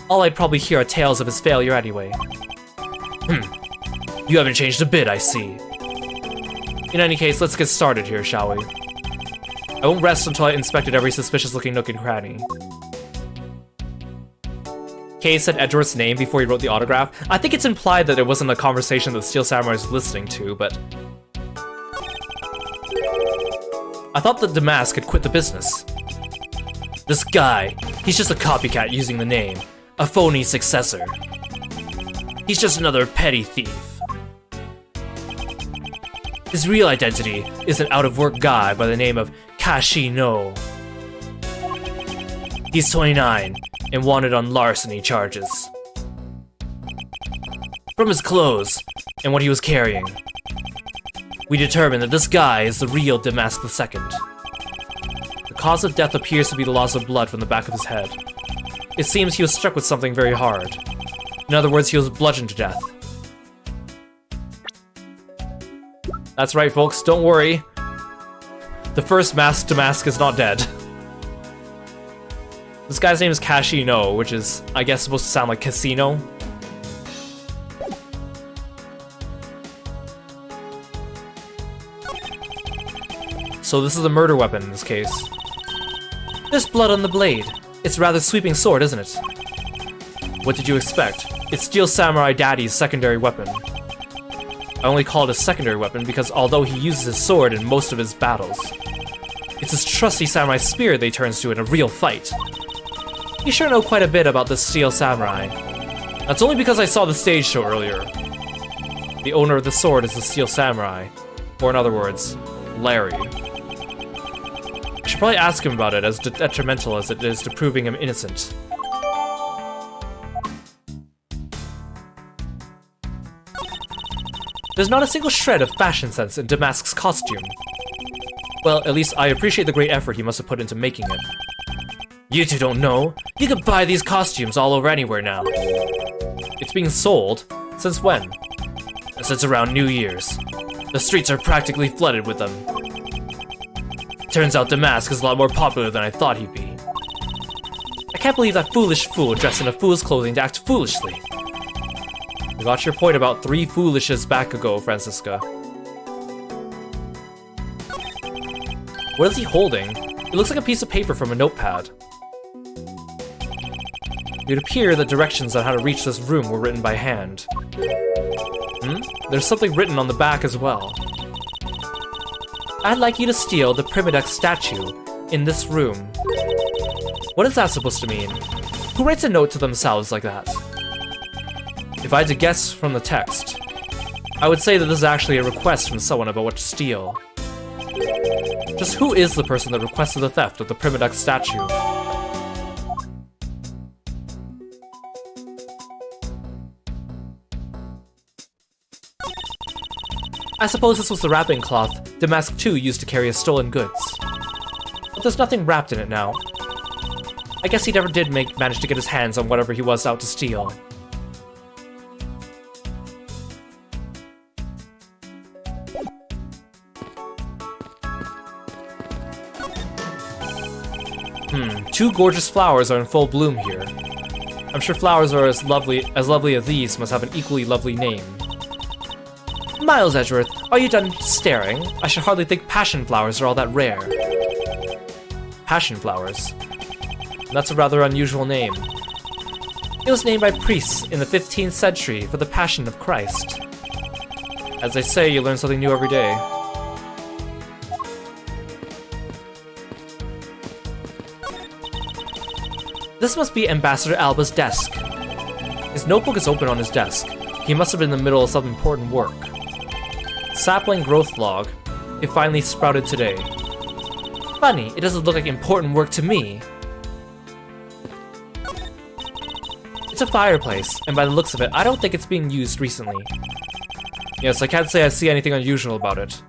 S1: All I'd probably hear are tales of his failure anyway. You haven't changed a bit, I see. In any case, let's get started here, shall we? I won't rest until I inspected every suspicious-looking nook and cranny. Kay said Edgeworth's name before he wrote the autograph. I think it's implied that it wasn't a conversation that Steel Samurai was listening to, but... I thought that Damask had quit the business. This guy, he's just a copycat using the name. A phony successor. He's just another petty thief. His real identity is an out-of-work guy by the name of Kashino. He's 29 and wanted on larceny charges. From his clothes and what he was carrying, we determined that this guy is the real Damask II. The cause of death appears to be the loss of blood from the back of his head. It seems he was struck with something very hard. In other words, he was bludgeoned to death. That's right, folks, don't worry. The first Mask Damask is not dead. This guy's name is Kashino, which is, I guess, supposed to sound like casino. So this is a murder weapon in this case. There's blood on the blade. It's a rather sweeping sword, isn't it? What did you expect? It's Steel Samurai Daddy's secondary weapon. I only call it a secondary weapon because although he uses his sword in most of his battles, it's his trusty samurai spear that he turns to in a real fight. You sure know quite a bit about this Steel Samurai. That's only because I saw the stage show earlier. The owner of the sword is the Steel Samurai, or in other words, Larry. I should probably ask him about it, as detrimental as it is to proving him innocent. There's not a single shred of fashion sense in Damask's costume. Well, at least I appreciate the great effort he must have put into making it. You two don't know. You can buy these costumes all over anywhere now. It's being sold? Since when? Since around New Year's. The streets are practically flooded with them. Turns out Damask is a lot more popular than I thought he'd be. I can't believe that foolish fool dressed in a fool's clothing to act foolishly. You got your point about 3 foolishes back ago, Francisca. What is he holding? It looks like a piece of paper from a notepad. It would appear that directions on how to reach this room were written by hand. There's something written on the back as well. I'd like you to steal the Primidex statue in this room. What is that supposed to mean? Who writes a note to themselves like that? If I had to guess from the text, I would say that this is actually a request from someone about what to steal. Just who is the person that requested the theft of the Primaduck statue? I suppose this was the wrapping cloth Damask 2 used to carry his stolen goods. But there's nothing wrapped in it now. I guess he never did manage to get his hands on whatever he was out to steal. Two gorgeous flowers are in full bloom here. I'm sure flowers are as lovely as these must have an equally lovely name. Miles Edgeworth, are you done staring? I should hardly think passion flowers are all that rare. Passion flowers. That's a rather unusual name. It was named by priests in the 15th century for the Passion of Christ. As they say, you learn something new every day. This must be Ambassador Alba's desk. His notebook is open on his desk. He must have been in the middle of some important work. Sapling growth log. It finally sprouted today. Funny, it doesn't look like important work to me. It's a fireplace, and by the looks of it, I don't think it's being used recently. Yes, I can't say I see anything unusual about it.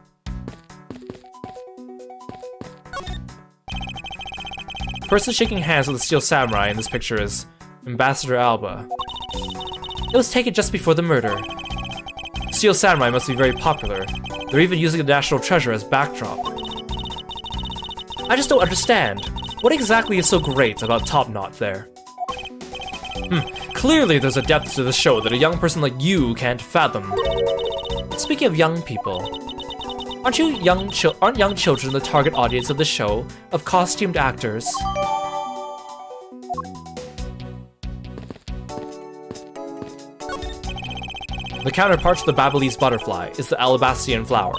S1: The person shaking hands with the Steel Samurai in this picture is Ambassador Alba. It was taken just before the murder. Steel Samurai must be very popular. They're even using the National Treasure as backdrop. I just don't understand. What exactly is so great about Top Knot there? Clearly there's a depth to the show that a young person like you can't fathom. Speaking of young people, aren't young children the target audience of the show, of costumed actors? The counterpart to the Babalese butterfly is the Alabastian flower.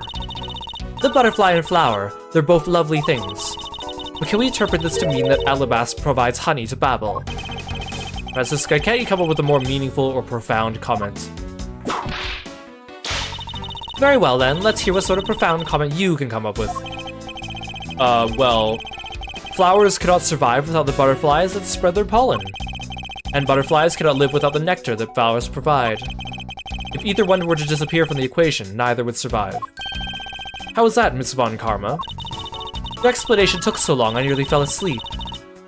S1: The butterfly and flower, they're both lovely things. But can we interpret this to mean that Alabast provides honey to Babel? Francisca, can't you come up with a more meaningful or profound comment? Very well then, let's hear what sort of profound comment you can come up with. Well, flowers cannot survive without the butterflies that spread their pollen. And butterflies cannot live without the nectar that flowers provide. If either one were to disappear from the equation, neither would survive. How was that, Miss Von Karma? Your explanation took so long I nearly fell asleep.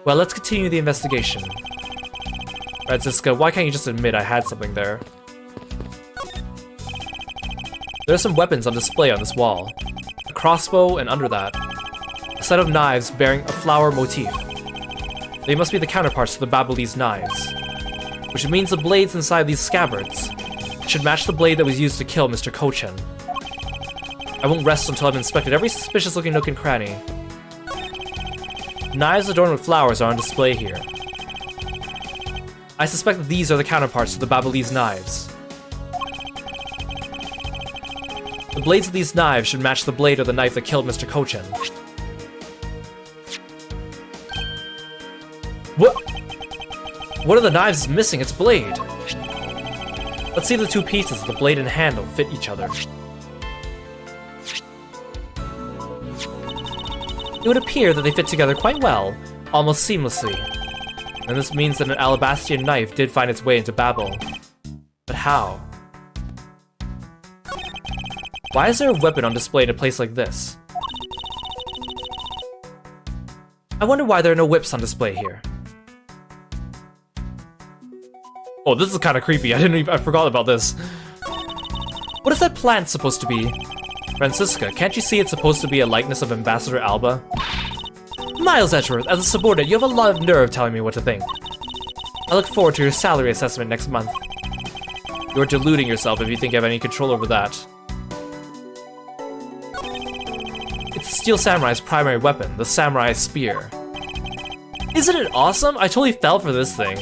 S1: Well, let's continue the investigation. Francisca, why can't you just admit I had something there? There are some weapons on display on this wall. A crossbow, and under that, a set of knives bearing a flower motif. They must be the counterparts to the Babalese knives, which means the blades inside these scabbards should match the blade that was used to kill Mr. Kochen. I won't rest until I've inspected every suspicious-looking nook and cranny. Knives adorned with flowers are on display here. I suspect that these are the counterparts to the Babalese knives. The blades of these knives should match the blade of the knife that killed Mr. Kochen. What are the knives missing its blade? Let's see if the two pieces, the blade and handle, fit each other. It would appear that they fit together quite well, almost seamlessly. And this means that an Alabastian knife did find its way into Babel. But how? Why is there a weapon on display in a place like this? I wonder why there are no whips on display here. Oh, this is kind of creepy. I forgot about this. What is that plant supposed to be? Francisca, can't you see it's supposed to be a likeness of Ambassador Alba? Miles Edgeworth, as a subordinate, you have a lot of nerve telling me what to think. I look forward to your salary assessment next month. You're deluding yourself if you think you have any control over that. It's the Steel Samurai's primary weapon, the Samurai Spear. Isn't it awesome? I totally fell for this thing.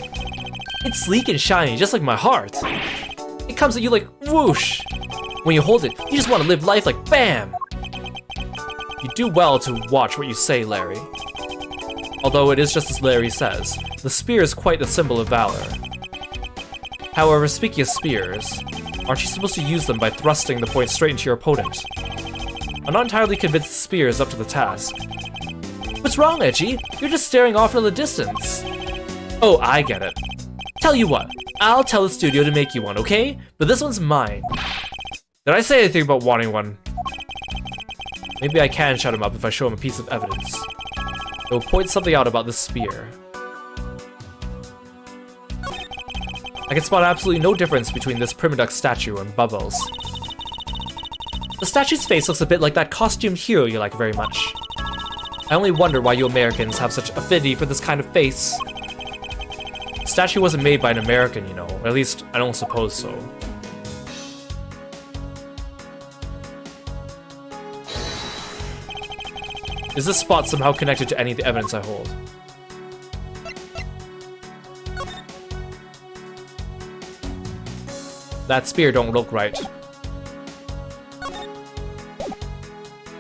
S1: It's sleek and shiny, just like my heart. It comes at you like whoosh. When you hold it, you just want to live life like BAM! You do well to watch what you say, Larry. Although it is just as Larry says, the spear is quite the symbol of valor. However, speaking of spears, aren't you supposed to use them by thrusting the point straight into your opponent? I'm not entirely convinced the spear is up to the task. What's wrong, Edgy? You're just staring off into the distance. Oh, I get it. Tell you what, I'll tell the studio to make you one, okay? But this one's mine. Did I say anything about wanting one? Maybe I can shut him up if I show him a piece of evidence. It will point something out about this spear. I can spot absolutely no difference between this Primaduck statue and Bubbles. The statue's face looks a bit like that costumed hero you like very much. I only wonder why you Americans have such affinity for this kind of face. The statue wasn't made by an American, you know. At least, I don't suppose so. Is this spot somehow connected to any of the evidence I hold? That spear don't look right.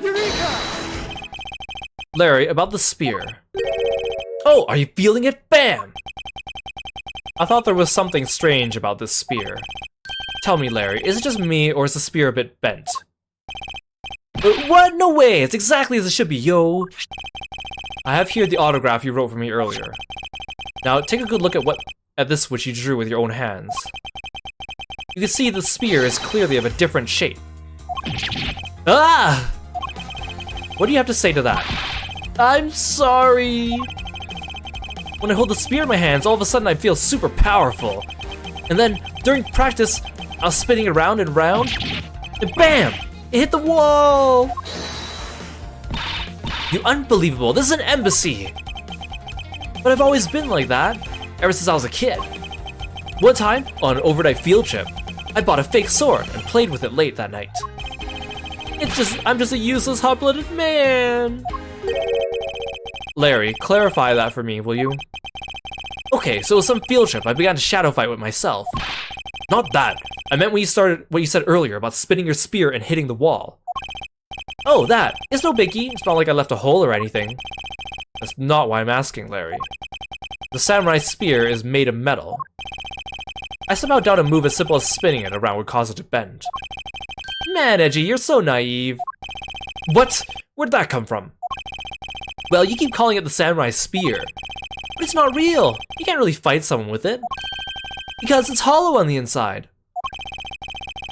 S2: Eureka!
S1: Larry, about the spear. Oh, are you feeling it? Bam! I thought there was something strange about this spear. Tell me, Larry, is it just me, or is the spear a bit bent? What? No way! It's exactly as it should be, yo! I have here the autograph you wrote for me earlier. Now, take a good look at this which you drew with your own hands. You can see the spear is clearly of a different shape. Ah! What do you have to say to that? I'm sorry! When I hold the spear in my hands, all of a sudden I feel super powerful. And then, during practice, I was spinning it around and round, and BAM! It hit the wall! You unbelievable, this is an embassy! But I've always been like that, ever since I was a kid. One time, on an overnight field trip, I bought a fake sword and played with it late that night. I'm just a useless hot-blooded man! Larry, clarify that for me, will you? Okay, so it was some field trip, I began to shadow fight with myself. Not that. I meant what you said earlier about spinning your spear and hitting the wall. Oh, that. It's no biggie. It's not like I left a hole or anything. That's not why I'm asking, Larry. The samurai spear is made of metal. I somehow doubt a move as simple as spinning it around would cause it to bend. Man, Edgy, you're so naive. What? Where'd that come from? Well, you keep calling it the samurai spear. But it's not real. You can't really fight someone with it. Because it's hollow on the inside.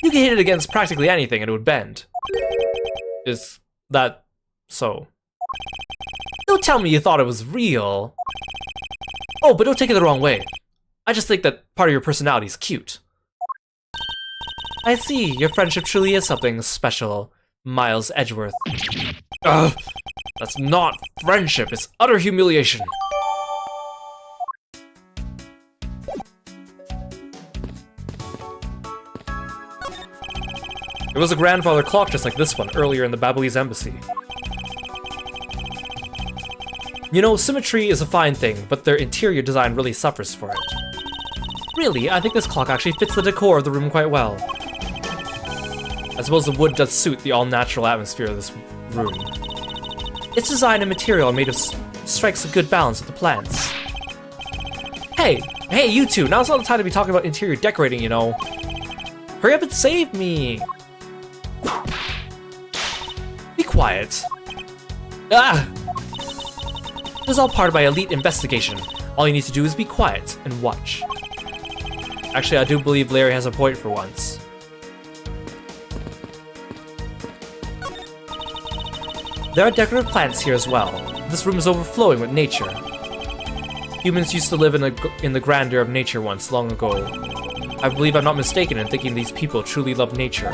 S1: You can hit it against practically anything and it would bend. Is that so? Don't tell me you thought it was real. Oh, but don't take it the wrong way. I just think that part of your personality is cute. I see, your friendship truly is something special, Miles Edgeworth. Ugh, that's not friendship, it's utter humiliation. There was a grandfather clock just like this one earlier in the Ablaze embassy. You know, symmetry is a fine thing, but their interior design really suffers for it. Really, I think this clock actually fits the decor of the room quite well. I suppose the wood does suit the all-natural atmosphere of this room. Its design and material are made of strikes a good balance with the plants. Hey, you two, now's not the time to be talking about interior decorating, you know. Hurry up and save me! Be quiet. Ah! This is all part of my elite investigation. All you need to do is be quiet and watch. Actually, I do believe Larry has a point for once. There are decorative plants here as well. This room is overflowing with nature. Humans used to live in the grandeur of nature once, long ago. I believe I'm not mistaken in thinking these people truly love nature.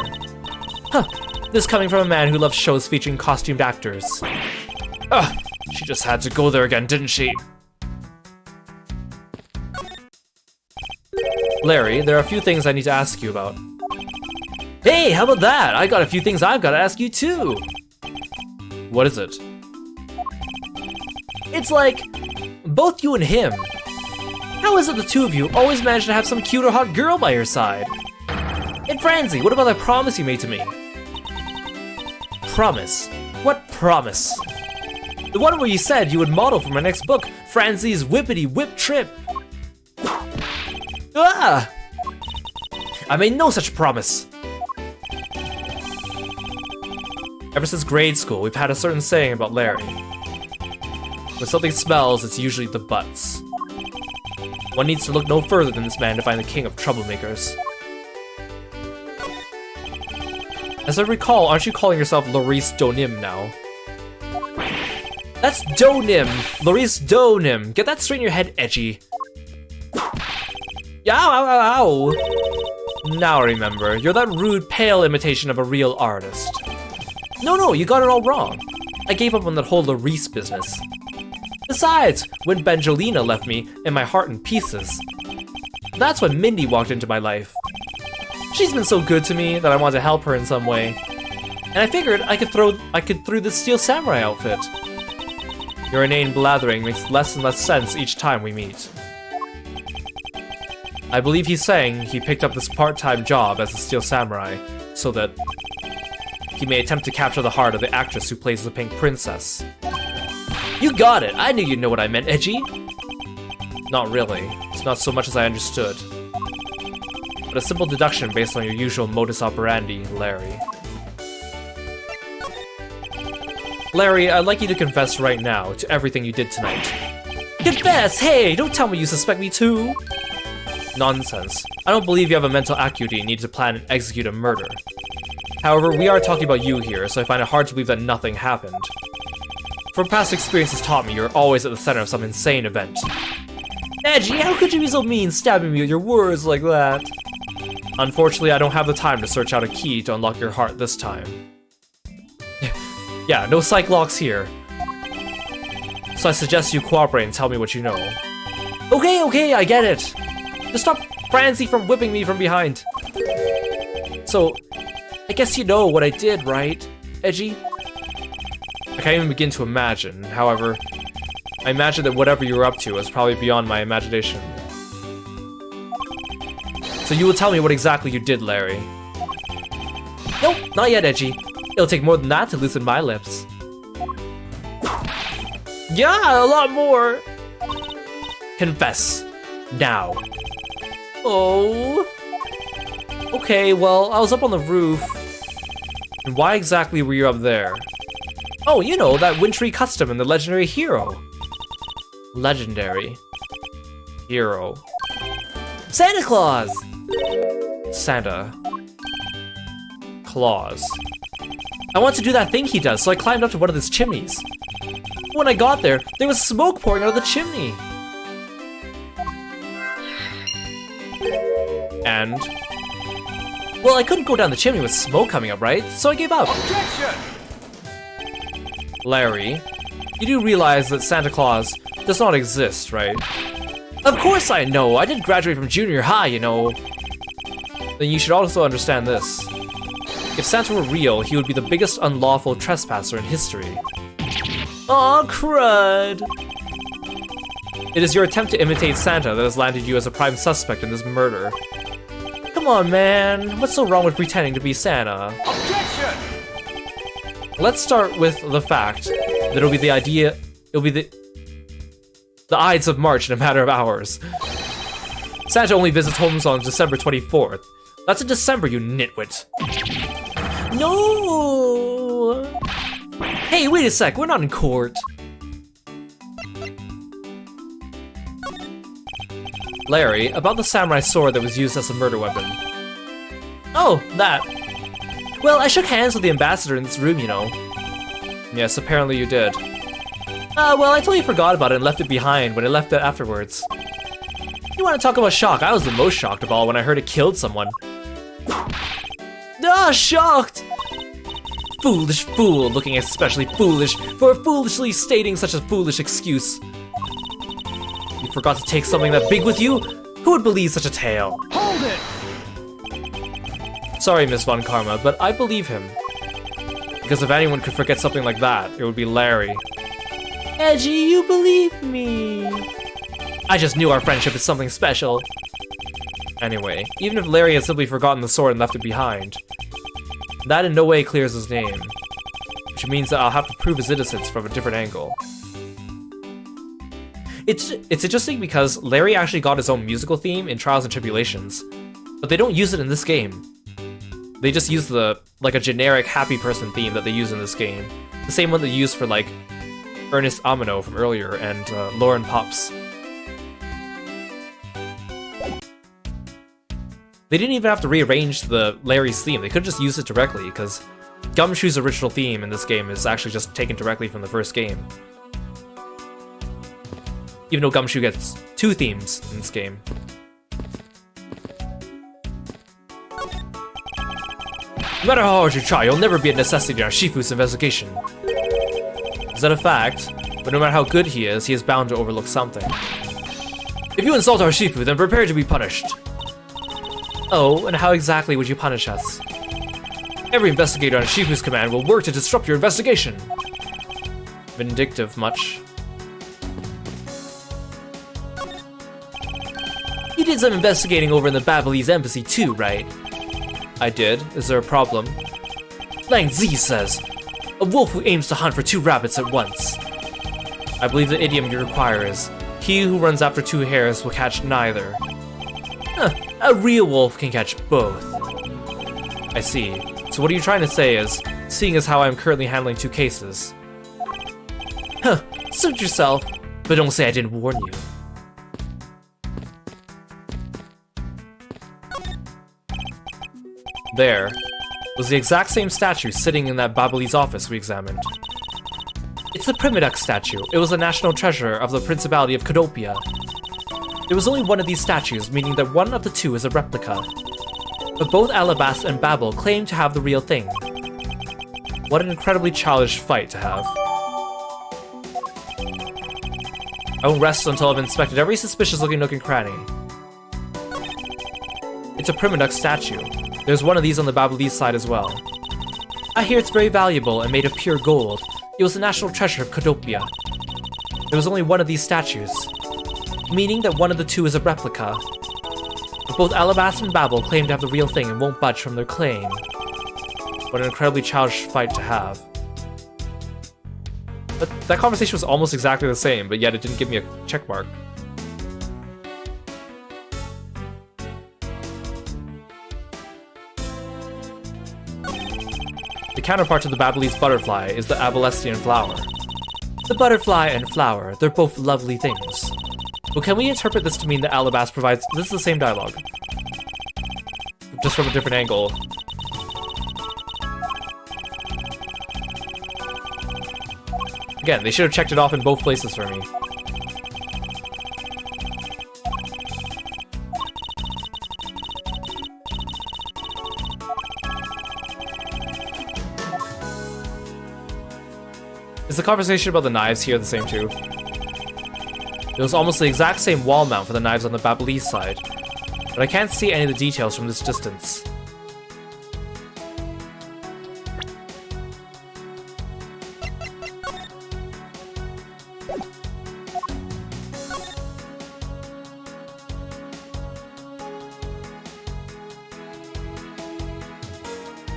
S1: Huh, this coming from a man who loves shows featuring costumed actors. Ugh, she just had to go there again, didn't she? Larry, there are a few things I need to ask you about. Hey, how about that? I got a few things I've got to ask you too. What is it? It's like, both you and him. How is it the two of you always manage to have some cute or hot girl by your side? And Francie, what about that promise you made to me? Promise? What promise? The one where you said you would model for my next book, Franzie's Whippity Whip Trip. Ah! I made no such promise. Ever since grade school, we've had a certain saying about Larry. When something smells, it's usually the butts. One needs to look no further than this man to find the king of troublemakers. As I recall, aren't you calling yourself Laurice Donim now? That's Donim! Laurice Donim! Get that straight in your head, Edgy. Yow, ow, ow, ow! Now I remember, you're that rude, pale imitation of a real artist. No, you got it all wrong. I gave up on that whole Laurice business. Besides, when Benjolina left me and my heart in pieces, that's when Mindy walked into my life. She's been so good to me that I wanted to help her in some way. And I figured I could through this Steel Samurai outfit. Your inane blathering makes less and less sense each time we meet. I believe he's saying he picked up this part-time job as a Steel Samurai so that he may attempt to capture the heart of the actress who plays the Pink Princess. You got it! I knew you'd know what I meant, Edgy! Not really. It's not so much as I understood. But a simple deduction based on your usual modus operandi, Larry. Larry, I'd like you to confess right now to everything you did tonight. Confess! Hey, don't tell me you suspect me too! Nonsense. I don't believe you have a mental acuity you need to plan and execute a murder. However, we are talking about you here, so I find it hard to believe that nothing happened. From past experiences taught me you're always at the center of some insane event. Edgy, how could you be so mean stabbing me with your words like that? Unfortunately, I don't have the time to search out a key to unlock your heart this time. Yeah, no psych locks here. So I suggest you cooperate and tell me what you know. Okay, I get it. Just stop Francie from whipping me from behind. So, I guess you know what I did, right, Edgy? I can't even begin to imagine. However, I imagine that whatever you were up to is probably beyond my imagination. So you will tell me what exactly you did, Larry. Nope, not yet, Edgy. It'll take more than that to loosen my lips. Yeah, a lot more. Confess. Now. Oh. Okay, well, I was up on the roof. And why exactly were you up there? Oh, you know, that wintry custom and the legendary hero. Legendary. Hero. Santa Claus! Santa. Claus. I want to do that thing he does, so I climbed up to one of his chimneys. When I got there was smoke pouring out of the chimney. And? Well, I couldn't go down the chimney with smoke coming up, right? So I gave up. Objection! Larry, you do realize that Santa Claus does not exist, right? Of course I know! I did graduate from junior high, you know. Then you should also understand this. If Santa were real, he would be the biggest unlawful trespasser in history. Aw, crud! It is your attempt to imitate Santa that has landed you as a prime suspect in this murder. Come on, man. What's so wrong with pretending to be Santa? Objection! Let's start with the fact that it'll be the Ides of March in a matter of hours. Santa only visits homes on December 24th. That's in December, you nitwit. No! Hey, wait a sec, we're not in court. Larry, about the samurai sword that was used as a murder weapon. Oh, that. Well, I shook hands with the ambassador in this room, you know. Yes, apparently you did. Well, I totally forgot about it and left it behind when I left it afterwards. You want to talk about shock? I was the most shocked of all when I heard it killed someone. Ah, shocked! Foolish fool, looking especially foolish for foolishly stating such a foolish excuse. You forgot to take something that big with you? Who would believe such a tale? Hold it! Sorry, Miss Von Karma, but I believe him. Because if anyone could forget something like that, it would be Larry. Edgy, you believe me. I just knew our friendship is something special. Anyway, even if Larry had simply forgotten the sword and left it behind, that in no way clears his name. Which which means that I'll have to prove his innocence from a different angle. It's interesting because Larry actually got his own musical theme in Trials and Tribulations, but they don't use it in this game. They just use a generic happy person theme that they use in this game. The same one they used for like Ernest Amino from earlier and Lauren Pops. They didn't even have to rearrange the Larry's theme. They could just use it directly because Gumshoe's original theme in this game is actually just taken directly from the first game. Even though Gumshoe gets 2 themes in this game. No matter how hard you try, you'll never be a necessity in our Shifu's investigation. Is that a fact? But no matter how good he is bound to overlook something. If you insult our Shifu, then prepare to be punished. Oh, and how exactly would you punish us? Every investigator on Shifu's command will work to disrupt your investigation. Vindictive much. You did some investigating over in the Ablaze embassy too, right? I did. Is there a problem? Lang Zi says, a wolf who aims to hunt for 2 rabbits at once. I believe the idiom you require is, he who runs after 2 hares will catch neither. Huh, a real wolf can catch both. I see. So what are you trying to say is, seeing as how I'm currently handling 2 cases. Huh, suit yourself, but don't say I didn't warn you. There was the exact same statue sitting in that Babali's office we examined. It's the Primadux statue. It was a national treasure of the Principality of Cadopia. There was only one of these statues, meaning that one of the 2 is a replica. But both Alabast and Babel claim to have the real thing. What an incredibly childish fight to have. I won't rest until I've inspected every suspicious-looking nook and cranny. It's a Primadux statue. There's one of these on the Babali's side as well. I hear it's very valuable and made of pure gold. It was the national treasure of Cadopia. There was only one of these statues, meaning that one of the 2 is a replica. But both Alabast and Babel claim to have the real thing and won't budge from their claim. What an incredibly childish fight to have. But that conversation was almost exactly the same, but yet it didn't give me a checkmark. The counterpart to the Babali's butterfly is the Abalestian flower. The butterfly and flower, they're both lovely things. But can we interpret this to mean that Alabast provides... This is the same dialogue. Just from a different angle. Again, they should have checked it off in both places for me. Is the conversation about the knives here the same too? It was almost the exact same wall mount for the knives on the Babali's side, but I can't see any of the details from this distance.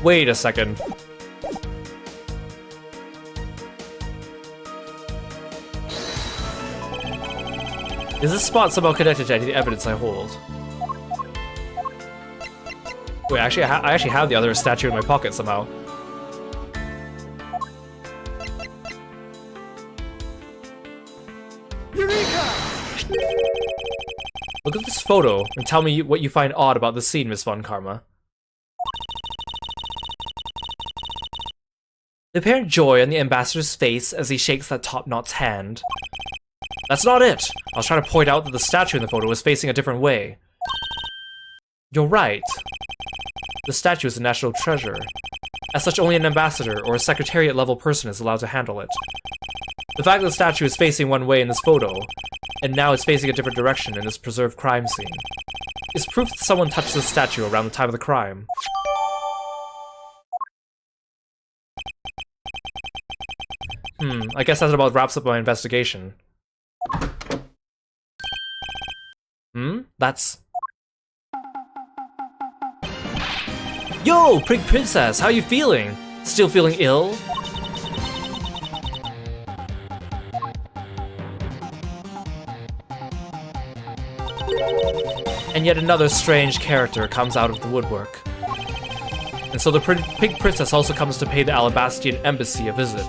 S1: Wait a second. Is this spot somehow connected to any of the evidence I hold? Wait, actually, I actually have the other statue in my pocket somehow. Eureka! Look at this photo and tell me what you find odd about this scene, Miss Von Karma. The apparent joy on the ambassador's face as he shakes that top-knot's hand. That's not it! I was trying to point out that the statue in the photo was facing a different way. You're right. The statue is a national treasure. As such, only an ambassador or a secretariat-level person is allowed to handle it. The fact that the statue is facing one way in this photo, and now it's facing a different direction in this preserved crime scene, is proof that someone touched the statue around the time of the crime. I guess that about wraps up my investigation. That's... Yo, Prig Princess, how you feeling? Still feeling ill? And yet another strange character comes out of the woodwork. And so the Pink Princess also comes to pay the Alabastian Embassy a visit.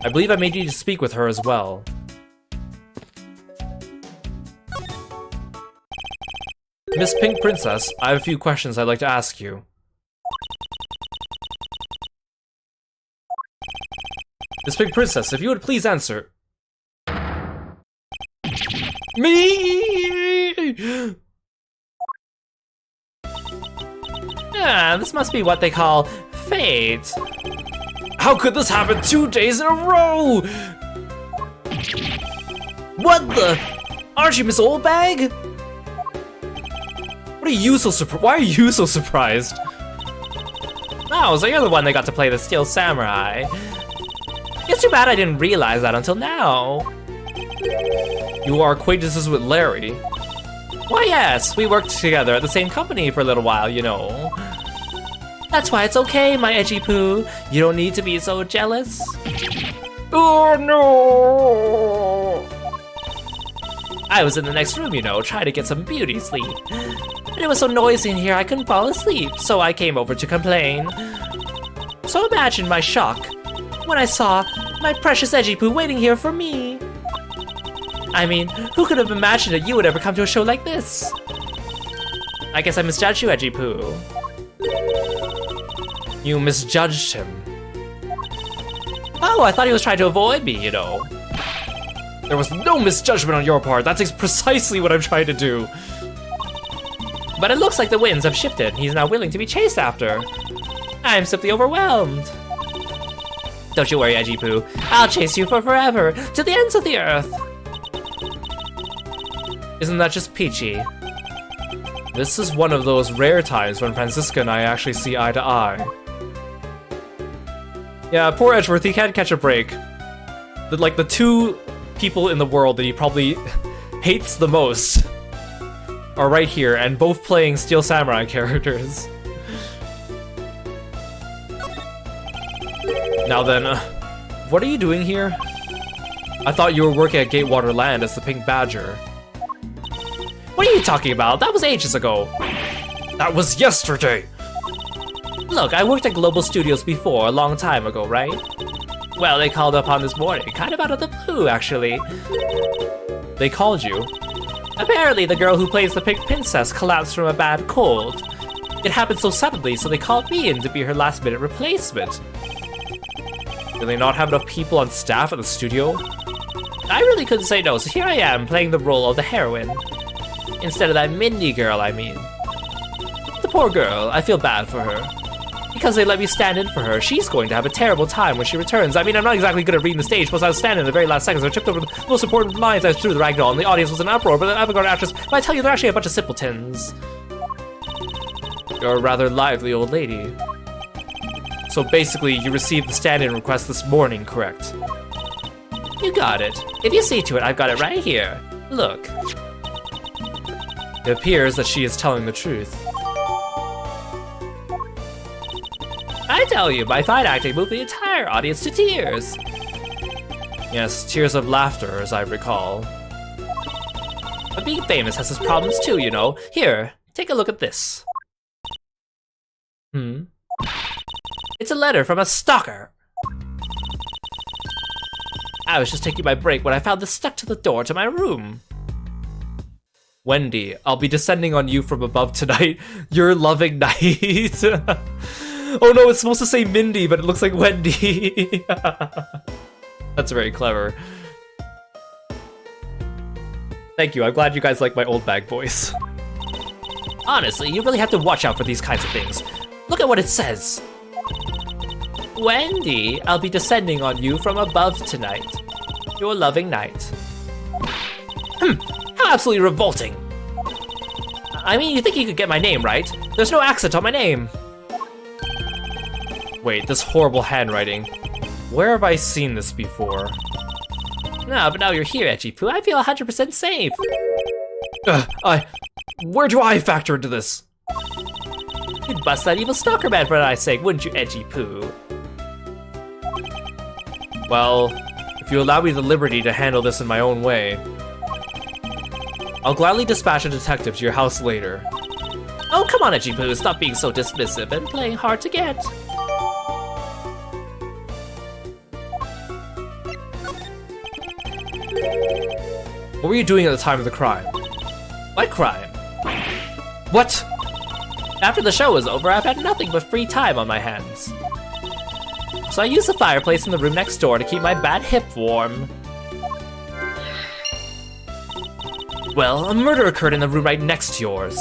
S1: I believe I may need to speak with her as well. Miss Pink Princess, I have a few questions I'd like to ask you. Miss Pink Princess, if you would please answer. Me! Ah, this must be what they call fate. How could this happen 2 days in a row? What the? Aren't you Miss Oldbag? What are you so surprised? Why are you so surprised? Oh, so you're the one that got to play the Steel Samurai. It's too bad I didn't realize that until now. You are acquaintances with Larry. Why yes, we worked together at the same company for a little while, you know. That's why it's okay, my edgy poo. You don't need to be so jealous. Oh no! I was in the next room, you know, trying to get some beauty sleep. But it was so noisy in here I couldn't fall asleep, so I came over to complain. So imagine my shock when I saw my precious edgy poo waiting here for me. I mean, who could have imagined that you would ever come to a show like this? I guess I misjudged you, edgy poo. You misjudged him. Oh, I thought he was trying to avoid me, you know. There was no misjudgment on your part. That's precisely what I'm trying to do. But it looks like the winds have shifted. He's now willing to be chased after. I'm simply overwhelmed. Don't you worry, edgy poo. I'll chase you for forever, to the ends of the earth. Isn't that just peachy? This is one of those rare times when Franziska and I actually see eye to eye. Yeah, poor Edgeworth, he can't catch a break. The two people in the world that he probably hates the most are right here, and both playing Steel Samurai characters. Now then, what are you doing here? I thought you were working at Gatewater Land as the Pink Badger. What are you talking about? That was ages ago. That was yesterday. Look, I worked at Global Studios before, a long time ago, right? Well, they called up on this morning, kind of out of the blue, actually. They called you? Apparently, the girl who plays the Pink Princess collapsed from a bad cold. It happened so suddenly, so they called me in to be her last-minute replacement. Do they not have enough people on staff at the studio? I really couldn't say no, so here I am, playing the role of the heroine. Instead of that Mindy girl, I mean. The poor girl, I feel bad for her. Because they let me stand in for her, she's going to have a terrible time when she returns. I mean, I'm not exactly good at reading the stage, plus I was standing in the very last seconds, so I tripped over the most important lines I threw the ragdoll, and the audience was in an uproar, but the avant-garde actress, but I tell you, they're actually a bunch of simpletons. You're a rather lively old lady. So basically, you received the stand-in request this morning, correct? You got it. If you see to it, I've got it right here. Look. It appears that she is telling the truth. I tell you, my fine acting moved the entire audience to tears. Yes, tears of laughter, as I recall. But being famous has its problems too, you know. Here, take a look at this. It's a letter from a stalker. I was just taking my break when I found this stuck to the door to my room. Wendy, I'll be descending on you from above tonight. Your loving night. Oh no, it's supposed to say Mindy, but it looks like Wendy. That's very clever. Thank you, I'm glad you guys like my old bag voice. Honestly, you really have to watch out for these kinds of things. Look at what it says. Wendy, I'll be descending on you from above tonight. Your loving night. How absolutely revolting. I mean, you think you could get my name, right? There's no accent on my name. Wait, this horrible handwriting. Where have I seen this before? No, but now you're here, Edgy Poo. I feel 100% safe. Where do I factor into this? You'd bust that evil stalker man for God's sake, wouldn't you, Edgy Poo? Well, if you allow me the liberty to handle this in my own way. I'll gladly dispatch a detective to your house later. Oh, come on, Edgy-Poo, stop being so dismissive and playing hard to get. What were you doing at the time of the crime? What crime? What? After the show was over, I've had nothing but free time on my hands. So I used the fireplace in the room next door to keep my bad hip warm. Well, a murder occurred in the room right next to yours.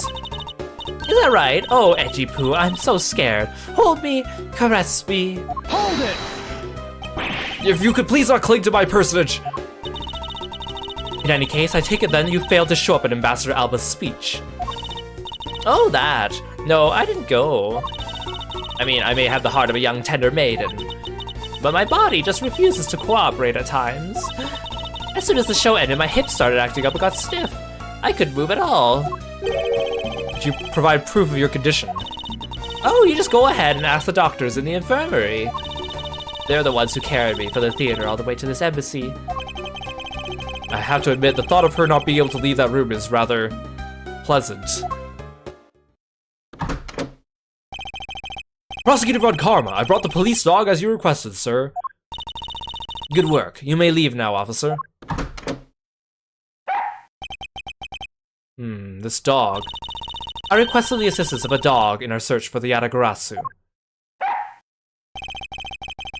S1: Is that right? Oh, Edgy-Poo, I'm so scared. Hold me, caress me.
S2: Hold it!
S1: If you could please not cling to my personage. In any case, I take it then you failed to show up at Ambassador Alba's speech. Oh, that. No, I didn't go. I mean, I may have the heart of a young tender maiden, but my body just refuses to cooperate at times. As soon as the show ended, my hips started acting up and got stiff. I couldn't move at all. Did you provide proof of your condition? Oh, you just go ahead and ask the doctors in the infirmary. They're the ones who carried me from the theater all the way to this embassy. I have to admit, the thought of her not being able to leave that room is rather pleasant. Prosecutor Von Karma, I brought the police dog as you requested, sir. Good work. You may leave now, officer. This dog. I requested the assistance of a dog in our search for the Yatagarasu.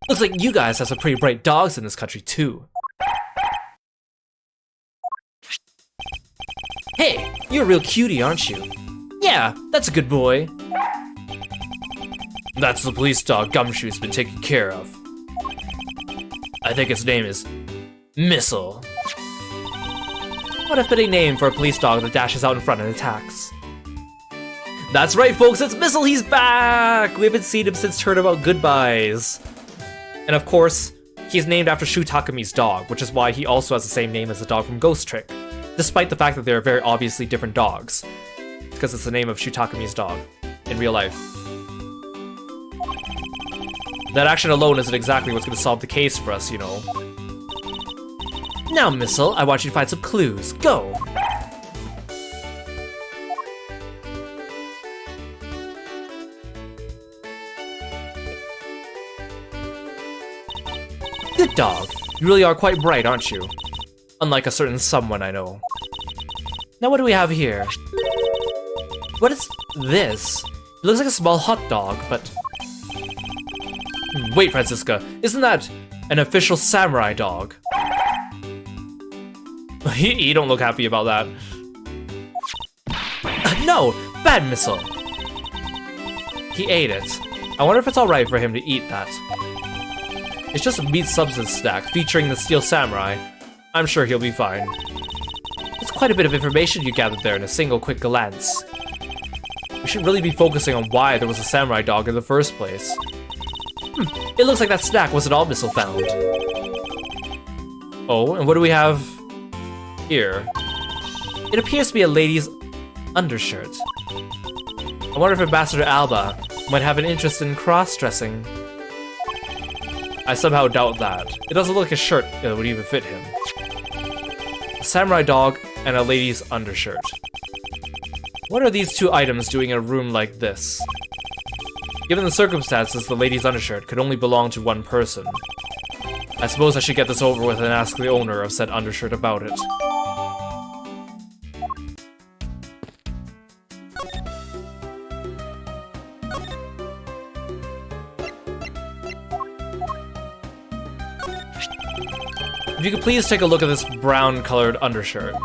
S1: Looks like you guys have some pretty bright dogs in this country, too. Hey, you're a real cutie, aren't you? Yeah, that's a good boy. That's the police dog Gumshoe's been taken care of. I think its name is Missile. What a fitting name for a police dog that dashes out in front and attacks. That's right, folks, it's Missile, he's back! We haven't seen him since Turnabout Goodbyes. And of course, he's named after Shu Takami's dog, which is why he also has the same name as the dog from Ghost Trick, despite the fact that they're very obviously different dogs, because it's the name of Shu Takami's dog in real life. That action alone isn't exactly what's going to solve the case for us, you know. Now, Missile, I want you to find some clues. Go! Good dog. You really are quite bright, aren't you? Unlike a certain someone I know. Now what do we have here? What is this? It looks like a small hot dog, but... Wait, Francisca, isn't that an official samurai dog? You don't look happy about that. No! Bad Missile! He ate it. I wonder if it's alright for him to eat that. It's just a meat substance snack featuring the Steel Samurai. I'm sure he'll be fine. It's quite a bit of information you gathered there in a single quick glance. We should really be focusing on why there was a samurai dog in the first place. It looks like that snack wasn't all Missile found. Oh, and what do we have here? It appears to be a lady's undershirt. I wonder if Ambassador Alba might have an interest in cross-dressing. I somehow doubt that. It doesn't look like a shirt that would even fit him. A samurai dog and a lady's undershirt. What are these two items doing in a room like this? Given the circumstances, the lady's undershirt could only belong to one person. I suppose I should get this over with and ask the owner of said undershirt about it. If you could please take a look at this brown-colored undershirt.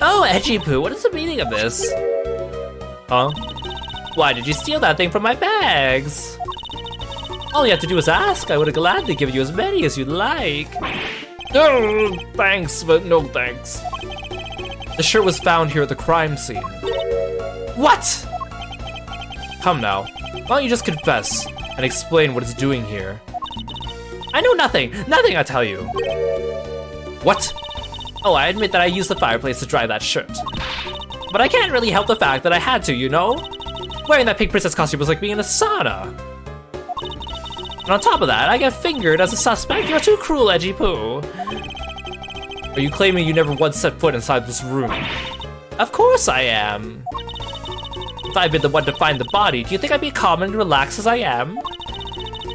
S1: Oh, Edgy-Poo, what is the meaning of this? Huh? Why did you steal that thing from my bags? All you have to do is ask. I would have gladly given you as many as you'd like. Oh, thanks, but no thanks. The shirt was found here at the crime scene. What? Come now, why don't you just confess and explain what it's doing here? I know nothing! Nothing, I tell you! What? Oh, I admit that I used the fireplace to dry that shirt. But I can't really help the fact that I had to, you know? Wearing that pink princess costume was like being in a sauna. And on top of that, I get fingered as a suspect. You're too cruel, Edgy-Poo. Are you claiming you never once set foot inside this room? Of course I am. If I'd been the one to find the body, do you think I'd be calm and relaxed as I am?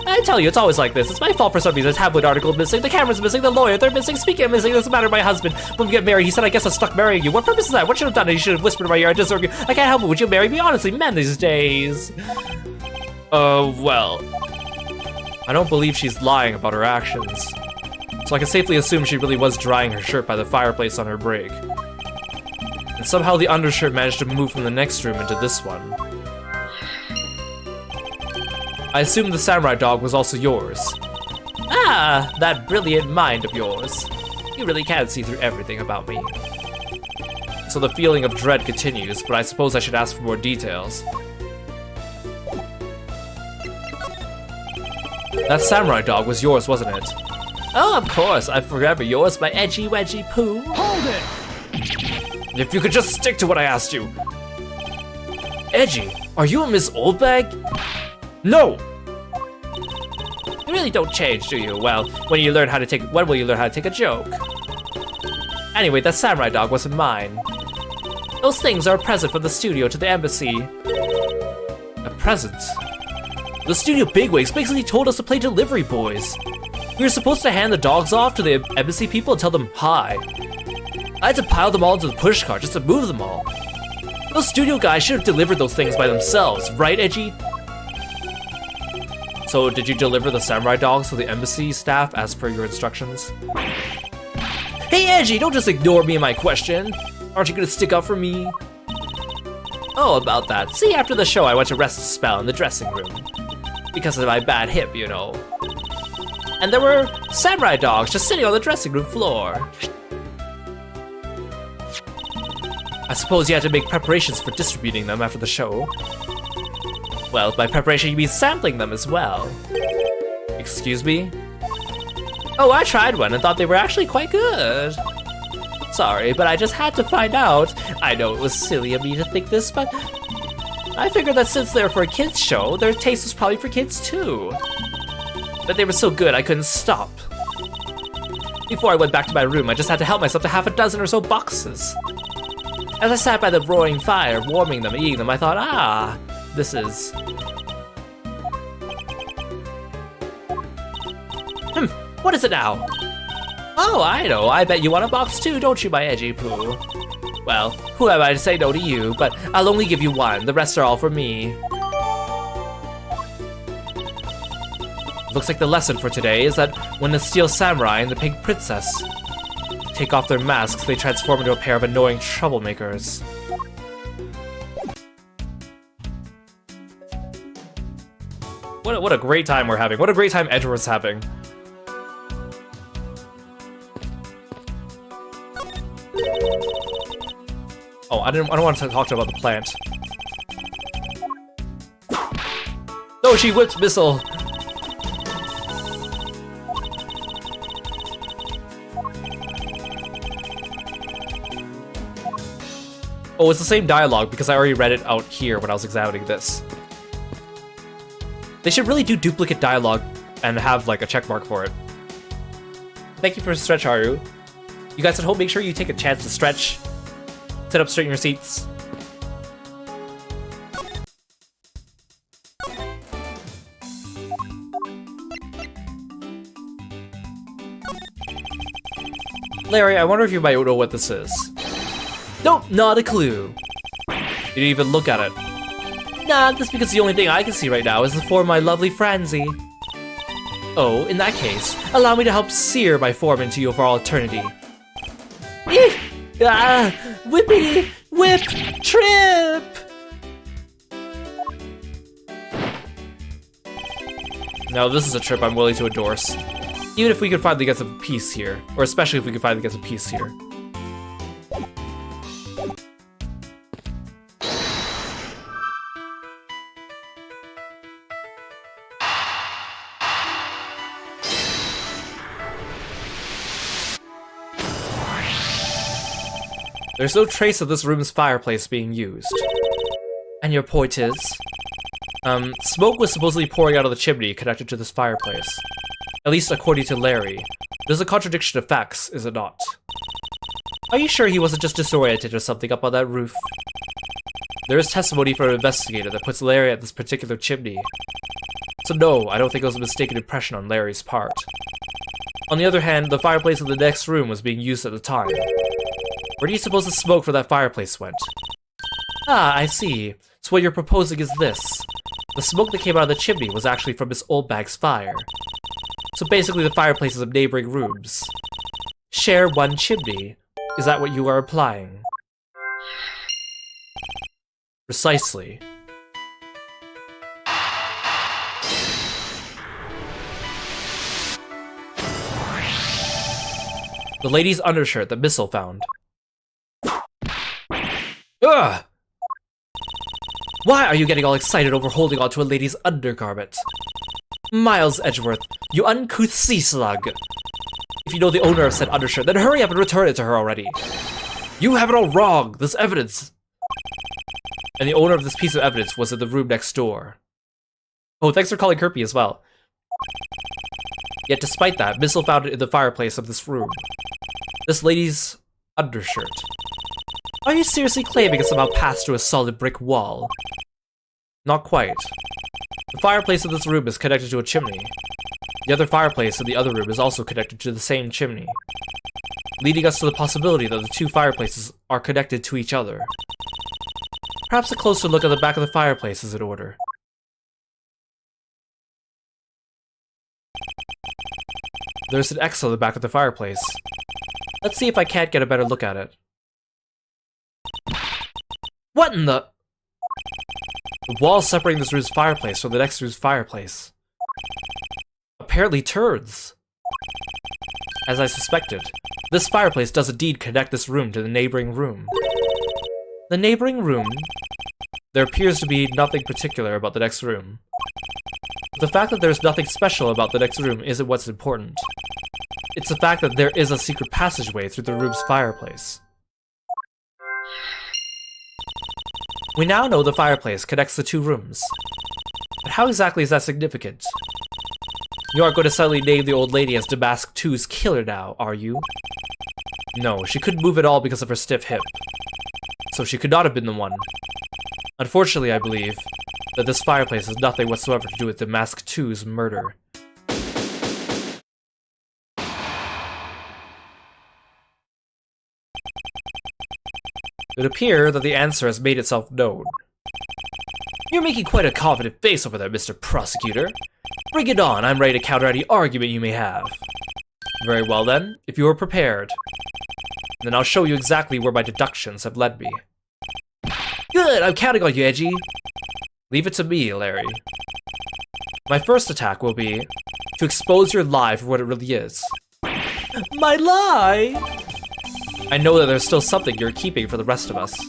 S1: I tell you, it's always like this. It's my fault for some reason. The tabloid article missing, the camera's missing, the lawyer, they're missing, speaking of missing, it doesn't matter, my husband. When we get married, he said, I guess I'm stuck marrying you. What purpose is that? What should I have done? You should have whispered in my ear, I deserve you. I can't help it. Would you marry me? Honestly, men these days. Well. I don't believe she's lying about her actions. So I can safely assume she really was drying her shirt by the fireplace on her break. And somehow the undershirt managed to move from the next room into this one. I assume the samurai dog was also yours. Ah, that brilliant mind of yours. You really can see through everything about me. So the feeling of dread continues, but I suppose I should ask for more details. That samurai dog was yours, wasn't it? Oh, of course, I'm forever yours, my edgy wedgy poo.
S2: Hold it!
S1: If you could just stick to what I asked you. Edgy, are you a Miss Oldbag? No! You really don't change, do you? Well, when will you learn how to take a joke? Anyway, that samurai dog wasn't mine. Those things are a present from the studio to the embassy. A present? The studio bigwigs basically told us to play delivery boys. We were supposed to hand the dogs off to the embassy people and tell them hi. I had to pile them all into the pushcart just to move them all. Those studio guys should have delivered those things by themselves, right, Edgy? So, did you deliver the samurai dogs to the embassy staff as per your instructions? Hey, Edgy, don't just ignore me and my question. Aren't you gonna stick up for me? Oh, about that. See, after the show, I went to rest a spell in the dressing room. Because of my bad hip, you know. And there were samurai dogs just sitting on the dressing room floor. I suppose you had to make preparations for distributing them after the show. Well, by preparation you mean sampling them as well. Excuse me? Oh, I tried one and thought they were actually quite good. Sorry, but I just had to find out. I know it was silly of me to think this, but I figured that since they're for a kids show, their taste was probably for kids too. But they were so good I couldn't stop. Before I went back to my room, I just had to help myself to half a dozen or so boxes. As I sat by the roaring fire, warming them and eating them, I thought, ah, this is... what is it now? Oh, I know, I bet you want a box too, don't you, my edgy poo? Well, who am I to say no to you, but I'll only give you one, the rest are all for me. Looks like the lesson for today is that when the Steel Samurai and the Pink Princess take off their masks, they transform into a pair of annoying troublemakers. What a great time we're having. What a great time Edgeworth's having. Oh, I don't want to talk to him about the plant. No, she whipped missile. Oh, it's the same dialogue because I already read it out here when I was examining this. They should really do duplicate dialogue and have like a check mark for it. Thank you for stretch, Haru. You guys at home, make sure you take a chance to stretch. Sit up straight in your seats. Larry, I wonder if you might know what this is. Nope, not a clue. You didn't even look at it. Nah, that's because the only thing I can see right now is the form of my lovely Franzi. Oh, in that case, allow me to help sear my form into you for all eternity. Eek! Ah! Whippy! Whip! Trip! Now this is a trip I'm willing to endorse. Even if we can finally get some peace here. Or especially if we can finally get some peace here. There's no trace of this room's fireplace being used. And your point is? Smoke was supposedly pouring out of the chimney connected to this fireplace. At least according to Larry. There's a contradiction of facts, is it not? Are you sure he wasn't just disoriented or something up on that roof? There is testimony from an investigator that puts Larry at this particular chimney. So no, I don't think it was a mistaken impression on Larry's part. On the other hand, the fireplace in the next room was being used at the time. Where do you suppose the smoke from that fireplace went? Ah, I see. So what you're proposing is this. The smoke that came out of the chimney was actually from Miss Oldbag's fire. So basically the fireplaces of neighboring rooms share one chimney. Is that what you are implying? Precisely. The lady's undershirt that Missile found. Ugh! Why are you getting all excited over holding onto a lady's undergarment? Miles Edgeworth, you uncouth sea slug! If you know the owner of said undershirt, then hurry up and return it to her already. You have it all wrong! This evidence! And the owner of this piece of evidence was in the room next door. Oh, thanks for calling Kirby as well. Yet despite that, Missile found it in the fireplace of this room. This lady's undershirt. Are you seriously claiming it somehow passed through a solid brick wall? Not quite. The fireplace in this room is connected to a chimney. The other fireplace in the other room is also connected to the same chimney, leading us to the possibility that the two fireplaces are connected to each other. Perhaps a closer look at the back of the fireplace is in order. There's an X on the back of the fireplace. Let's see if I can't get a better look at it. What in the... The wall separating this room's fireplace from the next room's fireplace apparently turns. As I suspected, this fireplace does indeed connect this room to the neighboring room. The neighboring room? There appears to be nothing particular about the next room. The fact that there's nothing special about the next room isn't what's important. It's the fact that there is a secret passageway through the room's fireplace. We now know the fireplace connects the two rooms. But how exactly is that significant? You aren't going to suddenly name the old lady as Damask 2's killer now, are you? No, she couldn't move at all because of her stiff hip. So she could not have been the one. Unfortunately, I believe that this fireplace has nothing whatsoever to do with Damask 2's murder. It would appear that the answer has made itself known. You're making quite a confident face over there, Mr. Prosecutor. Bring it on, I'm ready to counter any argument you may have. Very well then, if you are prepared. Then I'll show you exactly where my deductions have led me. Good, I'm counting on you, Edgy. Leave it to me, Larry. My first attack will be to expose your lie for what it really is. My lie? I know that there's still something you're keeping for the rest of us.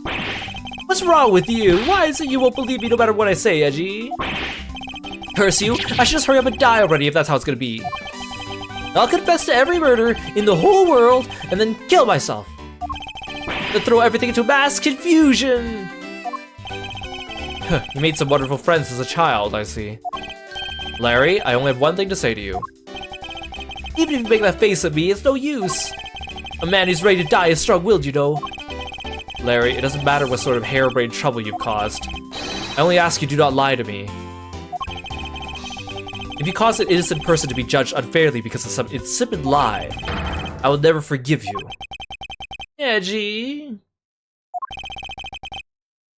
S1: What's wrong with you? Why is it you won't believe me no matter what I say, Edgy? Curse you, I should just hurry up and die already if that's how it's gonna be. I'll confess to every murder in the whole world and then kill myself. Then throw everything into mass confusion. You made some wonderful friends as a child, I see. Larry, I only have one thing to say to you. Even if you make that face at me, it's no use. A man who's ready to die is strong-willed, you know. Larry, it doesn't matter what sort of harebrained trouble you've caused. I only ask you do not lie to me. If you cause an innocent person to be judged unfairly because of some insipid lie, I will never forgive you. Edgy.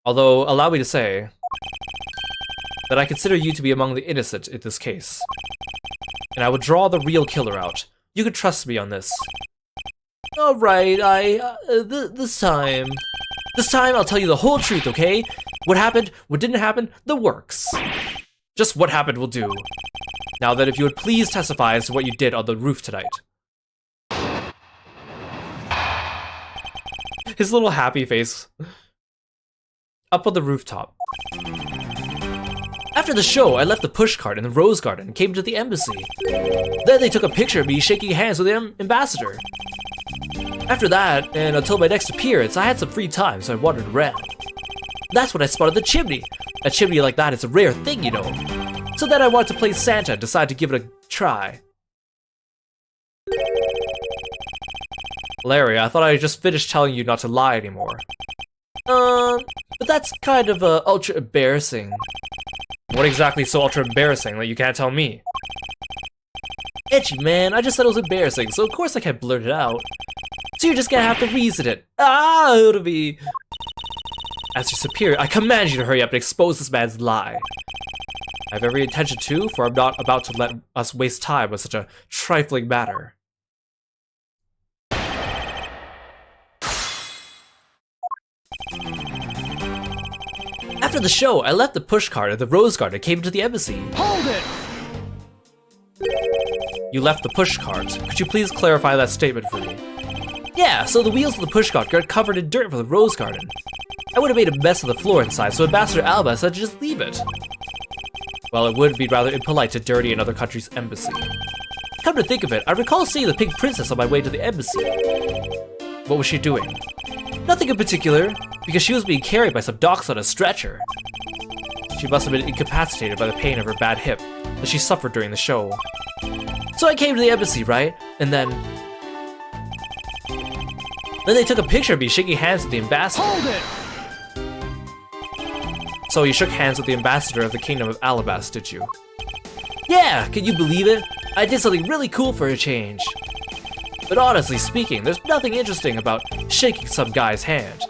S1: Although, allow me to say that I consider you to be among the innocent in this case. And I will draw the real killer out. You can trust me on this. Alright, this time I'll tell you the whole truth, okay? What happened, what didn't happen, the works. Just what happened will do. Now then, if you would please testify as to what you did on the roof tonight. His little happy face. Up on the rooftop. After the show, I left the pushcart in the Rose Garden and came to the embassy. Then they took a picture of me shaking hands with the ambassador. After that, and until my next appearance, I had some free time, so I wandered around. That's when I spotted the chimney. A chimney like that is a rare thing, you know. So then I wanted to play Santa and decided to give it a try. Larry, I thought I just finished telling you not to lie anymore. But that's kind of, ultra embarrassing. What exactly is so ultra embarrassing that you can't tell me? Edgy, man, I just said it was embarrassing, so of course I can't blurt it out. So you're just gonna have to reason it. It'll be... As your superior, I command you to hurry up and expose this man's lie. I have every intention to, for I'm not about to let us waste time with such a trifling matter. After the show, I left the pushcart at the Rose Garden and came to the embassy.
S2: Hold it!
S1: You left the pushcart. Could you please clarify that statement for me? Yeah, so the wheels of the pushcart got covered in dirt from the Rose Garden. I would have made a mess of the floor inside, so Ambassador Alba said to just leave it. Well, it would be rather impolite to dirty another country's embassy. Come to think of it, I recall seeing the Pink Princess on my way to the embassy. What was she doing? Nothing in particular, because she was being carried by some docs on a stretcher. She must have been incapacitated by the pain of her bad hip that she suffered during the show. So I came to the embassy, right? And then they took a picture of me shaking hands with the ambassador.
S2: Hold it!
S1: So you shook hands with the ambassador of the Kingdom of Alabas, did you? Yeah, can you believe it? I did something really cool for a change. But honestly speaking, there's nothing interesting about shaking some guy's hand.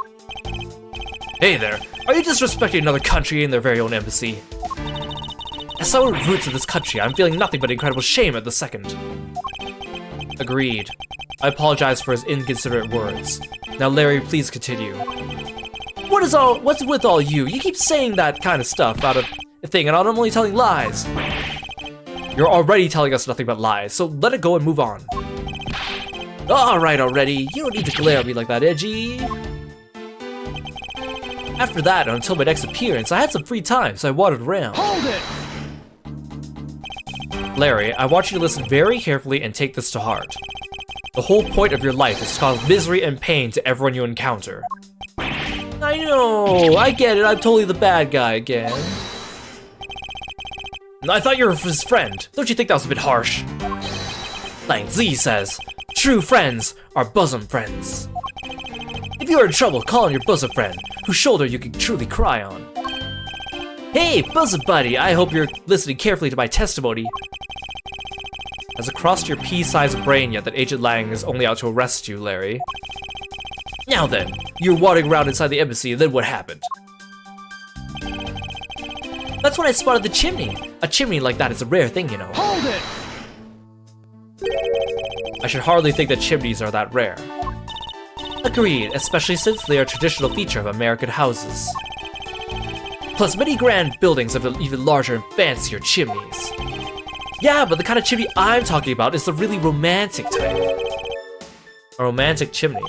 S1: Hey there, are you disrespecting another country in their very own embassy? As someone with roots in this country, I'm feeling nothing but incredible shame at the second. Agreed. I apologize for his inconsiderate words. Now Larry, please continue. What's with all you? You keep saying that kind of stuff out of a thing and I'm only telling lies. You're already telling us nothing but lies, so let it go and move on. Alright already, you don't need to glare at me like that, Edgy. After that, until my next appearance, I had some free time, so I wandered around.
S2: Hold it!
S1: Larry, I want you to listen very carefully and take this to heart. The whole point of your life is to cause misery and pain to everyone you encounter. I know, I get it, I'm totally the bad guy again. I thought you were his friend. Don't you think that was a bit harsh? Lang Zi says, true friends are bosom friends. If you are in trouble, call on your bosom friend, whose shoulder you can truly cry on. Hey, bosom buddy, I hope you're listening carefully to my testimony. Has it crossed your pea-sized brain yet that Agent Lang is only out to arrest you, Larry? Now then, you're wandering around inside the embassy, and then what happened? That's when I spotted the chimney. A chimney like that is a rare thing, you know.
S2: Hold it!
S1: I should hardly think that chimneys are that rare. Agreed, especially since they are a traditional feature of American houses. Plus, many grand buildings have even larger and fancier chimneys. Yeah, but the kind of chimney I'm talking about is the really romantic type. A romantic chimney.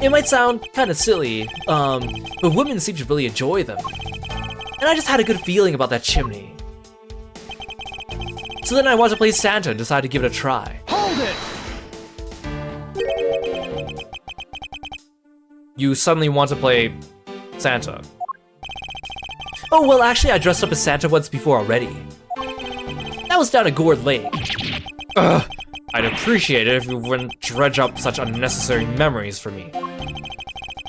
S1: It might sound kind of silly, but women seem to really enjoy them. And I just had a good feeling about that chimney. So then I wanted to play Santa and decided to give it a try.
S2: Hold it!
S1: You suddenly want to play Santa. Oh, well actually I dressed up as Santa once before already. That was down at Gourd Lake. Ugh, I'd appreciate it if you wouldn't dredge up such unnecessary memories for me.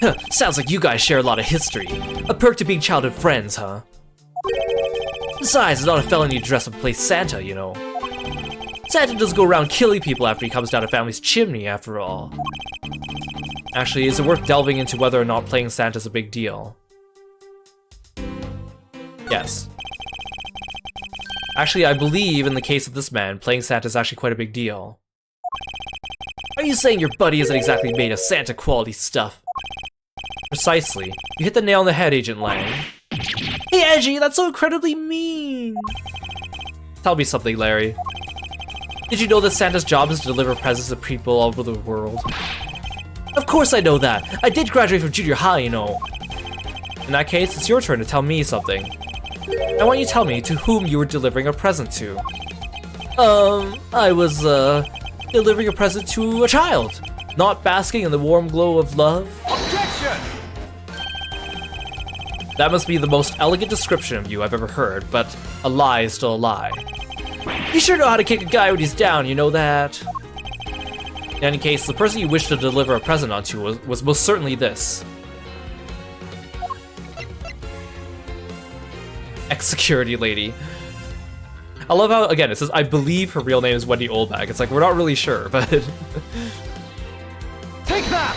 S1: Huh, sounds like you guys share a lot of history. A perk to being childhood friends, huh? Besides, it's not a felony to dress up and play Santa, you know. Santa doesn't go around killing people after he comes down a family's chimney, after all. Actually, is it worth delving into whether or not playing Santa is a big deal? Yes. Actually, I believe in the case of this man, playing Santa is actually quite a big deal. Are you saying your buddy isn't exactly made of Santa quality stuff? Precisely. You hit the nail on the head, Agent Lang. Hey, Edgy, that's so incredibly mean! Tell me something, Larry. Did you know that Santa's job is to deliver presents to people all over the world? Of course I know that! I did graduate from junior high, you know. In that case, it's your turn to tell me something. I want you to tell me to whom you were delivering a present to. I was, delivering a present to a child, not basking in the warm glow of love.
S2: Objection!
S1: That must be the most elegant description of you I've ever heard, but a lie is still a lie. You sure know how to kick a guy when he's down, you know that? In any case, the person you wish to deliver a present onto was most certainly this. Ex-security lady. I love how, again, it says, I believe her real name is Wendy Oldbag. It's like, we're not really sure, but...
S2: Take that!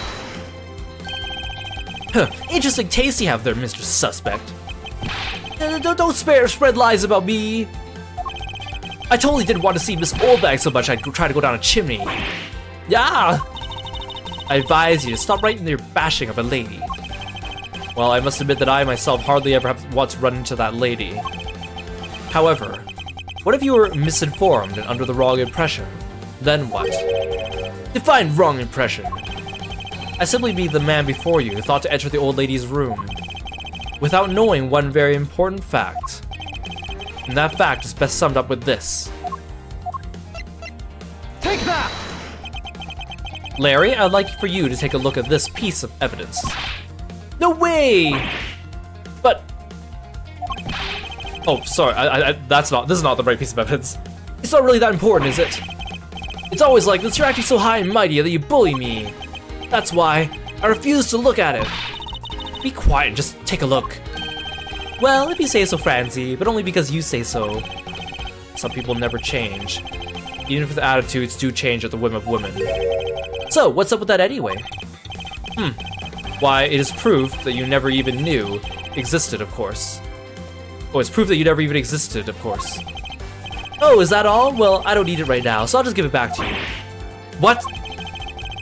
S1: Huh, interesting taste you have there, Mr. Suspect. Don't spread lies about me. I totally didn't want to see Miss Oldbag so much I'd try to go down a chimney. Yeah! I advise you to stop right in your bashing of a lady. Well, I must admit that I myself hardly ever have once run into that lady. However, what if you were misinformed and under the wrong impression? Then what? Define wrong impression. I simply be the man before you who thought to enter the old lady's room without knowing one very important fact. And that fact is best summed up with this.
S2: Take that!
S1: Larry, I'd like for you to take a look at this piece of evidence. No way! But... Oh, sorry, this is not the right piece of evidence. It's not really that important, is it? It's always like this, you're actually so high and mighty that you bully me. That's why I refuse to look at it. Be quiet and just take a look. Well, if you say so, Francie, but only because you say so. Some people never change, even if the attitudes do change at the whim of women. So, what's up with that anyway? Why, it is proof that you never even knew existed, of course. Oh, it's proof that you never even existed, of course. Oh, is that all? Well, I don't need it right now, so I'll just give it back to you. What?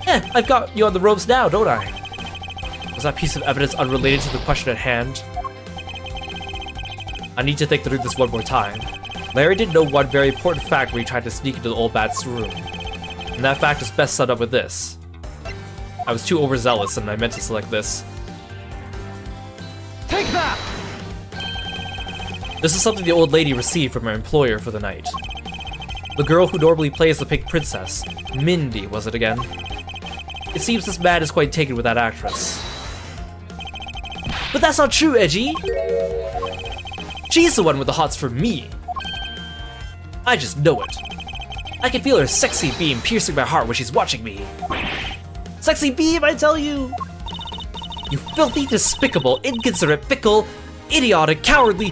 S1: I've got you on the ropes now, don't I? Was that piece of evidence unrelated to the question at hand? I need to think through this one more time. Larry didn't know one very important fact when he tried to sneak into the old bat's room. And that fact is best summed up with this. I was too overzealous and I meant to select this.
S2: Take that!
S1: This is something the old lady received from her employer for the night. The girl who normally plays the Pink Princess, Mindy, was it again? It seems this man is quite taken with that actress. But that's not true, Edgy! She's the one with the hots for me! I just know it. I can feel her sexy beam piercing my heart when she's watching me. Sexy beam, I tell you! You filthy, despicable, inconsiderate, fickle, idiotic, cowardly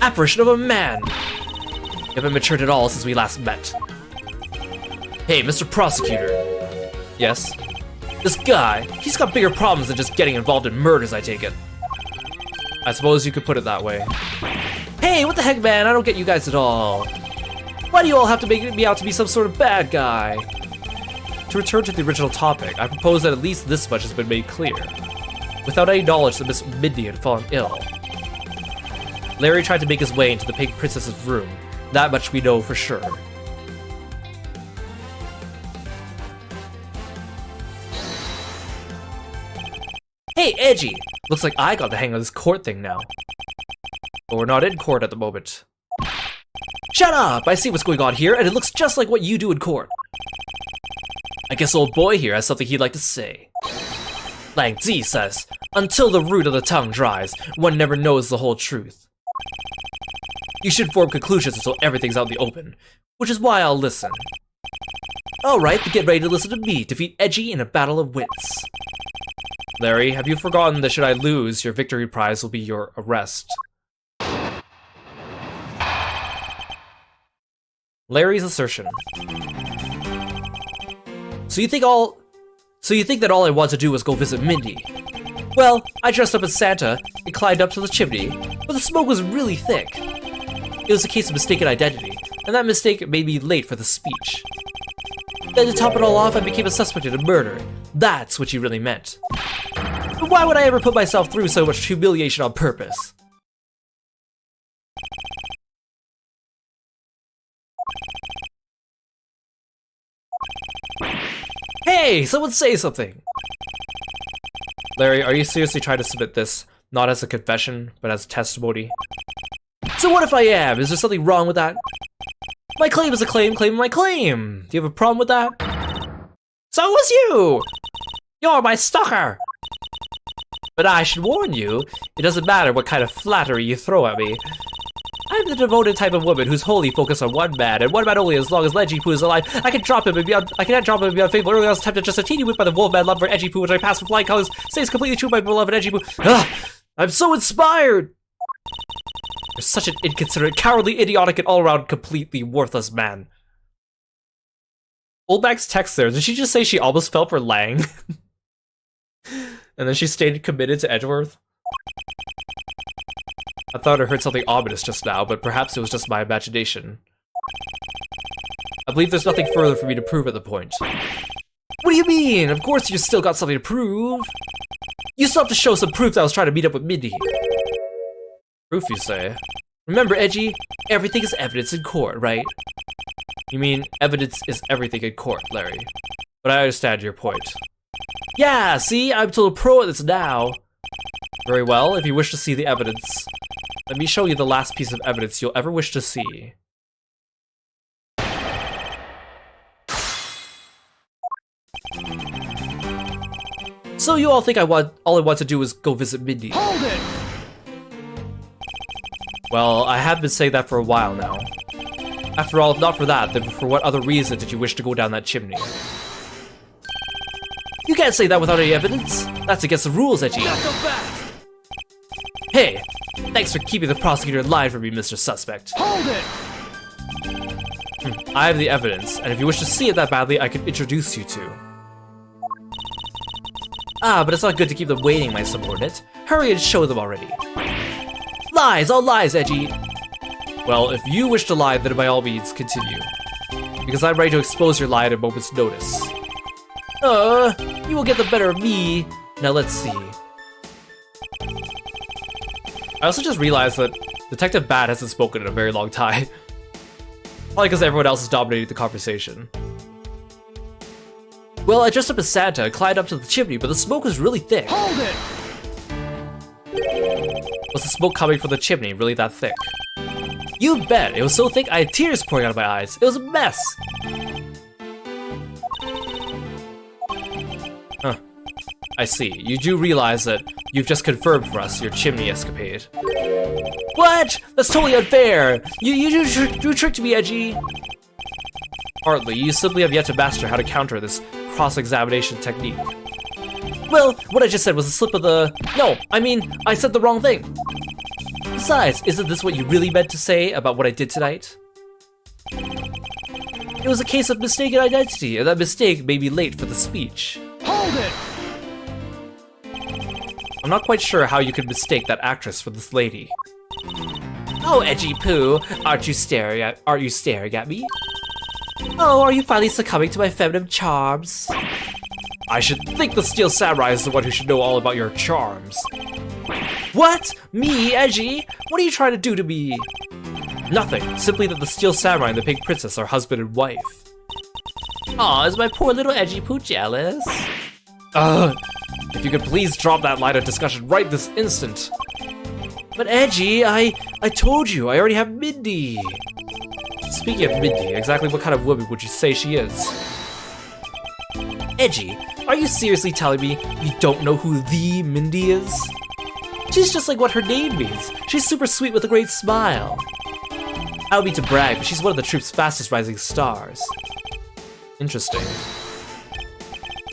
S1: apparition of a man! You haven't matured at all since we last met. Hey, Mr. Prosecutor. Yes? This guy, he's got bigger problems than just getting involved in murders, I take it. I suppose you could put it that way. Hey, what the heck, man? I don't get you guys at all. Why do you all have to make me out to be some sort of bad guy? To return to the original topic, I propose that at least this much has been made clear. Without any knowledge that Miss Mindy had fallen ill. Larry tried to make his way into the Pink Princess's room. That much we know for sure. Hey, Edgy! Looks like I got the hang of this court thing now. But we're not in court at the moment. Shut up! I see what's going on here, and it looks just like what you do in court. I guess old boy here has something he'd like to say. Lang Zi says, until the root of the tongue dries, one never knows the whole truth. You should form conclusions until everything's out in the open, which is why I'll listen. Alright, then get ready to listen to me defeat Edgy in a battle of wits. Larry, have you forgotten that should I lose, your victory prize will be your arrest? Larry's assertion. So you think that all I want to do was go visit Mindy? Well, I dressed up as Santa and climbed up to the chimney, but the smoke was really thick. It was a case of mistaken identity, and that mistake made me late for the speech. Then to top it all off, I became a suspect in a murder. That's what you really meant. But why would I ever put myself through so much humiliation on purpose? Hey, someone say something! Larry, are you seriously trying to submit this, not as a confession, but as a testimony? So what if I am? Is there something wrong with that? My claim is a claim, claim my claim! Do you have a problem with that? So was you! You're my stalker! But I should warn you, it doesn't matter what kind of flattery you throw at me. I'm the devoted type of woman who's wholly focused on one man, and one man only as long as Edgy-Poo is alive. I can drop him and be unfaithful. Earlier I was tempted just a teeny whip by the wolf man love for Edgy-Poo, which I passed with flying colors. Stays completely true, my beloved Edgy-Poo. I'm so inspired! You're such an inconsiderate, cowardly, idiotic, and all-around completely worthless man. Oldback's text there, did she just say she almost fell for Lang? And then she stayed committed to Edgeworth? I thought I heard something ominous just now, but perhaps it was just my imagination. I believe there's nothing further for me to prove at the point. What do you mean? Of course you still got something to prove. You still have to show some proof that I was trying to meet up with Mindy. Proof, you say? Remember, Edgy, everything is evidence in court, right? You mean evidence is everything in court, Larry. But I understand your point. Yeah, see? I'm total pro at this now. Very well, if you wish to see the evidence, let me show you the last piece of evidence you'll ever wish to see. So you all think all I want to do is go visit Mindy?
S2: Hold it!
S1: Well, I have been saying that for a while now. After all, if not for that, then for what other reason did you wish to go down that chimney? You can't say that without any evidence. That's against the rules, Edgy. Hey, thanks for keeping the prosecutor in line for me, Mr. Suspect.
S2: Hold it!
S1: I have the evidence, and if you wish to see it that badly, I could introduce you to. Ah, but it's not good to keep them waiting, my subordinate. Hurry and show them already. Lies, all lies, Edgy. Well, if you wish to lie, then by all means, continue. Because I'm ready to expose your lie at a moment's notice. You will get the better of me. Now let's see. I also just realized that Detective Bat hasn't spoken in a very long time. Probably because everyone else is dominating the conversation. Well, I dressed up as Santa and climbed up to the chimney, but the smoke was really thick.
S2: Hold it!
S1: Was the smoke coming from the chimney really that thick? You bet! It was so thick I had tears pouring out of my eyes. It was a mess! Huh. I see. You do realize that you've just confirmed for us your chimney escapade. What? That's totally unfair! You tricked me, Edgy! Hardly. You simply have yet to master how to counter this cross-examination technique. Well, what I just said was a slip of the... No, I mean, I said the wrong thing. Besides, isn't this what you really meant to say about what I did tonight? It was a case of mistaken identity, and that mistake made me late for the speech.
S2: Hold it!
S1: I'm not quite sure how you could mistake that actress for this lady. Oh, Edgy-Poo, aren't you staring at me? Oh, are you finally succumbing to my feminine charms? I should think the Steel Samurai is the one who should know all about your charms. What? Me, Edgy? What are you trying to do to me? Nothing, simply that the Steel Samurai and the Pink Princess are husband and wife. Aw, is my poor little Edgy-Poo jealous? If you could please drop that line of discussion right this instant. But Edgy, I told you, I already have Mindy. Speaking of Mindy, exactly what kind of woman would you say she is? Edgy, are you seriously telling me you don't know who the Mindy is? She's just like what her name means. She's super sweet with a great smile. I don't mean to brag, but she's one of the troupe's fastest rising stars. Interesting.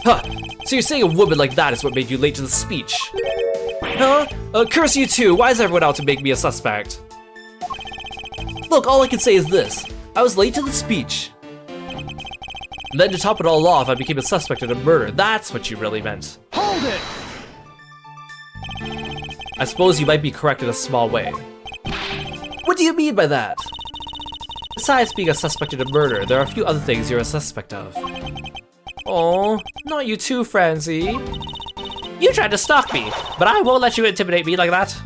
S1: Huh, so you're saying a woman like that is what made you late to the speech? Huh? Curse you too, why is everyone out to make me a suspect? Look, all I can say is this. I was late to the speech. And then to top it all off, I became a suspect in a murder. That's what you really meant.
S2: Hold it!
S1: I suppose you might be correct in a small way. What do you mean by that? Besides being a suspect in a murder, there are a few other things you're a suspect of. Oh, not you too, Francie. You tried to stalk me, but I won't let you intimidate me like that.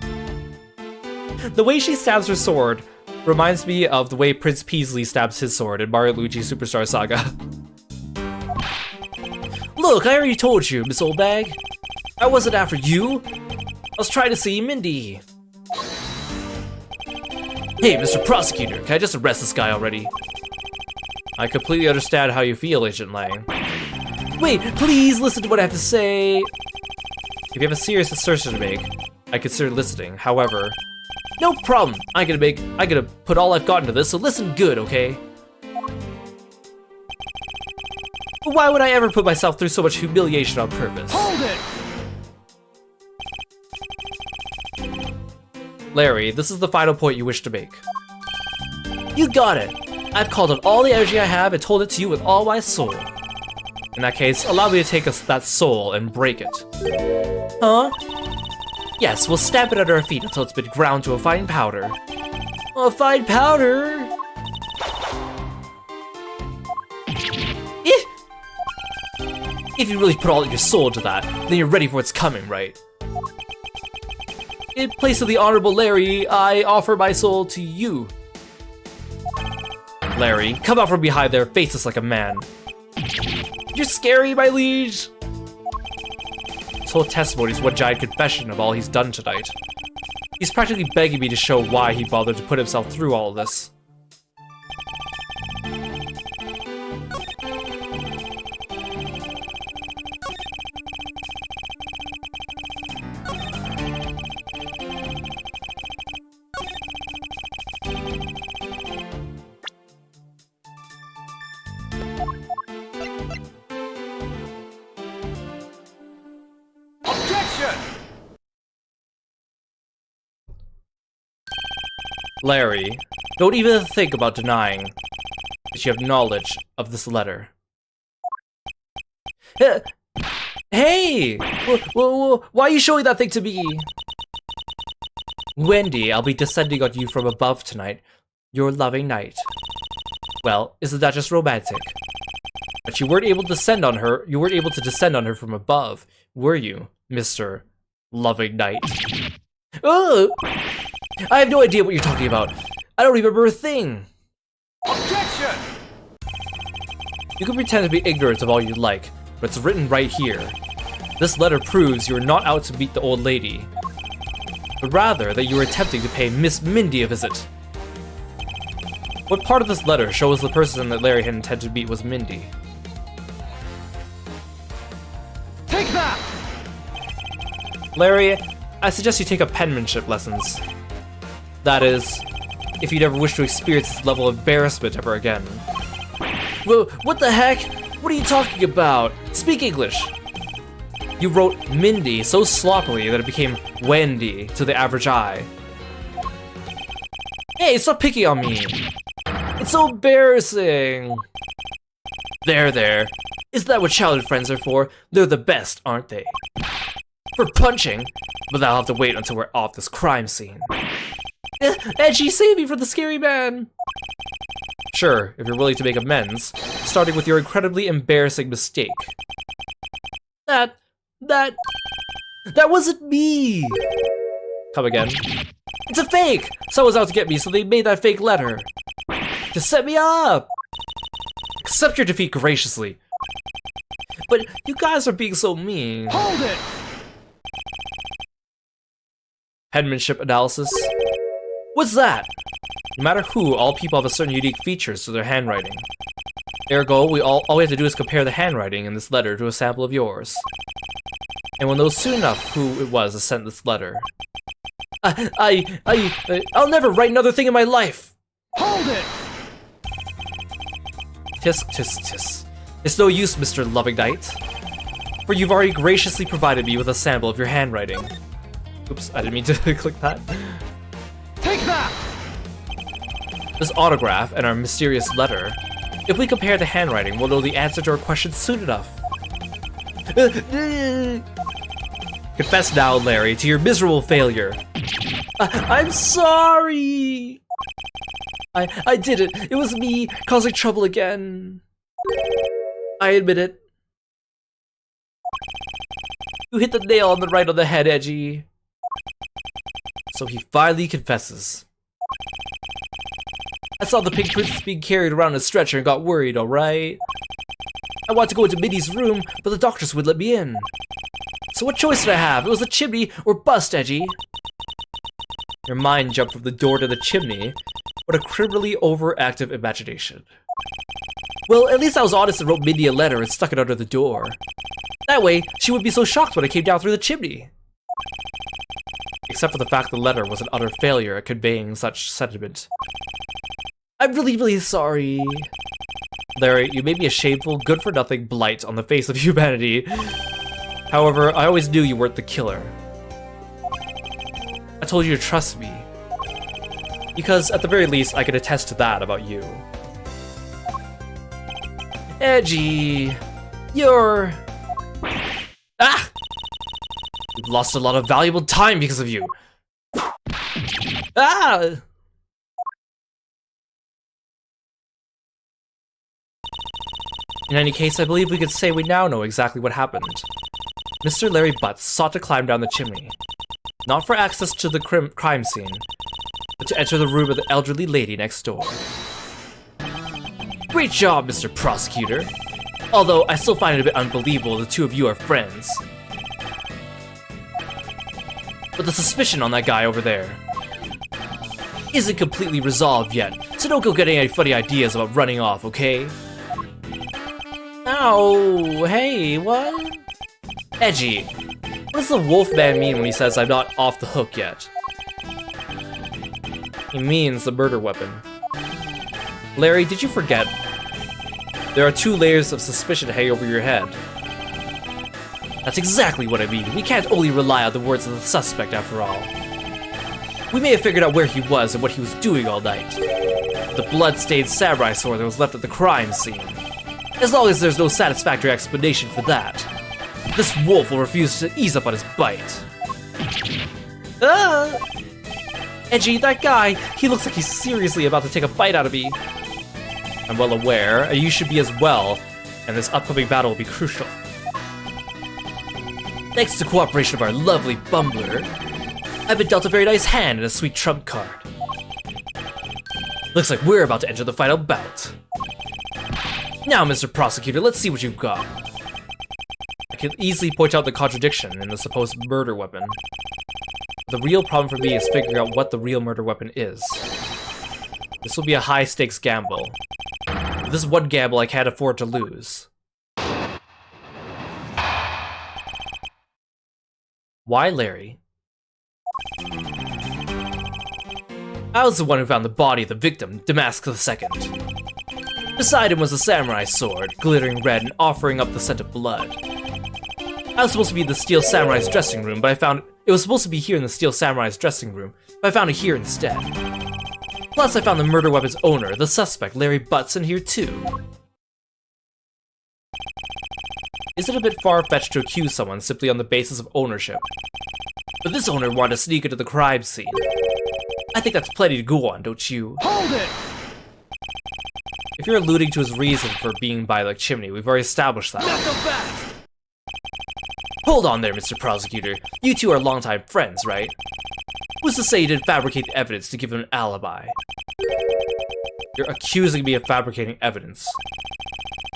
S1: The way she stabs her sword reminds me of the way Prince Peasley stabs his sword in Mario & Luigi Superstar Saga. Look, I already told you, Miss Oldbag. I wasn't after you. I was trying to see Mindy. Hey, Mr. Prosecutor, can I just arrest this guy already? I completely understand how you feel, Agent Lang. Wait, please listen to what I have to say. If you have a serious assertion to make, I consider listening. However, No problem. I'm gonna put all I've got into this, so listen good, okay? But why would I ever put myself through so much humiliation on purpose?
S2: Hold it!
S1: Larry, this is the final point you wish to make. You got it! I've called on all the energy I have and told it to you with all my soul. In that case, allow me to take that soul and break it. Huh? Yes, we'll stamp it under our feet until it's been ground to a fine powder. A fine powder? If you really put all your soul into that, then you're ready for what's coming, right? In place of the Honorable Larry, I offer my soul to you. Larry, come out from behind there, face us like a man. You're scary, my liege! This whole testimony is one giant confession of all he's done tonight. He's practically begging me to show why he bothered to put himself through all of this. Larry, don't even think about denying that you have knowledge of this letter. Hey! Why are you showing that thing to me? Wendy, I'll be descending on you from above tonight. Your loving knight. Well, isn't that just romantic? But you weren't able to descend on her. You weren't able to descend on her from above, were you, Mr. Loving Knight? Ugh! I have no idea what you're talking about. I don't remember a thing.
S2: Objection!
S1: You can pretend to be ignorant of all you like, but it's written right here. This letter proves you are not out to beat the old lady, but rather that you are attempting to pay Miss Mindy a visit. What part of this letter shows the person that Larry had intended to beat was Mindy?
S2: Take that!
S1: Larry, I suggest you take up penmanship lessons. That is, if you never wish to experience this level of embarrassment ever again. Well, what the heck? What are you talking about? Speak English! You wrote Mindy so sloppily that it became Wendy to the average eye. Hey, stop picking on me! It's so embarrassing! There. Isn't that what childhood friends are for? They're the best, aren't they? For punching, but that'll have to wait until we're off this crime scene. Edgy, save me from the scary man! Sure, if you're willing to make amends, starting with your incredibly embarrassing mistake. That wasn't me! Come again. It's a fake! Someone's out to get me, so they made that fake letter. To set me up! Accept your defeat graciously. But you guys are being so mean.
S2: Hold it!
S1: Penmanship analysis. What's that? No matter who, all people have a certain unique features to their handwriting. Ergo, all we have to do is compare the handwriting in this letter to a sample of yours. And we'll know soon enough who it was that sent this letter. I'll never write another thing in my life!
S2: Hold it!
S1: Tisk, tisk, tisk. It's no use, Mr. Loving Knight. For you've already graciously provided me with a sample of your handwriting. Oops, I didn't mean to click that.
S2: Take that!
S1: This autograph and our mysterious letter. If we compare the handwriting, we'll know the answer to our question soon enough. Confess now, Larry, to your miserable failure. I'm sorry! I did it. It was me causing trouble again. I admit it. You hit the nail on the head, Edgy. So he finally confesses. I saw the pink princess being carried around in a stretcher and got worried, alright? I wanted to go into Minnie's room, but the doctors wouldn't let me in. So what choice did I have? It was the chimney or bust, Edgy. Your mind jumped from the door to the chimney. What a criminally overactive imagination. Well, at least I was honest and wrote Minnie a letter and stuck it under the door. That way, she wouldn't be so shocked when I came down through the chimney. except for the fact the letter was an utter failure at conveying such sentiment. I'm really, really sorry. Larry, you made me a shameful, good-for-nothing blight on the face of humanity. However, I always knew you weren't the killer. I told you to trust me. Because, at the very least, I can attest to that about you. Edgy... You're... Ah! We've lost a lot of valuable time because of you. Ah! In any case, I believe we could say we now know exactly what happened. Mr. Larry Butts sought to climb down the chimney. Not for access to the crime scene, but to enter the room of the elderly lady next door. Great job, Mr. Prosecutor. Although, I still find it a bit unbelievable the two of you are friends. But the suspicion on that guy over there isn't completely resolved yet, so don't go getting any funny ideas about running off, okay? Ow, hey, what? Edgy, what does the Wolfman mean when he says I'm not off the hook yet? He means the murder weapon. Larry, did you forget? There are 2 layers of suspicion hanging over your head. That's exactly what I mean. We can't only rely on the words of the suspect after all. We may have figured out where he was and what he was doing all night. The blood-stained samurai sword that was left at the crime scene. As long as there's no satisfactory explanation for that, this wolf will refuse to ease up on his bite. Ah! Edgy, that guy, he looks like he's seriously about to take a bite out of me. I'm well aware, and you should be as well, and this upcoming battle will be crucial. Thanks to the cooperation of our lovely bumbler, I've been dealt a very nice hand and a sweet trump card. Looks like we're about to enter the final bout. Now, Mr. Prosecutor, let's see what you've got. I can easily point out the contradiction in the supposed murder weapon. The real problem for me is figuring out what the real murder weapon is. This will be a high-stakes gamble. This is one gamble I can't afford to lose. Why Larry? I was the one who found the body of the victim, Damask II. Beside him was a samurai sword, glittering red and offering up the scent of blood. I was supposed to be in the Steel Samurai's dressing room, but I found it was supposed to be here in the Steel Samurai's dressing room, but I found it here instead. Plus, I found the murder weapon's owner, the suspect, Larry Butts, in here too. Is it a bit far-fetched to accuse someone simply on the basis of ownership? But this owner wanted to sneak into the crime scene. I think that's plenty to go on, don't you?
S2: Hold it!
S1: If you're alluding to his reason for being by the chimney, we've already established that.
S2: Not so fast!
S1: Hold on there, Mr. Prosecutor. You two are longtime friends, right? Who's to say you didn't fabricate evidence to give him an alibi? You're accusing me of fabricating evidence.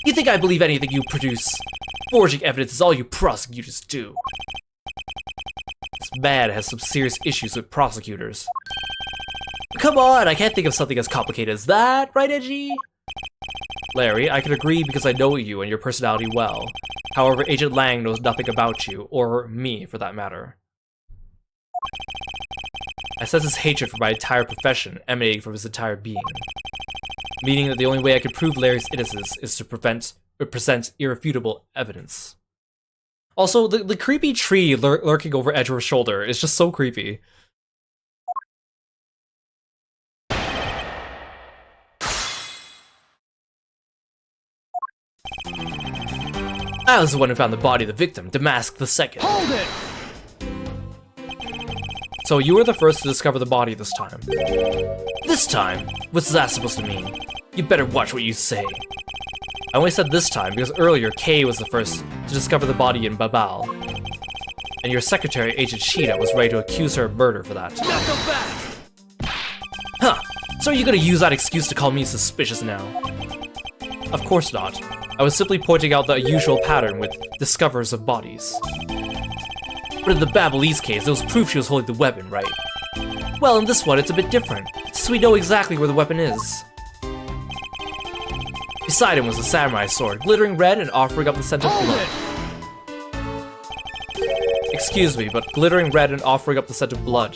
S1: You think I believe anything you produce? Forging evidence is all you prosecutors do. This man has some serious issues with prosecutors. Come on, I can't think of something as complicated as that, right, Edgy? Larry, I can agree because I know you and your personality well. However, Agent Lang knows nothing about you, or me for that matter. I sense his hatred for my entire profession emanating from his entire being. Meaning that the only way I can prove Larry's innocence is to present irrefutable evidence. Also, the creepy tree lurking over Edgeworth's shoulder is just so creepy. I was the one who found the body of the victim, Damask II.
S2: Hold it!
S1: So you were the first to discover the body this time. This time? What's that supposed to mean? You better watch what you say. I only said this time because earlier Kay was the first to discover the body in Babal. And your secretary, Agent Sheeta, was ready to accuse her of murder for that.
S2: Not so fast!
S1: Huh, so are you gonna use that excuse to call me suspicious now? Of course not. I was simply pointing out the usual pattern with discoverers of bodies. But in the Babalese case, there was proof she was holding the weapon, right? Well, in this one, it's a bit different, since we know exactly where the weapon is. Beside him was a samurai sword, glittering red and offering up the scent of blood. Excuse me, but glittering red and offering up the scent of blood.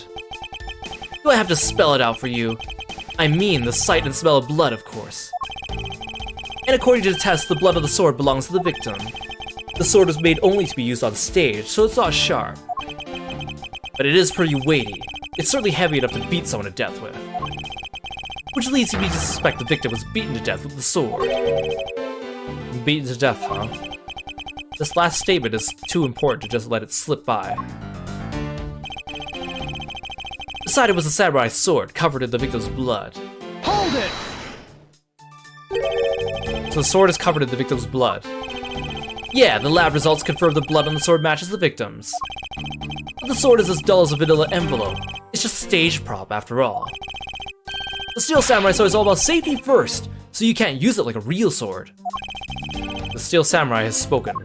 S1: Do I have to spell it out for you? I mean the sight and smell of blood, of course. And according to the test, the blood of the sword belongs to the victim. The sword was made only to be used on stage, so it's not sharp. But it is pretty weighty. It's certainly heavy enough to beat someone to death with. Which leads me to suspect the victim was beaten to death with the sword. Beaten to death, huh? This last statement is too important to just let it slip by. Beside it was a samurai sword covered in the victim's blood.
S2: Hold it!
S1: So the sword is covered in the victim's blood. Yeah, the lab results confirm the blood on the sword matches the victim's. But the sword is as dull as a vanilla envelope. It's just a stage prop after all. The steel samurai sword is all about safety first, so you can't use it like a real sword. The steel samurai has spoken.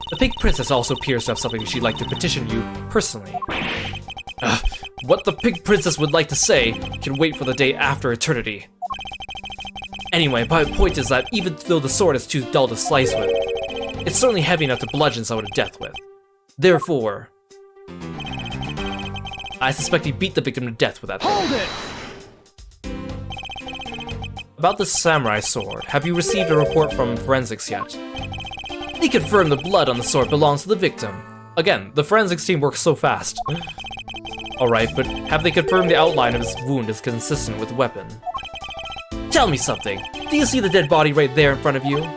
S1: The pink princess also appears to have something she'd like to petition you personally. What the pink princess would like to say can wait for the day after eternity. Anyway, my point is that even though the sword is too dull to slice with, it's certainly heavy enough to bludgeon someone to death with. Therefore, I suspect he beat the victim to death with that thing.
S2: Hold it!
S1: About the samurai sword, have you received a report from forensics yet? They confirmed the blood on the sword belongs to the victim. Again, the forensics team works so fast. Alright, but have they confirmed the outline of his wound is consistent with the weapon? Tell me something. Do you see the dead body right there in front of you?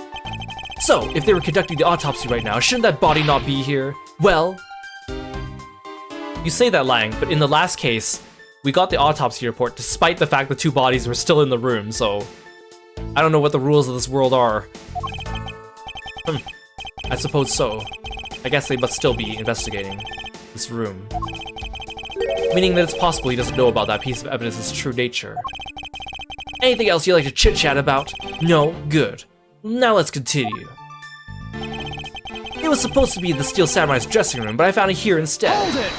S1: So, if they were conducting the autopsy right now, shouldn't that body not be here? Well, you say that, Lang, but in the last case, we got the autopsy report despite the fact the two bodies were still in the room, so I don't know what the rules of this world are. I suppose so. I guess they must still be investigating this room. Meaning that it's possible he doesn't know about that piece of evidence's true nature. Anything else you'd like to chit-chat about? No? Good. Now let's continue. It was supposed to be the Steel Samurai's dressing room, but I found it here instead.
S2: Hold it!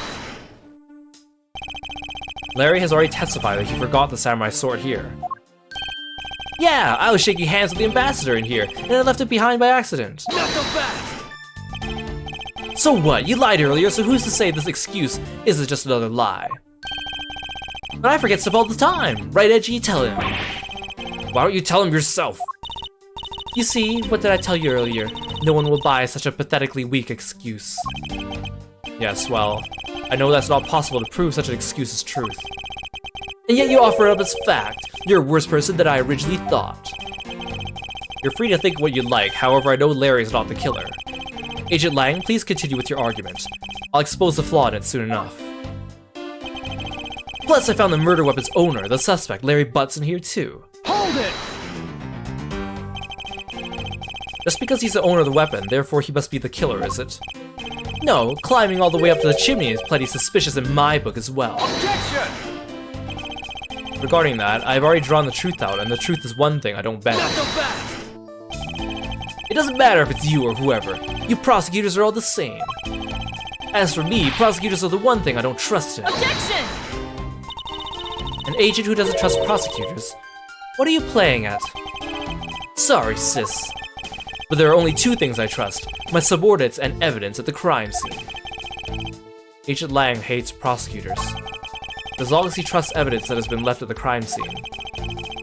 S1: Larry has already testified that he forgot the samurai sword here. Yeah, I was shaking hands with the ambassador in here, and I left it behind by accident.
S2: Not so fast!
S1: So what? You lied earlier, so who's to say this excuse isn't just another lie? But I forget stuff all the time. Right, Edgy? Tell him. Why don't you tell him yourself? You see, what did I tell you earlier? No one will buy such a pathetically weak excuse. Yes, well, I know that's not possible to prove such an excuse as truth. And yet you offer it up as fact. You're a worse person than I originally thought. You're free to think what you like, however I know Larry's not the killer. Agent Lang, please continue with your argument. I'll expose the flaw in it soon enough. Plus, I found the murder weapon's owner, the suspect, Larry Butts, in here too.
S2: Hold it!
S1: Just because he's the owner of the weapon, therefore he must be the killer, is it? No, climbing all the way up to the chimney is plenty suspicious in my book as well.
S2: Objection!
S1: Regarding that, I've already drawn the truth out, and the truth is one thing I don't bet.
S2: Not so fast!
S1: It doesn't matter if it's you or whoever. You prosecutors are all the same. As for me, prosecutors are the one thing I don't trust in.
S3: Objection!
S1: An agent who doesn't trust prosecutors? What are you playing at? Sorry, sis. But there are only two things I trust. My subordinates and evidence at the crime scene. Agent Lang hates prosecutors. As long as he trusts evidence that has been left at the crime scene,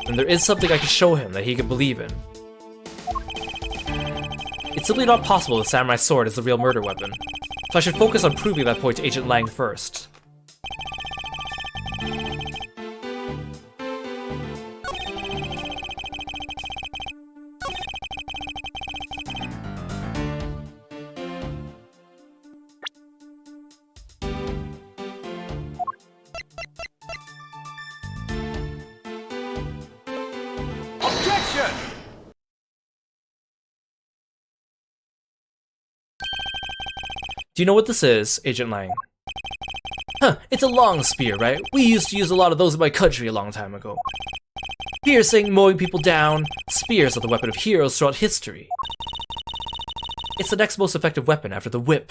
S1: then there is something I can show him that he can believe in. It's simply not possible the samurai sword is the real murder weapon, so I should focus on proving that point to Agent Lang first.
S2: Objection!
S1: Do you know what this is, Agent Lang? Huh, it's a long spear, right? We used to use a lot of those in my country a long time ago. Piercing, mowing people down, spears are the weapon of heroes throughout history. It's the next most effective weapon after the whip.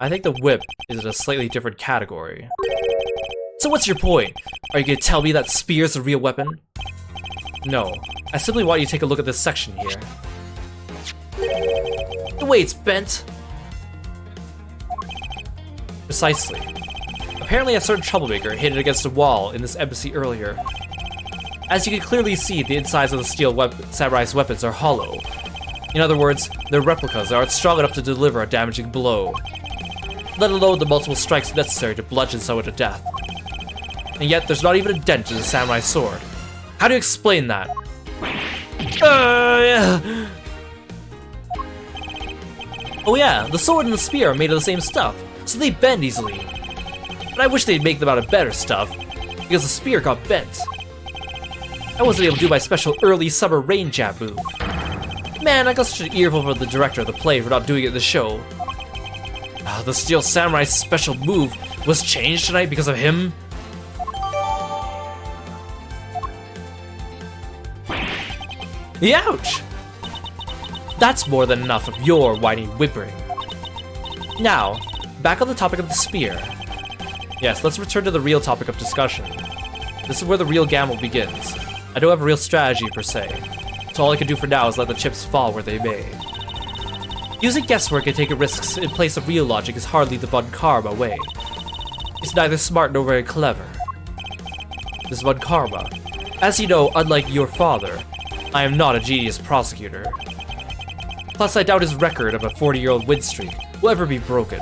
S1: I think the whip is in a slightly different category. So what's your point? Are you gonna tell me that spear's the real weapon? No, I simply want you to take a look at this section here. The weight's bent. Precisely. Apparently a certain troublemaker hit it against a wall in this embassy earlier. As you can clearly see, the insides of the steel samurai's weapons are hollow. In other words, they're replicas that aren't strong enough to deliver a damaging blow, let alone the multiple strikes necessary to bludgeon someone to death. And yet, there's not even a dent in the samurai sword. How do you explain that? Yeah. Oh yeah, the sword and the spear are made of the same stuff, so they bend easily. But I wish they'd make them out of better stuff, because the spear got bent. I wasn't able to do my special early summer rain jab move. Man, I got such an earful from the director of the play for not doing it in the show. The Steel Samurai's special move was changed tonight because of him? Ouch! That's more than enough of your whiny whimpering. Now, back on the topic of the spear. Yes, let's return to the real topic of discussion. This is where the real gamble begins. I don't have a real strategy per se, so all I can do for now is let the chips fall where they may. Using guesswork and taking risks in place of real logic is hardly the Von Karma way. It's neither smart nor very clever. This Von Karma. As you know, unlike your father, I am not a genius prosecutor. Plus, I doubt his record of a 40-year-old win streak will ever be broken.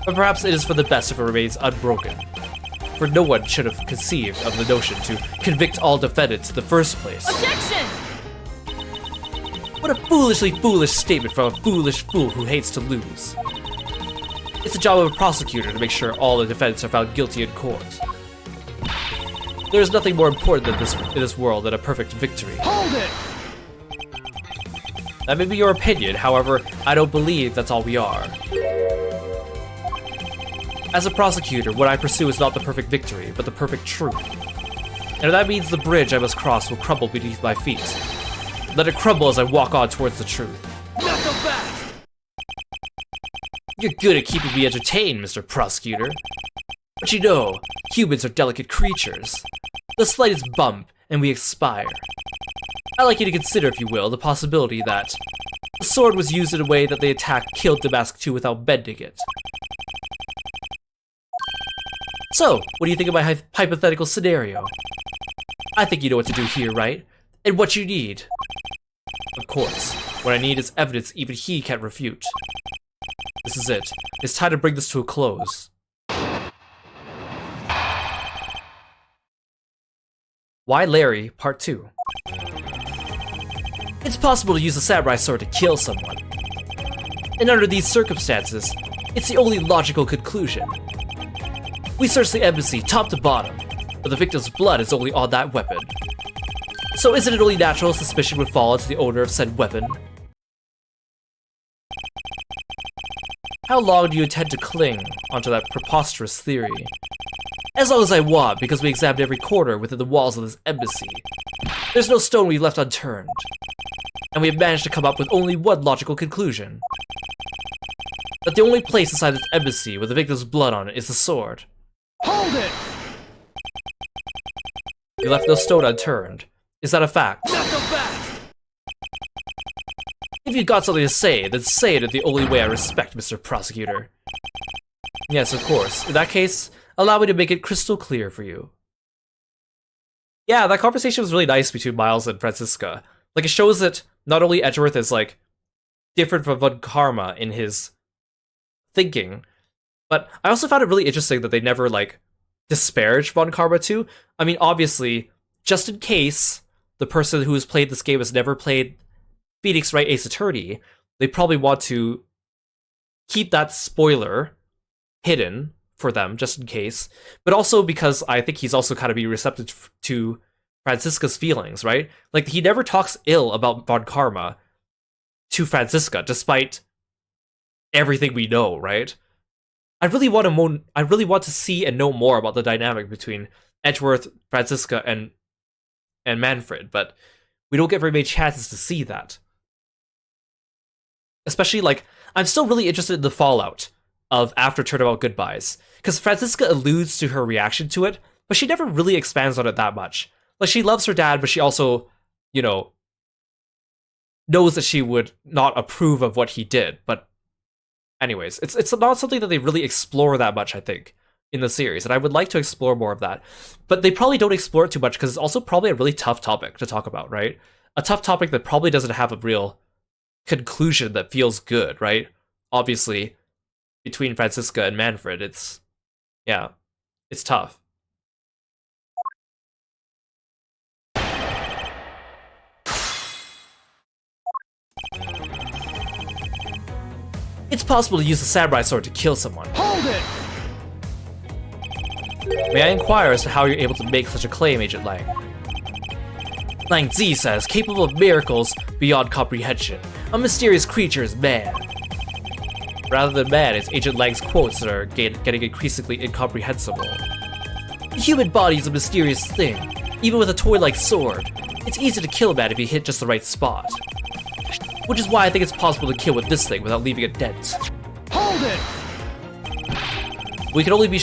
S1: But perhaps it is for the best if it remains unbroken. For no one should have conceived of the notion to convict all defendants in the first place.
S3: Objection!
S1: What a foolishly foolish statement from a foolish fool who hates to lose. It's the job of a prosecutor to make sure all the defendants are found guilty in court. There is nothing more important than in this world than a perfect victory.
S2: Hold it!
S1: That may be your opinion, however, I don't believe that's all we are. As a prosecutor, what I pursue is not the perfect victory, but the perfect truth. And if that means the bridge I must cross will crumble beneath my feet, let it crumble as I walk on towards the truth.
S2: Knuckle back!
S1: You're good at keeping me entertained, Mr. Prosecutor. But you know, humans are delicate creatures. The slightest bump, and we expire. I'd like you to consider, if you will, the possibility that the sword was used in a way that the attack killed Damask II without bending it. So, what do you think of my hypothetical scenario? I think you know what to do here, right? And what you need. Of course, what I need is evidence even he can't refute. This is it. It's time to bring this to a close. Why Larry, Part 2. It's possible to use a samurai sword to kill someone. And under these circumstances, it's the only logical conclusion. We search the embassy top to bottom, but the victim's blood is only on that weapon. So isn't it only natural suspicion would fall onto the owner of said weapon? How long do you intend to cling onto that preposterous theory? As long as I want, because we examined every corner within the walls of this embassy. There's no stone we've left unturned. And we have managed to come up with only one logical conclusion. That the only place inside this embassy with the victim's blood on it is the sword.
S2: Hold it!
S1: You left no stone unturned. Is that a fact?
S2: Knuckle back!
S1: If you've got something to say, then say it in the only way I respect, Mr. Prosecutor. Yes, of course. In that case, allow me to make it crystal clear for you. Yeah, that conversation was really nice between Miles and Franziska. Like, it shows that not only Edgeworth is, like, different from Von Karma in his thinking, but I also found it really interesting that they never, like, disparage Von Karma too. I mean, obviously, just in case the person who has played this game has never played Phoenix Wright Ace Attorney, they probably want to keep that spoiler hidden for them, just in case. But also because I think he's also kind of be receptive to Franziska's feelings, right? Like, he never talks ill about Von Karma to Franziska, despite everything we know, right? I really want to see and know more about the dynamic between Edgeworth, Franziska, and Manfred, but we don't get very many chances to see that. Especially, like, I'm still really interested in the fallout of after Turnabout goodbyes, because Franziska alludes to her reaction to it, but she never really expands on it that much. Like, she loves her dad, but she also, you know, knows that she would not approve of what he did. But anyways, it's not something that they really explore that much, I think, in the series, and I would like to explore more of that. But they probably don't explore it too much because it's also probably a really tough topic to talk about, right? A tough topic that probably doesn't have a real conclusion that feels good, right? Obviously, between Franziska and Manfred, it's tough. It's possible to use a samurai sword to kill someone.
S2: Hold it!
S1: May I inquire as to how you're able to make such a claim, Agent Lang? Lang Zi says, capable of miracles beyond comprehension. A mysterious creature is man. Rather than man, it's Agent Lang's quotes that are getting increasingly incomprehensible. The human body is a mysterious thing. Even with a toy-like sword, it's easy to kill a man if you hit just the right spot. Which is why I think it's possible to kill with this thing without leaving a dent.
S2: Hold it!
S1: We can only be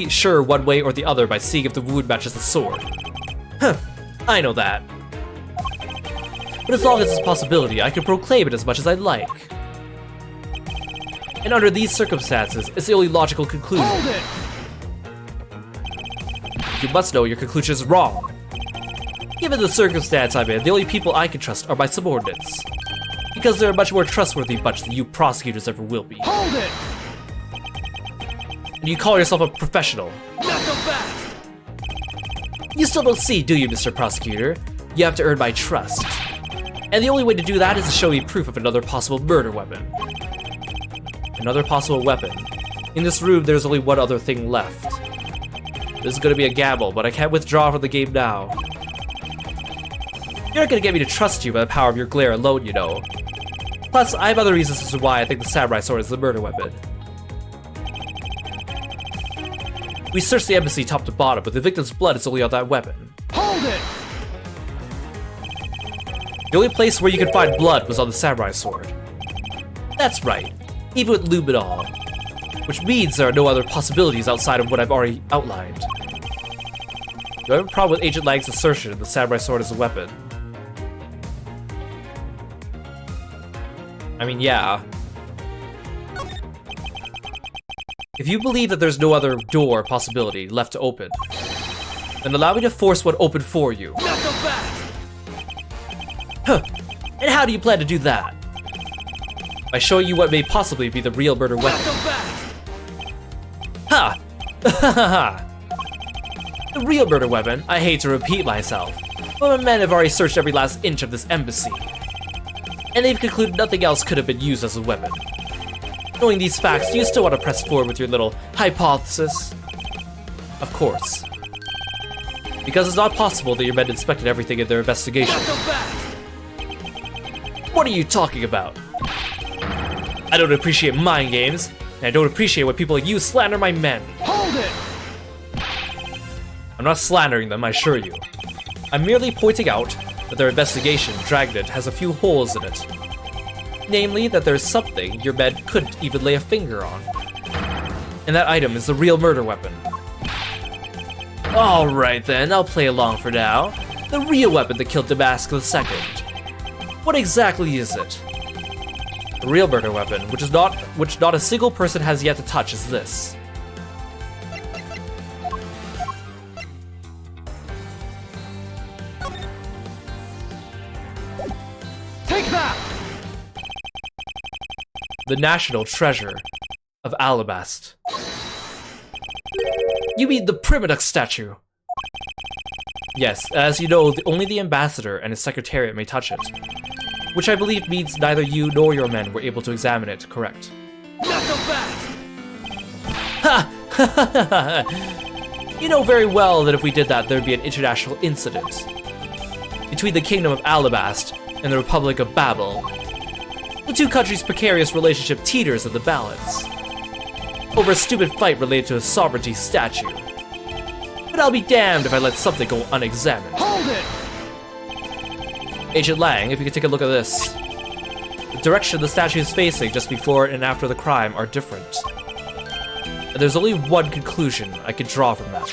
S1: sure one way or the other by seeing if the wound matches the sword. Huh, I know that. But as long as it's a possibility, I can proclaim it as much as I'd like. And under these circumstances, it's the only logical conclusion.
S2: Hold it!
S1: You must know your conclusion is wrong. Given the circumstance I'm in, the only people I can trust are my subordinates. Because they're a much more trustworthy bunch than you prosecutors ever will be.
S2: Hold it!
S1: And you call yourself a professional.
S2: Knuckle back!
S1: You still don't see, do you, Mr. Prosecutor? You have to earn my trust. And the only way to do that is to show me proof of another possible murder weapon. Another possible weapon. In this room, there's only one other thing left. This is gonna be a gamble, but I can't withdraw from the game now. You're not gonna get me to trust you by the power of your glare alone, you know. Plus, I have other reasons as to why I think the samurai sword is the murder weapon. We searched the embassy top to bottom, but the victim's blood is only on that weapon.
S2: Hold it!
S1: The only place where you could find blood was on the samurai sword. That's right, even with lube and all. Which means there are no other possibilities outside of what I've already outlined. Do I have a problem with Agent Lang's assertion that the samurai sword is a weapon? I mean, yeah. If you believe that there's no other door possibility left to open, then allow me to force one open for you.
S2: Knuckle back!
S1: Huh. And how do you plan to do that? By showing you what may possibly be the real murder weapon.
S2: Knuckle back!
S1: Ha! Ha! The real murder weapon, I hate to repeat myself, but my men have already searched every last inch of this embassy. And they've concluded nothing else could have been used as a weapon. Knowing these facts, do you still want to press forward with your little hypothesis? Of course. Because it's not possible that your men inspected everything in their investigation.
S2: Knuckle back!
S1: What are you talking about? I don't appreciate mind games, and I don't appreciate when people like you slander my men.
S2: Hold it!
S1: I'm not slandering them, I assure you. I'm merely pointing out that their investigation, Dragnet, has a few holes in it. Namely, that there's something your men couldn't even lay a finger on. And that item is the real murder weapon. Alright then, I'll play along for now. The real weapon that killed Damascus II. What exactly is it? The real murder weapon, which not a single person has yet to touch, is this.
S2: Take that!
S1: The national treasure of Alabast. You mean the Primadux statue? Yes, as you know, only the ambassador and his secretariat may touch it. Which I believe means neither you nor your men were able to examine it, correct?
S2: Knuckle back!
S1: Ha! You know very well that if we did that, there'd be an international incident. Between the Kingdom of Alabast and the Republic of Babel. The two countries' precarious relationship teeters in the balance. Over a stupid fight related to a sovereignty statue. But I'll be damned if I let something go unexamined.
S2: Hold it!
S1: Agent Lang, if you could take a look at this. The direction the statue is facing just before and after the crime are different. And there's only one conclusion I could draw from that.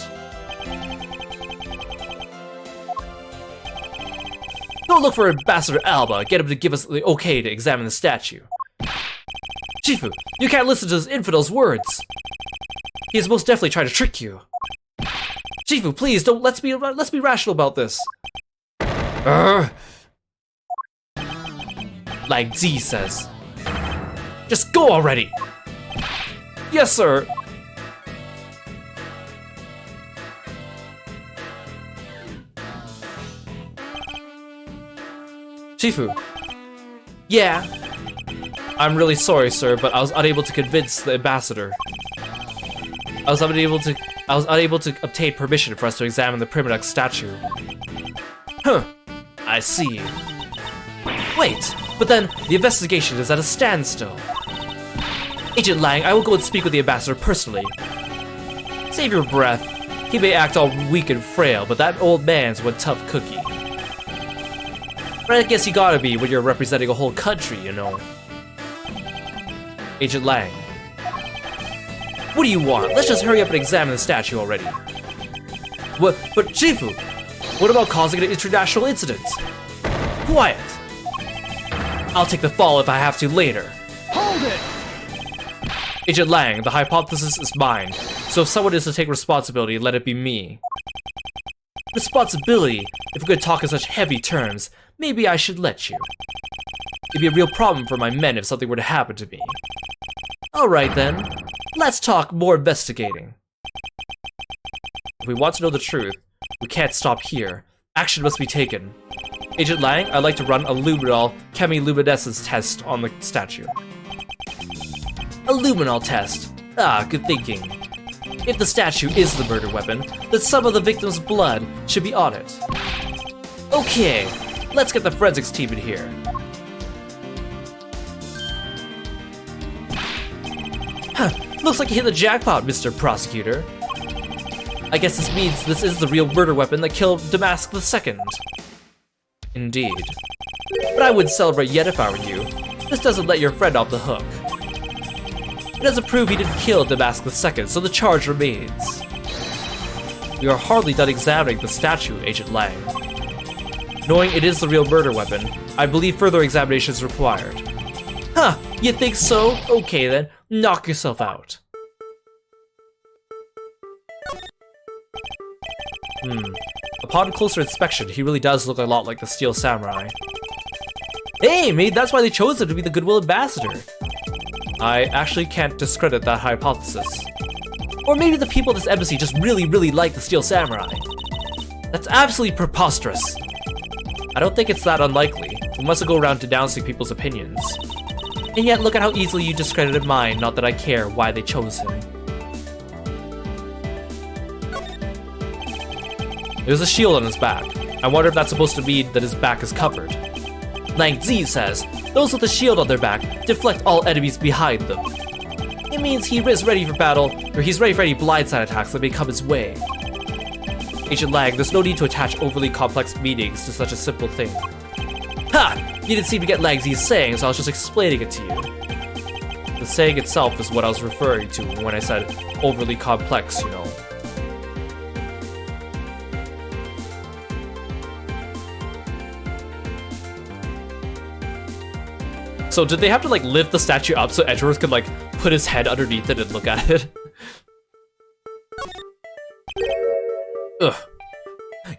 S1: Go look for Ambassador Alba, get him to give us the okay to examine the statue. Shifu, you can't listen to this infidel's words. He is most definitely trying to trick you. Shifu, please, let's be rational about this. Like Z says. Just go already! Yes, sir! Shifu. Yeah. I'm really sorry, sir, but I was unable to convince the ambassador. I was unable to obtain permission for us to examine the Primadux statue. Huh. I see. Wait, but then the investigation is at a standstill. Agent Lang, I will go and speak with the ambassador personally. Save your breath. He may act all weak and frail, but that old man's one tough cookie. But I guess you gotta be when you're representing a whole country, you know. Agent Lang. What do you want? Let's just hurry up and examine the statue already. What? But Shifu, what about causing an international incident? Quiet! I'll take the fall if I have to later.
S2: Hold it!
S1: Agent Lang, the hypothesis is mine, so if someone is to take responsibility, let it be me. Responsibility? If we could talk in such heavy terms, maybe I should let you. It'd be a real problem for my men if something were to happen to me. Alright then, let's talk more investigating. If we want to know the truth, we can't stop here. Action must be taken. Agent Lang, I'd like to run a luminol chemiluminescence test on the statue. A luminol test. Ah, good thinking. If the statue is the murder weapon, then some of the victim's blood should be on it. Okay, let's get the forensics team in here. Huh, looks like you hit the jackpot, Mr. Prosecutor. I guess this means this is the real murder weapon that killed Damask II. Indeed. But I wouldn't celebrate yet if I were you. This doesn't let your friend off the hook. It doesn't prove he didn't kill Damask II, so the charge remains. We are hardly done examining the statue, Agent Lang. Knowing it is the real murder weapon, I believe further examination is required. Huh, you think so? Okay then, knock yourself out. Upon closer inspection, he really does look a lot like the Steel Samurai. Hey, maybe that's why they chose him to be the Goodwill Ambassador. I actually can't discredit that hypothesis. Or maybe the people of this embassy just really like the Steel Samurai. That's absolutely preposterous. I don't think it's that unlikely. We mustn't go around denouncing people's opinions. And yet, look at how easily you discredited mine, not that I care why they chose him. There's a shield on his back. I wonder if that's supposed to mean that his back is covered. Lang Zi says, those with a shield on their back deflect all enemies behind them. It means he's ready for battle, or he's ready for any blindside attacks that may come his way. Agent Lang, there's no need to attach overly complex meanings to such a simple thing. Ha! You didn't seem to get Lang Zi's saying, so I was just explaining it to you. The saying itself is what I was referring to when I said overly complex, you know. So did they have to like lift the statue up so Edgeworth could like put his head underneath it and look at it? Ugh.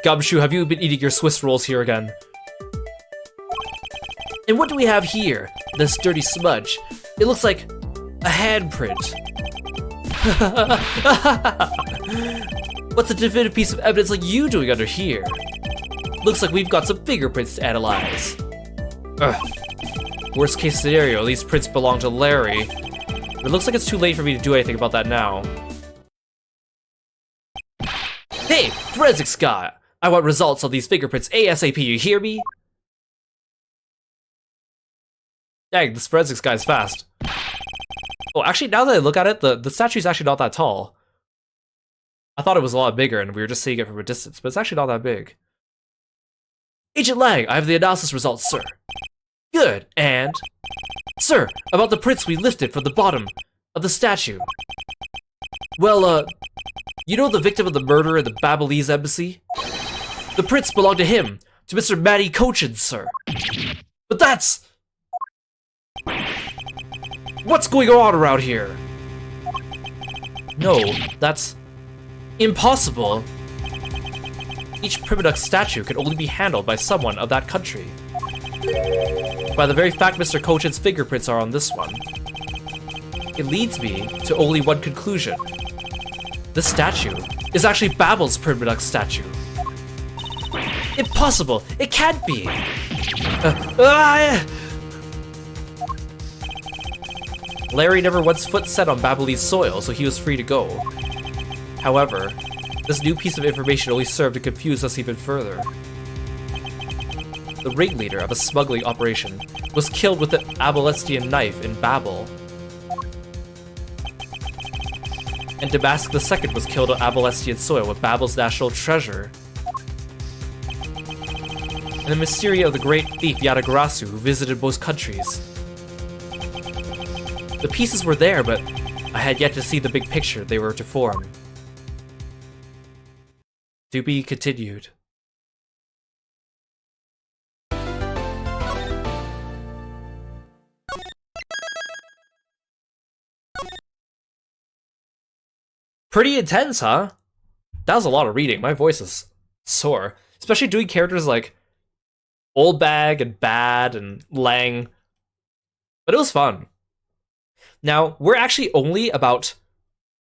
S1: Gumshoe, have you been eating your Swiss rolls here again? And what do we have here? This dirty smudge. It looks like a handprint. What's a definitive piece of evidence like you doing under here? Looks like we've got some fingerprints to analyze. Ugh. Worst case scenario, these prints belong to Larry. It looks like it's too late for me to do anything about that now. Hey, forensics guy! I want results on these fingerprints ASAP, you hear me? Dang, this forensics guy's fast. Oh, actually, now that I look at it, the statue's actually not that tall. I thought it was a lot bigger and we were just seeing it from a distance, but it's actually not that big. Agent Lang, I have the analysis results, sir. Good, and... Sir, about the prints we lifted from the bottom of the statue. Well, you know the victim of the murder in the Ablaze embassy? The prints belong to him. to Mr. Matty Kochin, sir. But that's... What's going on around here? No, that's... impossible. Each Primadux statue can only be handled by someone of that country. By the very fact Mr. Kochin's fingerprints are on this one, it leads me to only one conclusion. This statue is actually Babel's Primadux statue. Impossible! It can't be! Larry never once foot set on Babelese soil, so he was free to go. However, this new piece of information only served to confuse us even further. The ringleader of a smuggling operation was killed with an Abelestian knife in Babel. And Damask II was killed on Abelestian soil with Babel's national treasure. And the mystery of the great thief Yadagarasu who visited both countries. The pieces were there, but I had yet to see the big picture they were to form. To be continued. Pretty intense, huh? That was a lot of reading. My voice is sore. Especially doing characters like Old Bag and Bad and Lang. But it was fun. Now, we're actually only about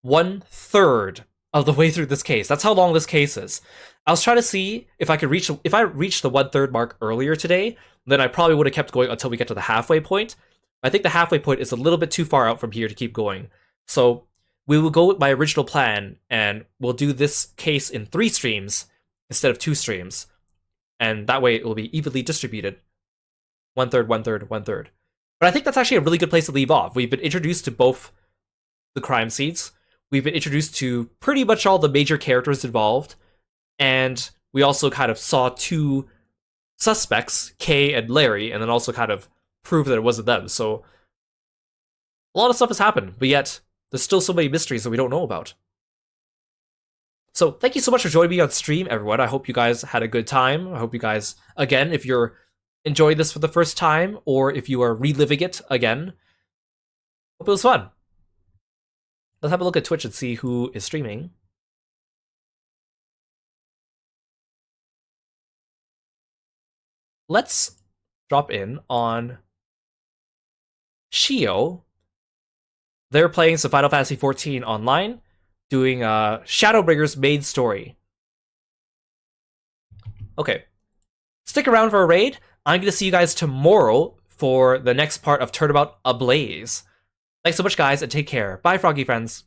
S1: 1/3 of the way through this case. That's how long this case is. I was trying to see if I could reach... If I reached the 1/3 mark earlier today, then I probably would have kept going until we get to the halfway point. I think the halfway point is a little bit too far out from here to keep going. So we will go with my original plan, and we'll do this case in 3 streams instead of 2 streams. And that way it will be evenly distributed. 1/3, 1/3, 1/3. But I think that's actually a really good place to leave off. We've been introduced to both the crime scenes. We've been introduced to pretty much all the major characters involved. And we also kind of saw 2 suspects, Kay and Larry, and then also kind of proved that it wasn't them. So a lot of stuff has happened, but yet there's still so many mysteries that we don't know about. So thank you so much for joining me on stream, everyone. I hope you guys had a good time. I hope you guys, again, if you're enjoying this for the first time, or if you are reliving it again, hope it was fun. Let's have a look at Twitch and see who is streaming. Let's drop in on Shio. They're playing some Final Fantasy XIV online, doing Shadowbringers main story. Okay. Stick around for a raid. I'm going to see you guys tomorrow for the next part of Turnabout Ablaze. Thanks so much, guys, and take care. Bye, Froggy friends.